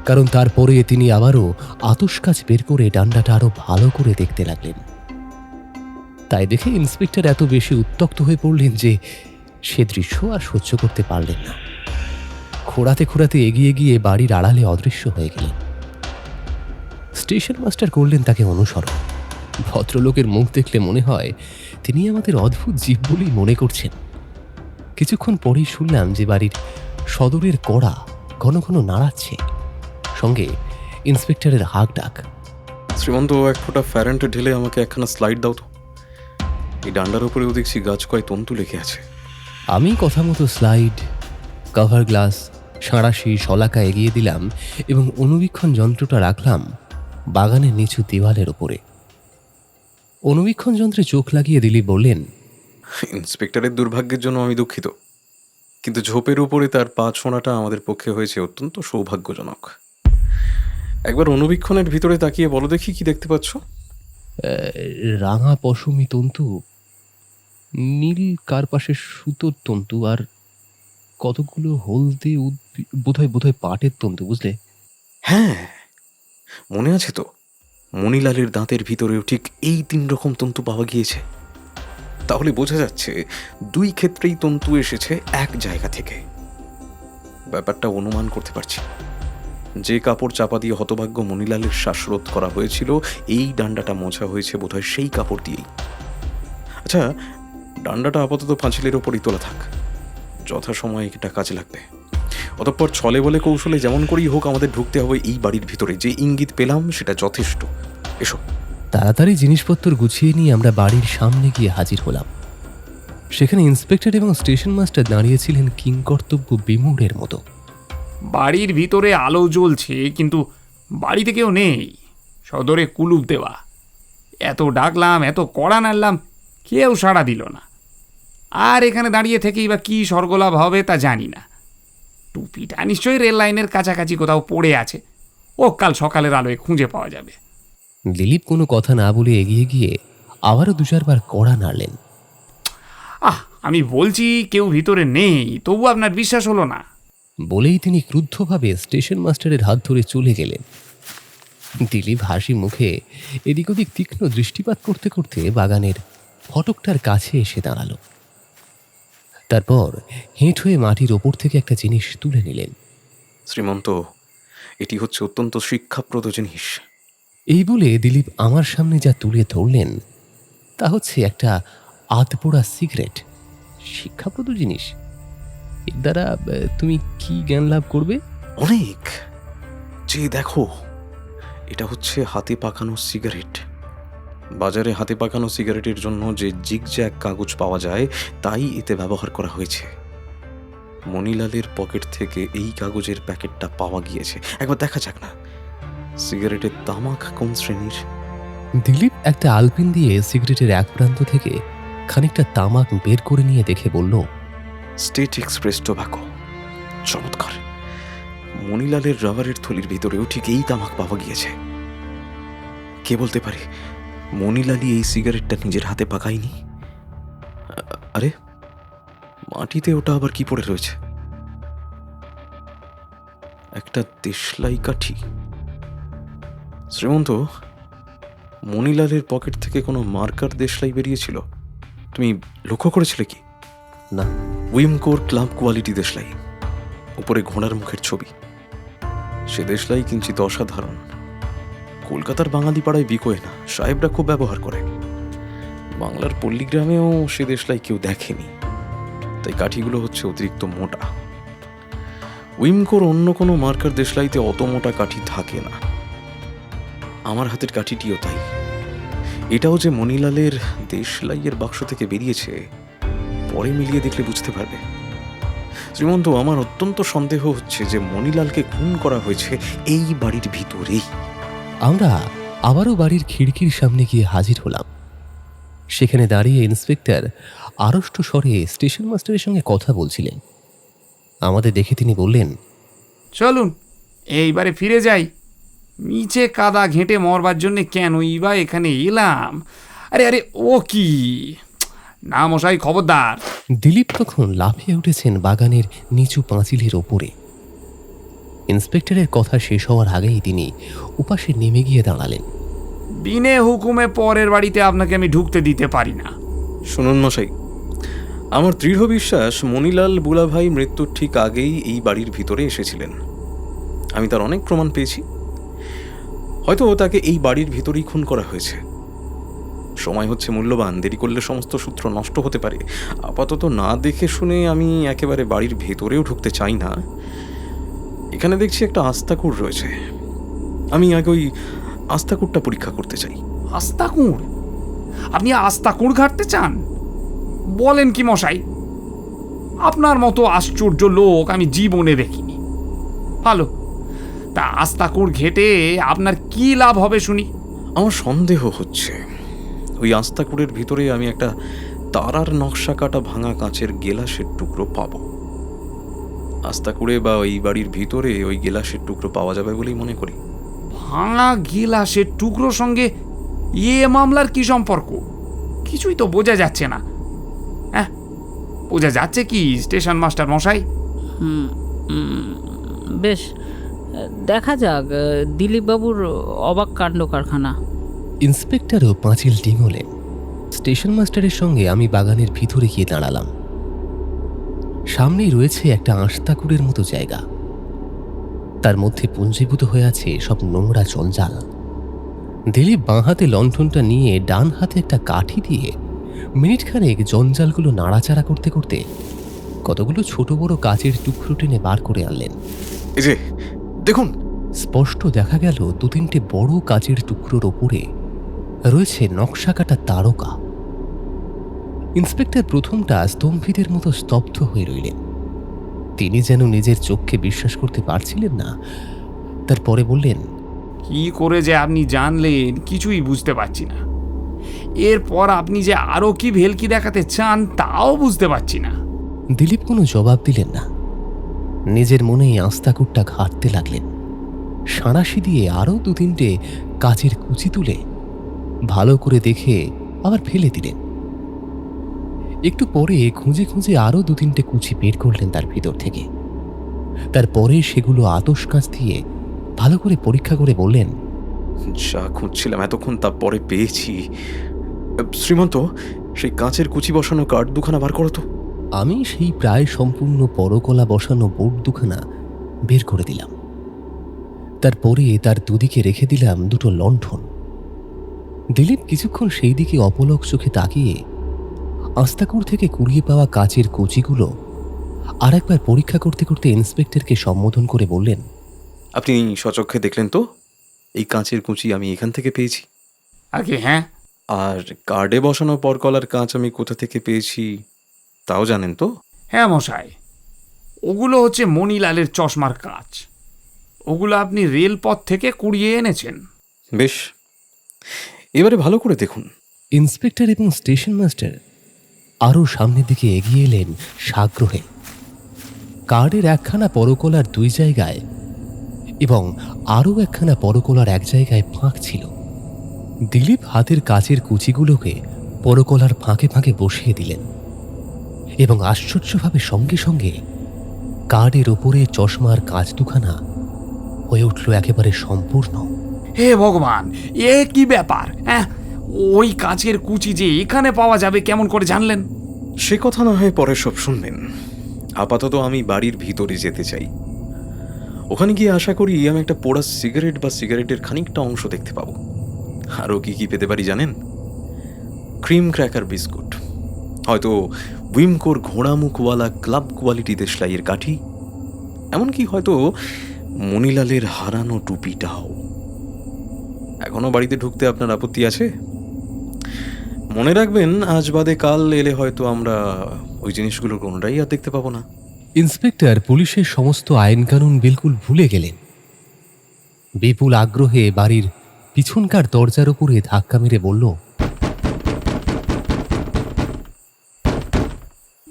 S5: কারণ তারপরে তিনি আবারও আতশ কাজ বের করে ডান্ডাটা আরো ভালো করে দেখতে লাগলেন। তাই দেখে ইন্সপেক্টর এত বেশি উত্তক্ত হয়ে পড়লেন যে সে দৃশ্য আর সহ্য করতে পারলেন না। খোঁড়াতে খোঁড়াতে এগিয়ে গিয়ে বাড়ির আড়ালে অদৃশ্য হয়ে গেলেন। স্টেশন মাস্টার করলেন তাকে অনুসরণ। ভদ্রলোকের মুখ দেখলে মনে হয় তিনি আমাদের অদ্ভুত জীব বলেই মনে করছেন। কিছুক্ষণ পরেই শুনলাম যে বাড়ির সদরের কড়া ঘন ঘন নাড়াচ্ছে, সঙ্গে ইন্সপেক্টরের হাঁক ডাক।
S9: শ্রীমন্ত, এক ফোঁটা ফ্যারেন্ট ঢেলে আমাকে একখানা স্লাইড দাও তো। এই ডান্ডার উপরেও দেখছি গাছ কয় তন্তু লেগে আছে।
S5: আমি কথা মতো স্লাইড, কভার গ্লাস, সাঁড়াশি, শলাকা এগিয়ে দিলাম এবং অনুবীক্ষণ যন্ত্রটা রাখলাম বাগানের নিচু দেওয়ালের ওপরে। অনুবীক্ষণ যন্ত্রে চোখ লাগিয়ে দিলীপ বললেন,
S9: ইন্সপেক্টরের দুর্ভাগ্যের জন্য আমি দুঃখিত, কিন্তু ঝোপের উপরে তার পা ছোঁড়াটা আমাদের পক্ষে হয়েছে অত্যন্ত সৌভাগ্যজনক। একবার অনুবীক্ষণের ভিতরে তাকিয়ে বলো দেখি কি দেখতে পাচ্ছ?
S5: রাঙা পশমি তন্তু, নীল কারপাশে সুতোর তন্তু, আর কতগুলো হলদে বোধহয় পাটের তন্তু, বুঝলে?
S9: হ্যাঁ, মনে আছে তো, মণিলালের দাঁতের ভিতরেও ঠিক এই 3 রকম তন্তু পাওয়া গিয়েছে। তাহলে বোঝা যাচ্ছে 2 ক্ষেত্রেই তন্তু এসেছে এক জায়গা থেকে। ব্যাপারটা অনুমান করতে পারছি। যে কাপড় চাপা দিয়ে হতভাগ্য মণিলালের শ্বাসরোধ করা হয়েছিল, এই ডান্ডাটা মোছা হয়েছে বোধহয় সেই কাপড় দিয়েই। আচ্ছা, ডান্ডাটা আপাতত পাঁচিলের ওপরই তোলা থাক, যথাসময়ে এটা কাজে লাগবে। অতঃপর ছলে বলে কৌশলে যেমন করেই হোক আমাদের ঢুকতে হবে এই বাড়ির ভিতরে। যে ইঙ্গিত পেলাম সেটা যথেষ্ট। এসো।
S5: তাড়াতাড়ি জিনিসপত্র গুছিয়ে নিয়ে আমরা বাড়ির সামনে গিয়ে হাজির হলাম। সেখানে ইন্সপেক্টর এবং স্টেশন মাস্টার দাঁড়িয়েছিলেন কিংকর্তব্য বিমূঢ়ের মতো।
S8: বাড়ির ভিতরে আলো জ্বলছে, কিন্তু বাড়িতে কেউ নেই। সদরে কুলুপ দেওয়া। এত ডাকলাম, এত কড়া নাড়লাম, কেউ সাড়া দিল না। আর এখানে দাঁড়িয়ে থেকেই বা কী স্বর্গলাভ হবে তা জানি না। টুপিটা নিশ্চয়ই রেল লাইনের কাছাকাছি কোথাও পড়ে আছে। ও কাল সকালের আলোয় খুঁজে পাওয়া যাবে।
S5: দিলীপ কোনো কথা না বলে এগিয়ে গিয়ে আবারও 2-4 বার কড়া নাড়লেন।
S8: আমি বলছি কেউ ভিতরে নেই, তবু আপনার বিশ্বাস হলো না।
S5: বলেই তিনি ক্রুদ্ধভাবে স্টেশন মাস্টারের হাত ধরে চলে গেলেন। দিলীপ হাসি মুখে এদিক ওদিক তীক্ষ্ণ দৃষ্টিপাত করতে করতে বাগানের ফটকটার কাছে এসে দাঁড়ালো। তারপর হেঁট হয়ে মাটির ওপর থেকে একটা জিনিস তুলে নিলেন।
S9: শ্রীমন্ত, এটি হচ্ছে অত্যন্ত শিক্ষাপ্রদ জিনিস।
S5: এই বলে দিলীপ আমার সামনে যা তুলে ধরলেন তা হচ্ছে একটা আধপোড়া সিগারেট। শিক্ষাপ্রদ জিনিস। এর দ্বারা তুমি কি জ্ঞান লাভ করবে?
S9: অনেক। যে দেখো, এটা হচ্ছে হাতে পাকানো সিগারেট। বাজারে হাতে পাকানো সিগারেটের জন্য যে জিগজ্যাগ কাগজ পাওয়া যায় তাই এতে ব্যবহার করা হয়েছে। মণিলালের পকেট থেকে এই কাগজের প্যাকেটটা পাওয়া গিয়েছে। একবার দেখা যাক না সিগারেটের তামাক কোন শ্রেণীর।
S5: দিলীপ একটা আলপিন দিয়ে সিগারেটের এক প্রান্ত থেকে খানিকটা তামাক বের করে নিয়ে দেখে বলল,
S9: স্টেট এক্সপ্রেস টোব্যাকো। চমৎকার। মণিলালের রাবারের থলির ভিতরেও ঠিক এই তামাক পাওয়া গিয়েছে। কে বলতে পারে মণিলালই এই সিগারেটটা নিজের হাতে পাকায়নি? আরে মাটিতে ওটা আবার কি পড়ে রয়েছে? একটা দেশলাই কাঠি। শ্রীমন্ত, মণিলালের পকেট থেকে কোনো মার্কার দেশলাই বেরিয়েছিল? তুমি লক্ষ্য করেছিলে কি?
S5: না।
S9: উইমকোর ক্লাব কোয়ালিটি দেশলাই, উপরে ঘোড়ার মুখের ছবি। সে দেশলাই কিঞ্চিত অসাধারণ। কলকাতার বাঙালি পাড়ায় বিকোয় না, সাহেবরা খুব ব্যবহার করে। বাংলার পল্লীগ্রামেও সে দেশলাই কেউ দেখেনি, তাই কাঠিগুলো হচ্ছে অতিরিক্ত মোটা। উইমকোর অন্য কোনো মার্কার দেশলাইতে অত মোটা কাঠি থাকে না। আমার হাতের কাঠিটিও তাই। এটাও যে মণিলালের দেশলাইয়ের বাক্স থেকে বেরিয়েছে, পরে মিলিয়ে দেখলে বুঝতে পারবে। শ্রীমন্ত, আমার অত্যন্ত সন্দেহ হচ্ছে যে মণিলালকে খুন করা হয়েছে এই বাড়ির ভিতরেই।
S5: আমরা আবারও বাড়ির খিড়কির সামনে গিয়ে হাজির হলাম। সেখানে দাঁড়িয়ে ইন্সপেক্টর আড়ষ্ট স্বরে স্টেশন মাস্টারের সঙ্গে কথা বলছিলেন। আমাদের দেখে তিনি বললেন,
S8: চলুন এইবারে ফিরে যাই। নিচে কাদা ঘেঁটে মরবার জন্যে কেনই বা এখানে এলাম? আরে আরে, ও কি না মশাই, খবরদার।
S5: দিলীপ তখন লাফিয়ে উঠেছেন বাগানের নিচু পাঁচিলের ওপরে। ইন্সপেক্টরের কথা শেষ হওয়ার আগেই তিনি উপাসে নেমে গিয়ে দাঁড়ালেন।
S8: বিনে হুকুমে পরের বাড়িতে আপনাকে আমি ঢুকতে দিতে পারি না।
S9: শুনুন মশাই, আমার দৃঢ় বিশ্বাস মণিলাল বুলাভাই মৃত্যুর ঠিক আগেই এই বাড়ির ভিতরে এসেছিলেন। আমি তার অনেক প্রমাণ পেয়েছি। হয়তো তাকে এই বাড়ির ভিতরেই খুন করা হয়েছে। সময় হচ্ছে মূল্যবান, দেরি করলে সমস্ত সূত্র নষ্ট হতে পারে। আপাতত না দেখে শুনে আমি একেবারে বাড়ির ভেতরেও ঢুকতে চাই না। এখানে দেখছি একটা আস্তাকুড় রয়েছে। আমি আগে ওই আস্তাকুড়টা পরীক্ষা করতে চাই।
S8: আস্তাকুড়? আপনি আস্তাকুড় ঘাটতে চান? বলেন কি মশাই? আপনার মতো আশ্চর্য লোক আমি জীবনে দেখিনি। ভালো, তা আস্তাকুড় ঘেটে আপনার কি লাভ হবে শুনি?
S9: আমার সন্দেহ হচ্ছে ওই আস্তাকুড়ের ভিতরে আমি একটা তারার নকশা কাটা ভাঙা কাঁচের গেলাসের টুকরো পাবো। আস্তাকুড়ে বা ওই বাড়ির ভিতরে ওই গেলাসের টুকরো পাওয়া যাবে বলেই মনে করি।
S8: ভাঙা গিলাসের টুকরোর সঙ্গে মামলার কি সম্পর্ক? কিছুই তো বোঝা যাচ্ছে না। হ্যাঁ, বোঝা যাচ্ছে কি স্টেশন মাস্টার মশাই?
S4: বেশ, দেখা যাক দিলীপবাবুর অবাক কাণ্ড কারখানা।
S5: ইন্সপেক্টরও পাঁচিল ডিঙোলেন। স্টেশন মাস্টারের সঙ্গে আমি বাগানের ভিতরে গিয়ে দাঁড়ালাম। সামনেই রয়েছে একটা আস্তাকুড়ের মতো জায়গা। তার মধ্যে পুঞ্জীভূত হয়ে আছে সব নোংরা জঞ্জাল। দিলীপ বাঁ হাতে লণ্ঠনটা নিয়ে ডান হাতে একটা কাঠি দিয়ে মিনিটখানেক জঞ্জালগুলো নাড়াচাড়া করতে করতে কতগুলো ছোট বড় কাচের টুকরো টেনে বার করে আনলেন।
S9: এই যে দেখুন,
S5: স্পষ্ট দেখা গেল দু তিনটে বড় কাচের টুকরোর ওপরে রয়েছে নকশা কাটা তারকা। ইন্সপেক্টর প্রথমটা স্তম্ভিতের মতো স্তব্ধ হয়ে রইলেন। তিনি যেন নিজের চোখকে বিশ্বাস করতে পারছিলেন না। তারপরে বললেন,
S8: কি করে যে আপনি জানলেন কিছুই বুঝতে পারছি না। এরপর আপনি যে আরো কি ভেলকি দেখাতে চান তাও বুঝতে পারছি না।
S5: দিলীপ কোনো জবাব দিলেন না। নিজের মনেই আস্তাকুড়টা ঘাঁটতে লাগলেন। সাঁড়াশি দিয়ে আরও দু তিনটে কাচের কুচি তুলে ভালো করে দেখে আবার ফেলে দিলেন। একটু পরে খুঁজে খুঁজে আরও দু তিনটে কুচি বের করলেন তার ভিতর থেকে। তারপরে সেগুলো আতশ কাঁচ দিয়ে ভালো করে পরীক্ষা করে বললেন,
S9: যা খুঁজছিলাম এতক্ষণ তা পরে পেয়েছি। শ্রীমন্ত, সেই কাঁচের কুচি বসানো কাঠ দুখানা বার করো তো।
S5: আমি সেই প্রায় সম্পূর্ণ পরকলা বসানো বোর্ড দুখানা বের করে দিলাম। তারপরে তার দুদিকে রেখে দিলাম দুটো লণ্ঠন। দিলীপ কিছুক্ষণ সেই দিকে অপলক চোখে তাকিয়ে আস্তাকুড় থেকে কুড়িয়ে পাওয়া কাচের কুচিগুলো আর একবার পরীক্ষা করতে করতে ইন্সপেক্টরকে সম্বোধন করে বললেন,
S9: আপনি সচক্ষে দেখলেন তো এই কাঁচের কুঁচি আমি এখান থেকে পেয়েছি।
S8: আগে হ্যাঁ,
S9: আর কার্ডে বসানো পরকলার কাঁচ আমি কোথা থেকে পেয়েছি তাও জানেন তো?
S8: হ্যাঁ মশাই, ওগুলো হচ্ছে মণিলালের চশমার কাঁচ। ওগুলো আপনি রেলপথ থেকে কুড়িয়ে এনেছেন।
S9: বেশ, এবারে ভালো করে দেখুন।
S5: ইন্সপেক্টর এবং স্টেশন মাস্টার আরও সামনের দিকে এগিয়ে এলেন সাগ্রহে। কার্ডের একখানা পরকলার 2 জায়গায় এবং আরও একখানা পরকলার 1 জায়গায় ফাঁক ছিল। দিলীপ হাতের কাচের কুচিগুলোকে পরকলার ফাঁকে ফাঁকে বসিয়ে দিলেন এবং আশ্চর্যভাবে সঙ্গে সঙ্গে কার্ডের ওপরে চশমার কাঁচ দুখানা হয়ে উঠল একেবারে সম্পূর্ণ।
S8: হে ভগবান, এ কি ব্যাপার? হ্যাঁ, ওই কাচের কুচি যে এখানে পাওয়া যাবে কেমন করে জানলেন?
S9: সে কথা না হয় পরে সব শুনবেন। আপাতত আমি বাড়ির ভিতরে যেতে চাই। ওখানে গিয়ে আশা করি আমি একটা পোড়া সিগারেট বা সিগারেটের খানিকটা অংশ দেখতে পাবো। আরও কি কি পেতে পারি জানেন? ক্রিম ক্র্যাকার বিস্কুট, হয়তো উইমকোর ঘোড়া মুখওয়ালা ক্লাব কোয়ালিটি দেশলাইয়ের কাঠি, এমনকি হয়তো মণিলালের হারানো টুপিটাও। এখনো বাড়িতে ঢুকতে আপনার আপত্তি আছে? মনে রাখবেন, আজ বাদে কাল এলে হয়তো আমরা ওই জিনিসগুলোর কোনোটাই আর দেখতে পাবো না।
S5: ইন্সপেক্টর পুলিশের সমস্ত আইন কানুন বিলকুল ভুলে গেলেন। বিপুল আগ্রহে বাড়ির পিছনকার দরজার উপরে ধাক্কা মেরে বলল,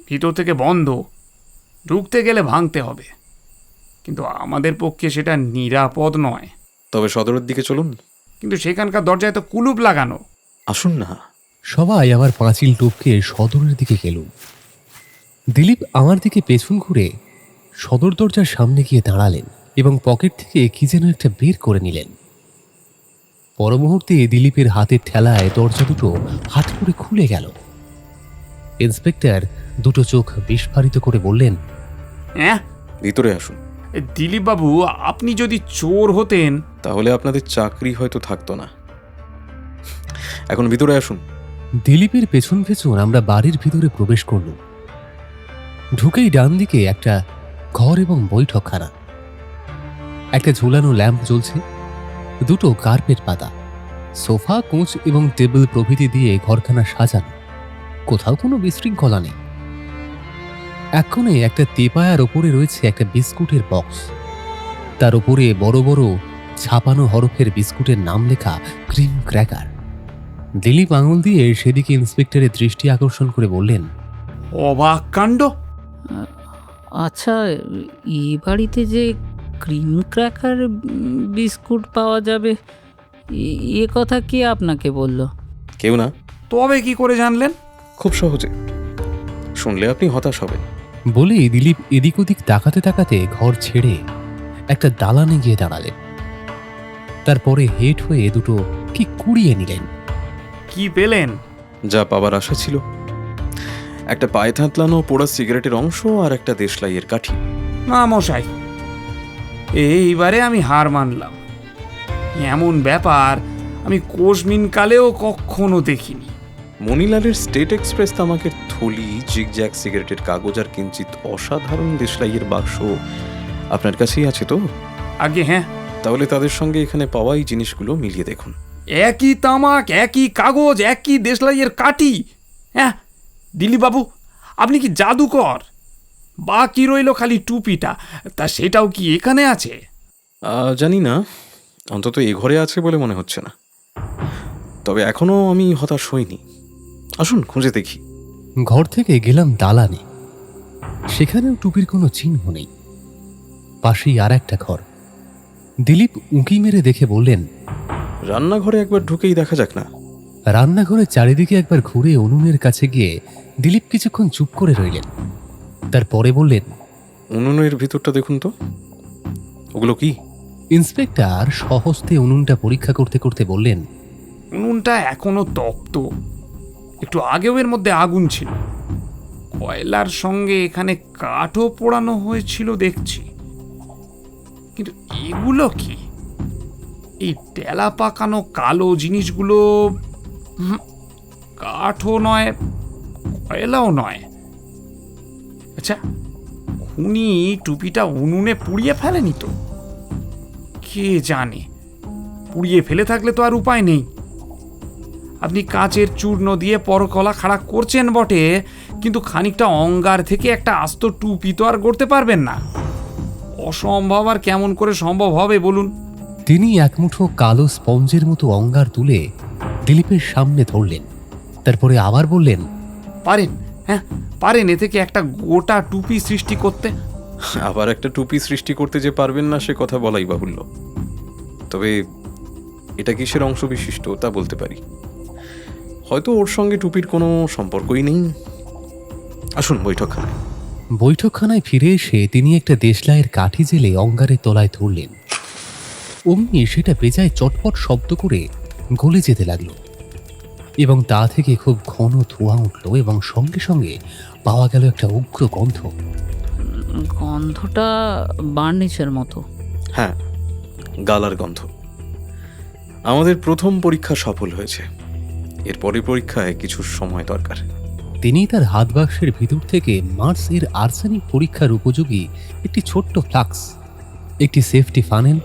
S8: ভিতর থেকে বন্ধ, ঢুকতে গেলে ভাঙতে হবে, কিন্তু আমাদের পক্ষে সেটা নিরাপদ নয়।
S9: তবে সদরের দিকে চলুন।
S8: কিন্তু সেখানকার দরজায় তো কুলুপ লাগানো।
S9: আসুন না।
S5: সবাই আবার পাঁচিল টপকে সদরের দিকে গেলুম। দিলীপ আমার দিকে পেছন ঘুরে সদর দরজার সামনে গিয়ে দাঁড়ালেন এবং পকেট থেকে কি যেন একটা বের করে নিলেন। পর মুহূর্তে দিলীপের হাতের ঠেলায় দরজা দুটো হাত করে খুলে গেল। ইন্সপেক্টর দুটো চোখ বিস্ফারিত করে বললেন,
S8: হ্যাঁ,
S9: ভিতরে আসুন।
S8: দিলীপ বাবু, আপনি যদি চোর হতেন
S9: তাহলে আপনাদের চাকরি হয়তো থাকতো না। এখন ভিতরে আসুন।
S5: দিলীপের পেছন পেছন আমরা বাড়ির ভিতরে প্রবেশ করলুম। ঢুকেই ডান দিকে একটা ঘর এবং বৈঠকখানা। একটা ঝুলানো ল্যাম্প জ্বলছে, দুটো কার্পেট পাতা, সোফা, কোচ এবং টেবিল প্রভৃতি দিয়ে ঘরখানা সাজানো। কোথাও কোনো বিশৃঙ্খলা নেই। এক কোণে একটা তেপায়ার ওপরে রয়েছে একটা বিস্কুটের বক্স। তার উপরে বড় বড় ছাপানো হরফের বিস্কুটের নাম লেখা ক্রিম ক্র্যাকার। দিলীপ আঙুল দিয়ে সেদিকে ইন্সপেক্টরের দৃষ্টি আকর্ষণ করে বললেন,
S8: অবাক কাণ্ড!
S4: আচ্ছা, এই বাড়িতে যে ক্রিম ক্র্যাকার বিস্কুট পাওয়া যাবে এ কথা কে আপনাকে বলল?
S9: কেউ না।
S8: তবে কি করে জানলেন?
S9: খুব সহজে। শুনলে আপনি হতাশ হবেন।
S5: বলেই দিলীপ এদিক ওদিক তাকাতে তাকাতে ঘর ছেড়ে একটা দালানে গিয়ে দাঁড়ালেন। তারপরে হেট হয়ে দুটো কি কুড়িয়ে নিলেন।
S8: কি পেলেন?
S9: যা পাবার আশা ছিল, একটা পায়ে থাঁতলানো পোড়া সিগারেটের অংশ আর একটা দেশলাইয়ের কাঠি।
S8: না মশাই, এইবারে আমি হার মানলাম। এমন ব্যাপার আমি কোশমিন কালেও কখনো দেখিনি।
S9: মণিলালের স্টেট এক্সপ্রেস তামাকের থলি, জিগজ্যাগ সিগারেটের কাগজ আর কিঞ্চিত অসাধারণ দেশলাইয়ের বাক্স আপনার কাছেই আছে তো?
S8: আগে হ্যাঁ।
S9: তাহলে তাদের সঙ্গে এখানে পাওয়া এই জিনিসগুলো মিলিয়ে দেখুন।
S8: একই তামাক, একই কাগজ, একই দেশলাইয়ের কাঠি। হ্যাঁ দিলীপ বাবু, আপনি কি জাদুকর? বাকি রইল খালি টুপিটা, তা সেটাও কি এখানে আছে?
S9: জানি না, অন্তত এ ঘরে আছে বলে মনে হচ্ছে না। তবে এখনো আমি হতাশ হইনি। আসুন খুঁজে দেখি।
S5: ঘর থেকে গেলাম দালানে। সেখানেও টুপির কোনো চিহ্ন নেই। পাশেই আর একটা ঘর। দিলীপ উঁকি মেরে দেখে বললেন,
S9: রান্নাঘরে একবার ঢুকেই দেখা যাক না?
S5: রান্নাঘরের চারিদিকে একবার ঘুরে উনুনের কাছে গিয়ে দিলীপ কিছুক্ষণ চুপ করে রইলেন। তারপরে বললেন,
S9: উনুনের ভিতরটা দেখুন তো, ওগুলো কি?
S5: ইন্সপেক্টর সহস্তে উনুনটা পরীক্ষা করতে করতে বললেন,
S8: উনুনটা এখনো তপ্ত, একটু আগেও এর মধ্যে আগুন ছিল। কয়লার সঙ্গে এখানে কাঠও পোড়ানো হয়েছিল দেখছি। কিন্তু এগুলো কি? এই টেলা পাকানো কালো জিনিসগুলো কাঠও নয়, কয়লাও নয়। আচ্ছা, খুনি টুপিটা উনুনে পুড়িয়ে ফেলেনি তো? কে জানে, পুড়িয়ে ফেলে থাকলে তো আর উপায় নেই। আপনি কাচের চূর্ণ দিয়ে পরকলা খাড়া করছেন বটে, কিন্তু খানিকটা অঙ্গার থেকে একটা আস্ত টুপি তো আর গড়তে পারবেন না। অসম্ভব আর কেমন করে সম্ভব হবে বলুন?
S5: তিনি এক মুঠো কালো স্পঞ্জের মতো অঙ্গার তুলে দিলীপের সামনে ধরলেন। তারপরে আবার বললেন,
S8: পারেন, হ্যাঁ পারেন এ থেকে একটা গোটা টুপি সৃষ্টি করতে।
S9: আবার একটা টুপি সৃষ্টি করতে যে পারবেন না সে কথা বলাই বাহুল্য। তবে এটা কিসের অংশ বিশিষ্ট তা বলতে পারি। হয়তো ওর সঙ্গে টুপির কোনো সম্পর্কই নেই। আসুন বৈঠকখানায়।
S5: বৈঠকখানায় ফিরে এসে তিনি একটা দেশলাইয়ের কাঠি জেলে অঙ্গারের তলায় ধরলেন। অমনি সেটা বেজায় চটপট শব্দ করে গলে যেতে লাগলো এবং তা থেকে খুব ঘন ধোঁয়া উঠল এবং সঙ্গে সঙ্গে পাওয়া গেল একটা উগ্র গন্ধ।
S4: গন্ধটা বার্নিশের মতো।
S9: হ্যাঁ, গালার গন্ধ। আমাদের প্রথম পরীক্ষা সফল হয়েছে। এরপরে পরীক্ষায় কিছু সময় দরকার।
S5: তিনি তার হাত বাক্সের ভিতর থেকে মার্স এর আর্সেনিক পরীক্ষার উপযোগী একটি ছোট্ট ফ্লাক্স, একটি সেফটি ফানেল,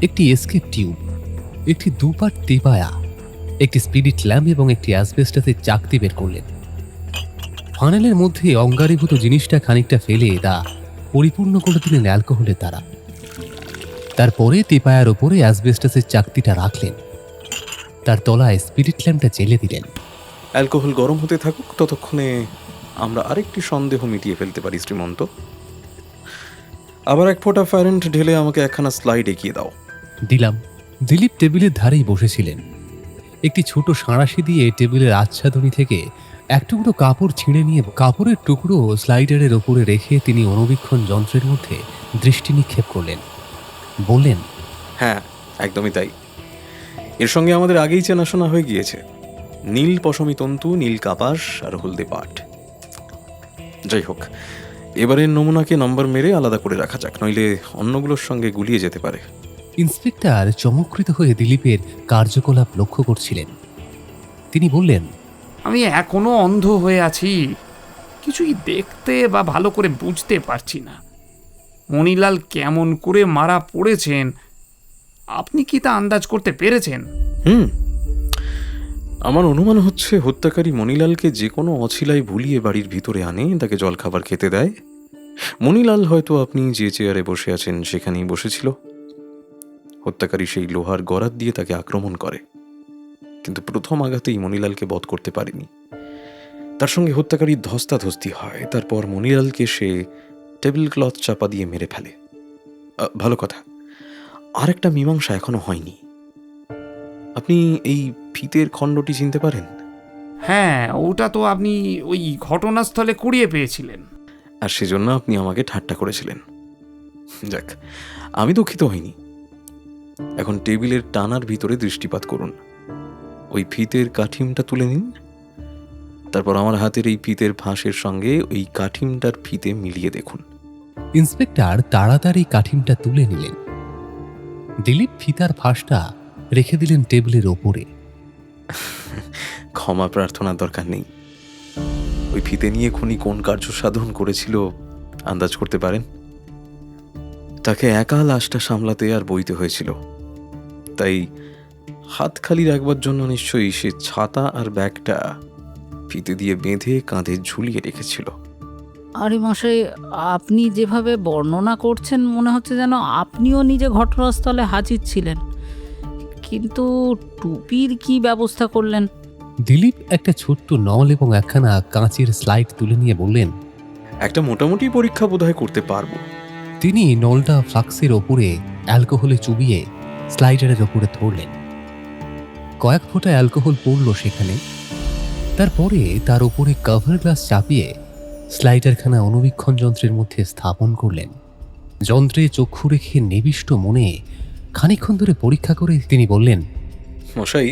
S5: একটি এসকেপ টিউব, একটি দুপাট তিপায়া, একটি স্পিরিট ল্যাম্প এবং একটি অ্যাসবেস্টাসের চাকতি বের করলেন। ফানেলের মধ্যে অঙ্গারীভূত জিনিসটা খানিকটা ফেলে তা পরিপূর্ণ করে দিলেন অ্যালকোহলের দ্বারা। তারপরে তিপায়ার ওপরে অ্যাসবেস্টাসের চাকতিটা রাখলেন। তার তলায় স্পিরিট ল্যাম্পটা জ্বেলে দিলেন।
S9: অ্যালকোহল গরম হতে থাকুক, ততক্ষণে আমরা আরেকটি সন্দেহ মিটিয়ে ফেলতে পারি শ্রীমন্ত। আবার এক ফোঁটা ফ্যারেন্ট ঢেলে আমাকে একখানা স্লাইড এগিয়ে দাও।
S5: দিলাম। দিলীপ টেবিলের ধারেই বসেছিলেন। একটি ছোট সাঁড়াশি দিয়ে টেবিলের আচ্ছাদনী থেকে এক টুকরো কাপড় ছিঁড়ে নিয়ে কাপড়ের টুকরো স্লাইডারের ওপরে রেখে তিনি অনুবীক্ষণ যন্ত্রের মধ্যে দৃষ্টি নিক্ষেপ করলেন। বললেন,
S9: হ্যাঁ, একদমই তাই। এর সঙ্গে আমাদের আগেই চেনাশোনা হয়ে গিয়েছে। নীল পশমী তন্তু, নীল কাপাস আর হলদে পাট। যাই হোক, এবারের নমুনাকে নম্বর মেরে আলাদা করে রাখা যাক, নইলে অন্যগুলোর সঙ্গে গুলিয়ে যেতে পারে।
S5: ইন্সপেক্টর চমৎকৃত হয়ে দিলীপের কার্যকলাপ লক্ষ্য করছিলেন। তিনি বললেন,
S8: আমি এখনো অন্ধ হয়ে আছি, কিছুই দেখতে বা ভালো করে বুঝতে পারছি না। মণিলাল কেমন করে মারা পড়েছেন আপনি কি তা আন্দাজ করতে পেরেছেন?
S9: আমার অনুমান হচ্ছে হত্যাকারী মণিলালকে যে কোনো অছিলায় ভুলিয়ে বাড়ির ভিতরে আনে, তাকে জলখাবার খেতে দেয়। মণিলাল হয়তো আপনি যে চেয়ারে বসে আছেন সেখানেই বসেছিল। হত্যাকারী সেই লোহার গরাদ দিয়ে তাকে আক্রমণ করে, কিন্তু প্রথম আঘাতেই মণিলালকে বধ করতে পারেনি। তার সঙ্গে হত্যাকারীর ধস্তাধস্তি হয়। তারপর মণিলালকে সে টেবিল ক্লথ চাপা দিয়ে মেরে ফেলে। ভালো কথা, আর একটা মীমাংসা এখনো হয়নি। আপনি এই ফিতের খণ্ডটি চিনতে পারেন?
S8: হ্যাঁ, ওটা তো আপনি ওই ঘটনাস্থলে কুড়িয়ে পেয়েছিলেন।
S9: আর সেজন্য আপনি আমাকে ঠাট্টা করেছিলেন। যাক, আমি দুঃখিত হইনি। এখন টেবিলের টানার ভিতরে দৃষ্টিপাত করুন। ওই ফিতের কাঠিমটা তুলে নিন। তারপর আমার হাতের এই ফিতের ফাঁসের সঙ্গে ওই কাঠিমটার ফিতে মিলিয়ে দেখুন।
S5: ইন্সপেক্টর তাড়াতাড়ি কাঠিমটা তুলে নিলেন। দিলীপ ফিতার ফাঁসটা রেখে দিলেন টেবিলের ওপরে।
S9: ক্ষমা প্রার্থনার দরকার নেই। ওই ফিতে নিয়ে খুনি কোন কার্য সাধন করেছিল আন্দাজ করতে পারেন? তাকে একা লাশটা সামলাতে আর বইতে হয়েছিল, তাই হাত খালি রাখবার জন্য নিশ্চয়ই সে ছাতা আর ব্যাগটা ফিতে দিয়ে বেঁধে কাঁধে ঝুলিয়ে রেখেছিল।
S4: আরে মশাই, আপনি যেভাবে বর্ণনা করছেন মনে হচ্ছে যেন আপনিও নিজে ঘটনাস্থলে হাজির ছিলেন, কিন্তু টুপির কি ব্যবস্থা করলেন?
S5: দিলীপ একটা ছোট্ট নল এবং একখানা কাঁচের স্লাইড তুলে নিয়ে বললেন,
S9: একটা মোটামুটি পরীক্ষা বোধহয় করতে পারবো।
S5: তিনি নলটা ফ্লাক্সের ওপরে অ্যালকোহলে চুবিয়ে স্লাইডারের ওপরে ধরলেন। কয়েক ফোঁটা অ্যালকোহল পড়ল সেখানে। তারপরে তার উপরে কভার গ্লাস চাপিয়ে স্লাইডারখানা অনুবীক্ষণ যন্ত্রের মধ্যে স্থাপন করলেন। যন্ত্রে চক্ষু রেখে নিবিষ্ট মনে খানিকক্ষণ ধরে পরীক্ষা করে তিনি বললেন,
S9: মশাই,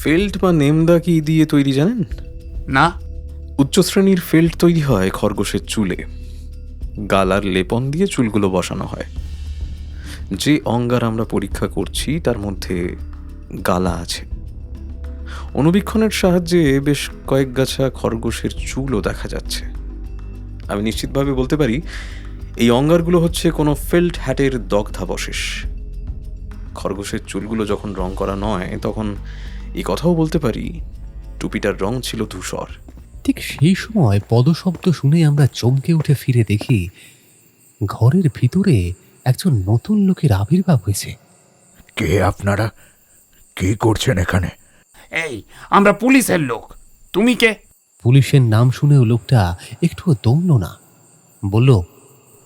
S9: ফেল্ট বা নেমদা কি দিয়ে তৈরি জানেন?
S8: না।
S9: উচ্চ শ্রেণীর ফেল্ট তৈরি হয় খরগোশের চুলে। গালার লেপন দিয়ে চুলগুলো বসানো হয়। যে অঙ্গার আমরা পরীক্ষা করছি তার মধ্যে গালা আছে। অনুবীক্ষণের সাহায্যে বেশ কয়েক গাছা খরগোশের চুলও দেখা যাচ্ছে। আমি নিশ্চিতভাবে বলতে পারি এই অঙ্গারগুলো হচ্ছে কোনো ফেল্ট হ্যাটের দগ্ধাবশেষ। খরগোশের চুলগুলো যখন রং করা নয়, তখন এই কথাও বলতে পারি টুপিটার রং ছিল ধূসর।
S5: ঠিক সেই সময় পদশব্দ শুনে আমরা চমকে উঠে ফিরে দেখি ঘরের ভিতরে একজন নতুন লোকের আবির্ভাব হয়েছে।
S6: কে আপনারা? কি করছেন এখানে?
S8: এই, আমরা পুলিশের লোক। তুমি কে?
S5: পুলিশের নাম শুনেও লোকটা একটুও দমল না, বলল,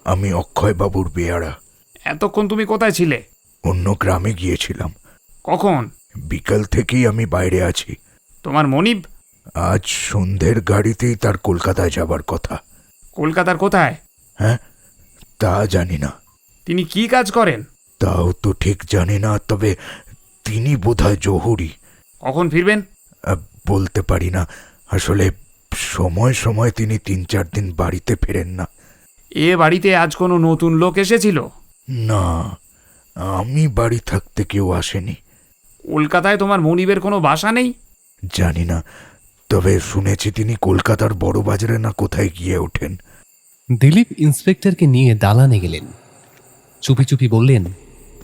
S6: আমি অক্ষয়বাবুর বেয়ারা।
S8: এতক্ষণ তুমি কোথায় ছিলে?
S6: অন্য গ্রামে গিয়েছিলাম।
S8: কখন?
S6: বিকাল থেকেই আমি বাইরে আছি।
S8: তোমার মনিব?
S6: আজ সন্ধ্যের গাড়িতেই তার কলকাতায় যাবার কথা।
S8: কলকাতার কোথায়?
S6: হ্যাঁ, তা জানি না।
S8: তিনি কি কাজ করেন?
S6: তাও তো ঠিক জানি না, তবে তিনি বোধহয় জহুরি।
S8: কখন ফিরবেন?
S6: বলতে পারি না। আসলে সময় সময় তিনি 3-4 দিন বাড়িতে ফেরেন না।
S8: এ বাড়িতে আজ কোনো নতুন লোক এসেছিল?
S6: না, আমি বাড়ি থাকতে কেউ আসেনি।
S8: কলকাতায় তোমার মনিবের কোনো বাসা নেই?
S6: জানি না, তবে শুনেছি তিনি কলকাতার বড় বাজারে না কোথায় গিয়ে ওঠেন।
S5: দিলীপ ইন্সপেক্টরকে নিয়ে দালানে গেলেন। চুপি চুপি বললেন,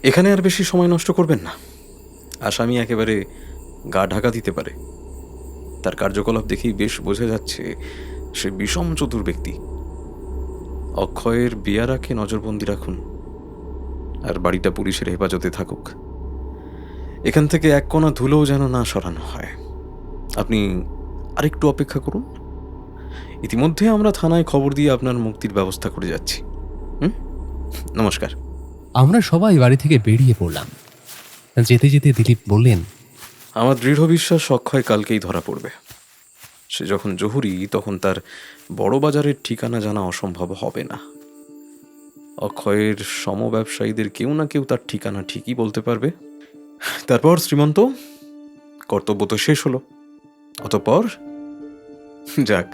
S9: এখানে আর বেশি সময় নষ্ট করবেন না। আসামি একেবারে গা ঢাকা দিতে পারে। তার কার্যকলাপ দেখেই বেশ বোঝা যাচ্ছে সে বিষম চতুর ব্যক্তি। অক্ষয়ের বেয়ারাকে নজরবন্দি রাখুন, আর বাড়িটা পুলিশের হেফাজতে থাকুক। এখান থেকে এক কোণা ধুলোও যেন না সরানো হয়। আপনি আরেকটু অপেক্ষা করুন। ইতিমধ্যে আমরা থানায় খবর দিয়ে আপনার মুক্তির ব্যবস্থা করে যাচ্ছি। নমস্কার।
S5: আমরা সবাই বাড়ি থেকে বেরিয়ে পড়লাম। যেতে যেতে দিলীপ বললেন,
S9: আমার দৃঢ় বিশ্বাস অক্ষয় কালকেই ধরা পড়বে। সে যখন জহুরি, তখন তার বড় বাজারের ঠিকানা জানা অসম্ভব হবে না। অক্ষয়ের সমব্যবসায়ীদের কেউ না কেউ তার ঠিকানা ঠিকই বলতে পারবে। তারপর শ্রীমন্ত, কর্তব্য তো শেষ হলো। অতঃপর যাক,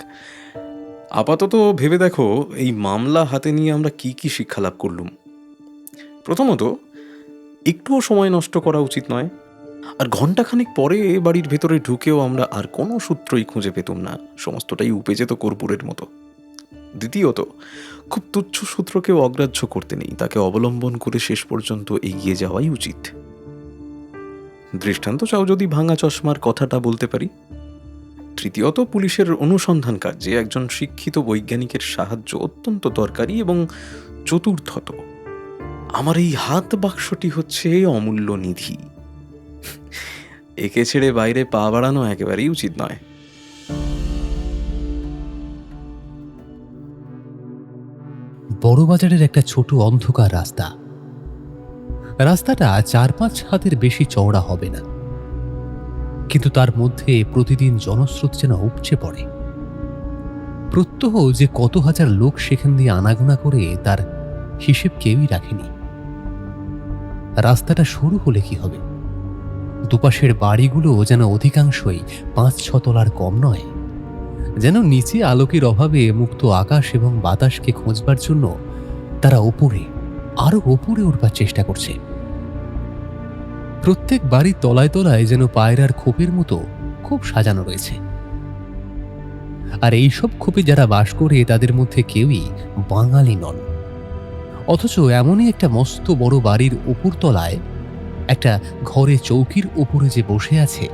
S9: আপাতত ভেবে দেখো এই মামলা হাতে নিয়ে আমরা কি কি শিক্ষা লাভ করলুম। প্রথমত, একটুও সময় নষ্ট করা উচিত নয়। আর ঘণ্টাখানেক পরে বাড়ির ভেতরে ঢুকেও আমরা আর কোনো সূত্রই খুঁজে পেতুম না, সমস্তটাই উপে যেত কর্পূরের মতো। দ্বিতীয়ত, খুব তুচ্ছ সূত্রকেও অগ্রাহ্য করতে নেই, তাকে অবলম্বন করে শেষ পর্যন্ত এগিয়ে যাওয়াই উচিত। দৃষ্টান্ত চাও যদি ভাঙা চশমার কথাটা বলতে পারি। তৃতীয়ত, পুলিশের অনুসন্ধান কার্যে একজন শিক্ষিত বৈজ্ঞানিকের সাহায্য অত্যন্ত দরকারি। এবং চতুর্থত, আমার এই হাত বাক্সটি হচ্ছে অমূল্য নিধি। একে ছেড়ে বাইরে পা বাড়ানো একেবারেই উচিত নয়।
S5: বড়বাজারের একটা ছোট অন্ধকার রাস্তা। রাস্তাটা 4-5 হাতের বেশি চওড়া হবে না, কিন্তু তার মধ্যে প্রতিদিন জনস্রোত যেন উপচে পড়ে। প্রত্যহ যে কত হাজার লোক সেখান দিয়ে আনাগোনা করে তার হিসেব কেউই রাখেনি। রাস্তাটা সরু হলে কি হবে, দুপাশের বাড়িগুলো যেন অধিকাংশই 5-6 তলার কম নয়। যেন নিচে আলোকের অভাবে মুক্ত আকাশ এবং বাতাসকে খোঁজবার জন্য তারা ওপরে, আরো ওপরে উঠবার চেষ্টা করছে। প্রত্যেক বাড়ির তলায় তলায় যেন পায়রার খোপের মতো খুব সাজানো রয়েছে। আর এইসব খোপে যারা বাস করে তাদের মধ্যে কেউই বাঙালি নন। অথচ এমনই একটা মস্ত বড় বাড়ির উপর তলায় একটা ঘরে চৌকির উপরে যে বসে আছে,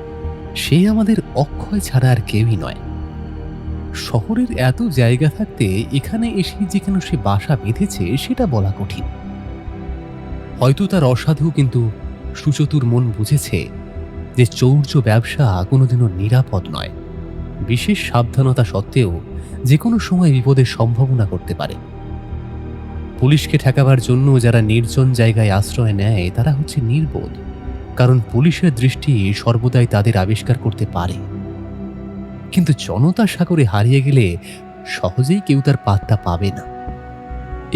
S5: সে আমাদের অক্ষয় ছাড়া আর কেউই নয়। শহরের এত জায়গা থাকতে এখানে এসে যে কেন সে বাসা বেঁধেছে সেটা বলা কঠিন। হয়তো তার অসাধু কিন্তু সুচতুর মন বুঝেছে যে চৌর্য ব্যবসা কোনোদিনও নিরাপদ নয়। বিশেষ সাবধানতা সত্ত্বেও যে কোনো সময় বিপদের সম্ভাবনা করতে পারে। পুলিশকে ঠেকাবার জন্য যারা নির্জন জায়গায় আশ্রয় নেয় তারা হচ্ছে নির্বোধ, কারণ পুলিশের দৃষ্টি সর্বদাই তাদের আবিষ্কার করতে পারে। কিন্তু জনতা সাগরে হারিয়ে গেলে সহজেই কেউ তার পাত্তা পাবে না।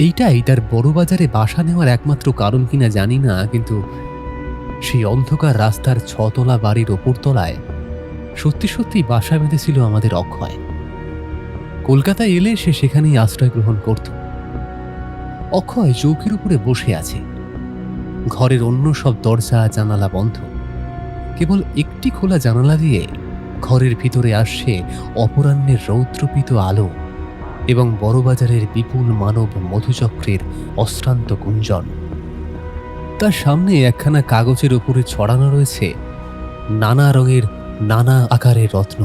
S5: এইটাই তার বড়বাজারে বাসা নেওয়ার একমাত্র কারণ কিনা জানি না, কিন্তু সেই অন্ধকার রাস্তার 6 তলা বাড়ির ওপর তলায় সত্যি সত্যি বাসা বেঁধেছিল আমাদের অক্ষয়। কলকাতায় এলে সে সেখানেই আশ্রয় গ্রহণ করত। অক্ষয় চৌকির উপরে বসে আছে, ঘরের অন্য সব দরজা জানালা বন্ধ। কেবল একটি খোলা জানালা দিয়ে ঘরের ভিতরে আসছে অপরাহ্নের রৌদ্রপীত আলো এবং বড়বাজারের বিপুল মানব মধুচক্রের অশ্রান্ত গুঞ্জন। তার সামনে একখানা কাগজের উপরে ছড়ানো রয়েছে নানা রঙের নানা আকারের রত্ন,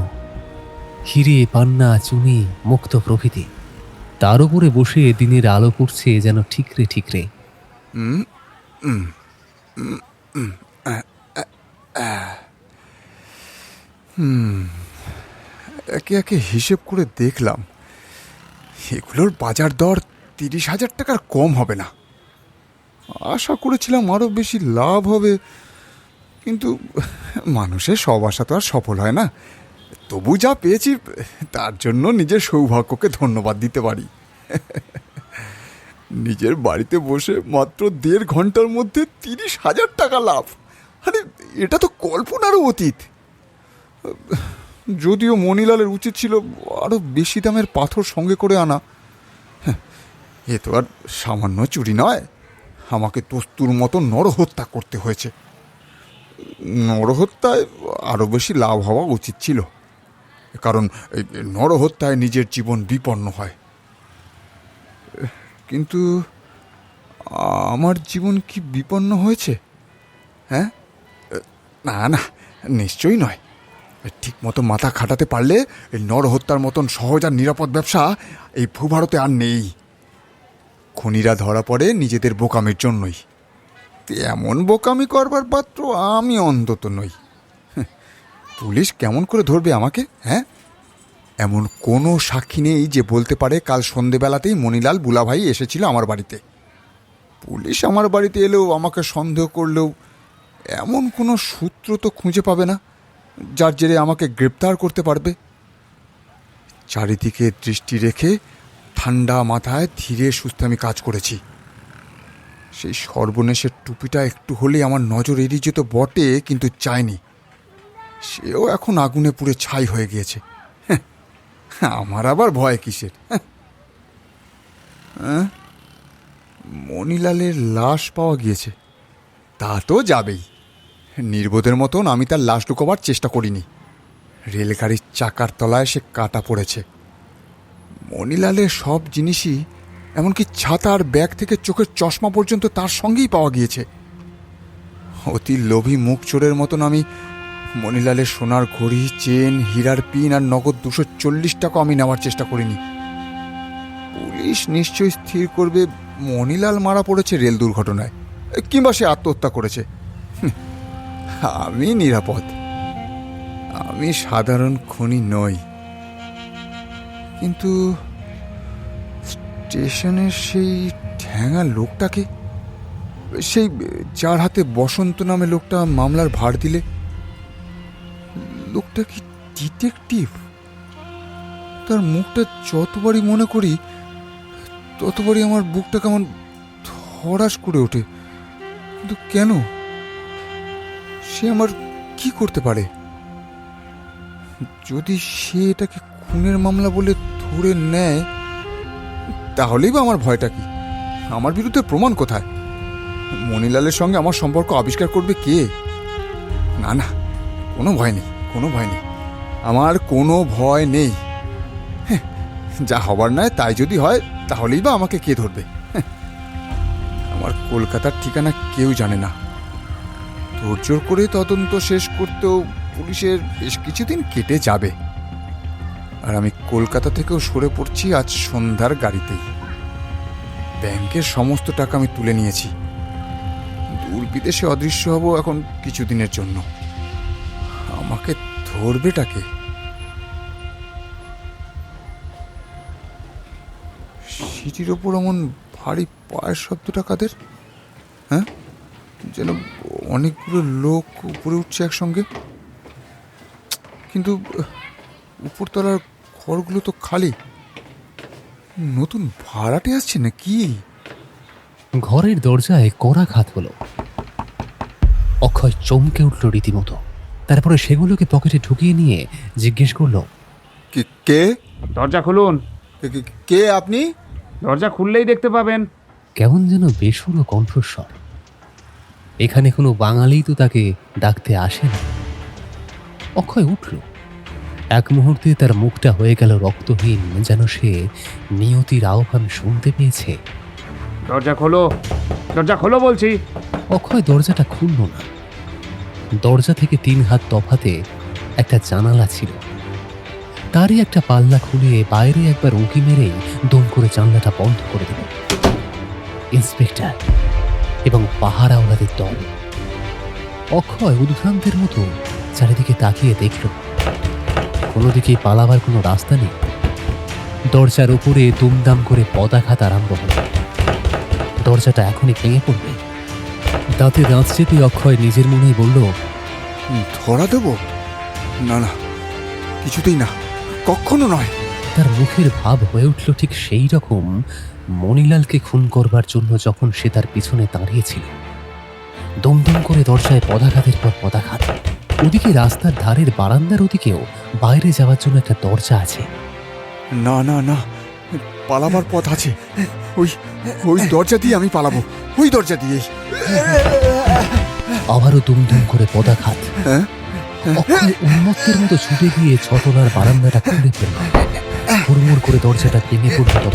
S5: হিরে, পান্না, চুনি, মুক্ত প্রভৃতি। তার উপরে বসে দিনের আলো পড়ছে যেন ঠিকরে ঠিকরে।
S1: একে একে হিসেব করে দেখলাম এগুলোর বাজার দর 30,000 টাকার কম হবে না। আশা করেছিলাম আরও বেশি লাভ হবে, কিন্তু মানুষের সব আশা তো আর সফল হয় না। তবু যা পেয়েছি তার জন্য নিজের সৌভাগ্যকে ধন্যবাদ দিতে পারি। নিজের বাড়িতে বসে মাত্র 1.5 ঘন্টার মধ্যে 30,000 টাকা লাভ, আরে এটা তো কল্পনারও অতীত। যদিও মণিলালের উচিত ছিল আরও বেশি দামের পাথর সঙ্গে করে আনা। এ তো আর সামান্য চুরি নয়, আমাকে দস্তুর মতো নরহত্যা করতে হয়েছে। নরহত্যায় আরও বেশি লাভ হওয়া উচিত ছিল, কারণ নরহত্যায় নিজের জীবন বিপন্ন হয়। কিন্তু আমার জীবন কি বিপন্ন হয়েছে? হ্যাঁ, না না, নিশ্চয়ই নয়। ঠিক মতো মাথা খাটাতে পারলে এই নরহত্যার মতন সহজ আর নিরাপদ ব্যবসা এই ভূভারতে আর নেই। খুনিরা ধরা পড়ে নিজেদের বোকামির জন্যই। এমন বোকামি করবার পাত্র আমি অন্তত নই। পুলিশ কেমন করে ধরবে আমাকে? হ্যাঁ, এমন কোনো সাক্ষী নেই যে বলতে পারে কাল সন্ধেবেলাতেই মণিলাল বুলাভাই এসেছিল আমার বাড়িতে। পুলিশ আমার বাড়িতে এলেও, আমাকে সন্দেহ করলেও এমন কোনো সূত্র তো খুঁজে পাবে না যার জেরে আমাকে গ্রেপ্তার করতে পারবে। চারিদিকে দৃষ্টি রেখে ঠান্ডা মাথায় ধীরে সুস্থে আমি কাজ করেছি। সেই সর্বনেশের টুপিটা একটু হলেই আমার নজর এড়িয়ে যেত বটে, কিন্তু চাইনি। সেও এখন আগুনে পুড়ে ছাই হয়ে গিয়েছে। আমার আবার ভয় কিসের? মণিলালের লাশ পাওয়া গিয়েছে, তা তো যাবেই। নির্বোধের মতন আমি তার লাশ লুকোবার চেষ্টা করিনি। রেলগাড়ির চাকার তলায় সে কাটা পড়েছে। মণিলালের সব জিনিসই, এমনকি ছাতা আর ব্যাগ থেকে চোখের চশমা পর্যন্ত তার সঙ্গেই পাওয়া গিয়েছে। অতি লোভী মুখ চোরের মতন আমি মণিলালের সোনার ঘড়ি, চেন, হীরার পিন আর নগদ 240 টাকা আমি নেওয়ার চেষ্টা করিনি। পুলিশ নিশ্চয়ই স্থির করবে মণিলাল মারা পড়েছে রেল দুর্ঘটনায়, কিংবা সে আত্মহত্যা করেছে। আমি নিরাপদ, আমি সাধারণ খুনি নই। কিন্তু স্টেশনের সেই ঠ্যাঙা লোকটাকে, সেই যার হাতে বসন্ত নামে লোকটা মামলার ভার দিলে, লোকটা কি ডিটেকটিভ? তার মুখটা যতবারই মনে করি ততবারই আমার বুকটা কেমন ধড়াস করে ওঠে। কিন্তু কেন? সে আমার কি করতে পারে? যদি সে এটাকে খুনের মামলা বলে ধরে নেয়, তাহলেই বা আমার ভয়টা কি? আমার বিরুদ্ধে প্রমাণ কোথায়? মণিলালের সঙ্গে আমার সম্পর্ক আবিষ্কার করবে কে? না না, কোনো ভয় নেই, কোনো ভয় নেই, আমার কোনো ভয় নেই। যা হবার নয় তাই যদি হয়, তাহলেই বা আমাকে কে ধরবে? আমার কলকাতার ঠিকানা কেউ জানে না। ধৈর্য করে তদন্ত শেষ করতেও পুলিশের বেশ কিছুদিন কেটে যাবে। আর আমি কলকাতা থেকেও সরে পড়ছি আজ সন্ধ্যার গাড়িতেই। ব্যাংকের সমস্ত টাকা আমি তুলে নিয়েছি। দূর বিদেশে অদৃশ্য হব এখন কিছুদিনের জন্য। আমাকে ধরবেটাকে? সিটির ওপর এমন ভারী পায়ের শব্দটা কাদের? হ্যাঁ, যেন অনেকগুলো লোক উপরে উঠছে একসঙ্গে। কিন্তু উপরতলার ঘরগুলো তো খালি। নতুন ভাড়াটে আসছে না কি?
S5: ঘরের দরজায় কড়া ঘাত হলো। অক্ষয় চমকে উঠল রীতিমতো। তারপরে সেগুলোকে পকেটে ঢুকিয়ে নিয়ে জিজ্ঞেস করল,
S1: কে?
S8: দরজা খুলুন।
S1: কে আপনি?
S8: দরজা খুললেই দেখতে পাবেন।
S5: কেমন যেন বেসুরো কণ্ঠস্বর। এখানে কোনো বাঙালি তো তাকে ডাকতে আসে না। অক্ষয় উঠল। এক মুহূর্তে তার মুখটা হয়ে গেল রক্তহীন, যেন সে নিয়তির আহ্বান শুনতে পেয়েছে।
S8: দরজা খোলো, দরজা খোলো বলছি।
S5: অক্ষয় দরজাটা খুলল না। দরজা থেকে 3 হাত তফাতে একটা জানালা ছিল। তারই একটা পাল্লা খুলে বাইরে একবার উঁকি মেরেই দম করে জানলাটা বন্ধ করে দিল। ইন্সপেক্টর এবং পাহারাওয়ালাদের দল। অক্ষয় উদ্ভ্রান্তের মতো চারিদিকে তাকিয়ে দেখল, কোনো দিকেই পালাবার কোনো রাস্তা নেই। দরজার উপরে দুমদাম করে পদাঘাত আরম্ভ হল। দরজাটা এখনই ভেঙে পড়বে। দাঁতে দাঁত চেপে অক্ষয় নিজের মনেই বলল,
S1: ধরা দেব? না না, কিছুতেই না, কখনো নয়।
S5: তার মুখের ভাব হয়ে উঠল ঠিক সেই রকম মণিলালকে খুন করবার জন্য যখন সে তার পিছনে দাঁড়িয়েছিল। দমদম করে দরজায় পদাঘাতের পর পদাঘাত। ওদিকে রাস্তার ধারের বারান্দার ওদিকেও বাইরে যাওয়ার জন্য একটা দরজা আছে।
S1: না না না, পালাবার পথ আছে। ওই ওই দরজা দিয়ে আমি পালাবো, ওই দরজা দিয়েই।
S5: আবারও দুমদুম করে পদাঘাত।
S1: হ্যাঁ?
S5: অক্ষয় উন্মত্তের মতো ছুটে গিয়ে ছতলার বারান্দাটা খুলে ফেলল। হুড়মুড় করে দরজাটা ভেঙে পড়ল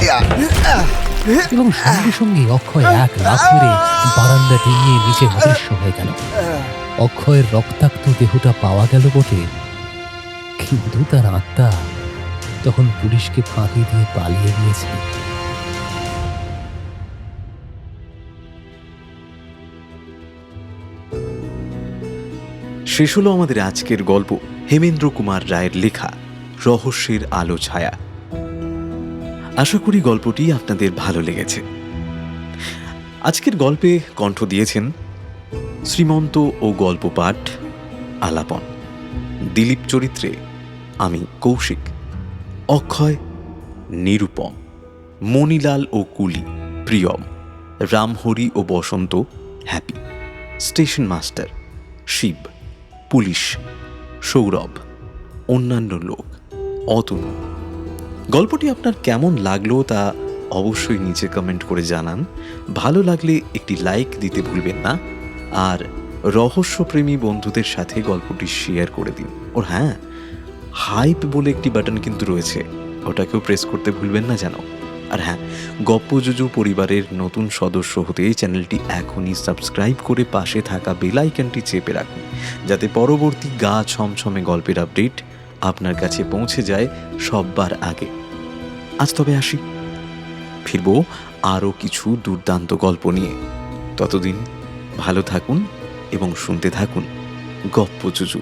S5: এবং সঙ্গে সঙ্গে অক্ষয় এক লাফ মেরে বারান্দা ডিঙিয়ে নিচে অদৃশ্য হয়ে গেল। অক্ষয়ের রক্তাক্ত দেহটা পাওয়া গেল বটে, কিন্তু তার আত্মা তখন পুলিশকে ফাঁকি দিয়ে পালিয়ে গিয়েছে।
S2: শেষ হলো আমাদের আজকের গল্প, হেমেন্দ্র কুমার রায়ের লেখা রহস্যের আলো ছায়া। আশা করি গল্পটি আপনাদের ভালো লেগেছে। আজকের গল্পে কণ্ঠ দিয়েছেন শ্রীমন্ত ও গল্প পাঠ আলাপন। দিলীপ চরিত্রে আমি কৌশিক, অক্ষয় নিরুপম, মণিলাল ও কুলি প্রিয়ম, রামহরি ও Basanta Happy, station master Shiv, police Sourav, অন্যান্য লোক অতনু। গল্পটি আপনার কেমন লাগলো তা অবশ্যই নিচে কমেন্ট করে জানান। ভালো লাগলে একটি লাইক দিতে ভুলবেন না, আর রহস্যপ্রেমী বন্ধুদের সাথে গল্পটি শেয়ার করে দিন। ওর হ্যাঁ, হাইপ বলে একটি বাটন কিন্তু রয়েছে, ওটাকেও প্রেস করতে ভুলবেন না যেন। আর হ্যাঁ, গপ্পজুজু পরিবারের নতুন সদস্য হতে চ্যানেলটি এখনই সাবস্ক্রাইব করে পাশে থাকা বেল আইকনটি চেপে রাখুন, যাতে পরবর্তী গা ছমছমে গল্পের আপডেট আপনার কাছে পৌঁছে যায় সববার আগে। আজ তবে আসি, ফিরবো আরও কিছু দুর্দান্ত গল্প নিয়ে। ততদিন ভালো থাকুন এবং শুনতে থাকুন গপ্পজুজু।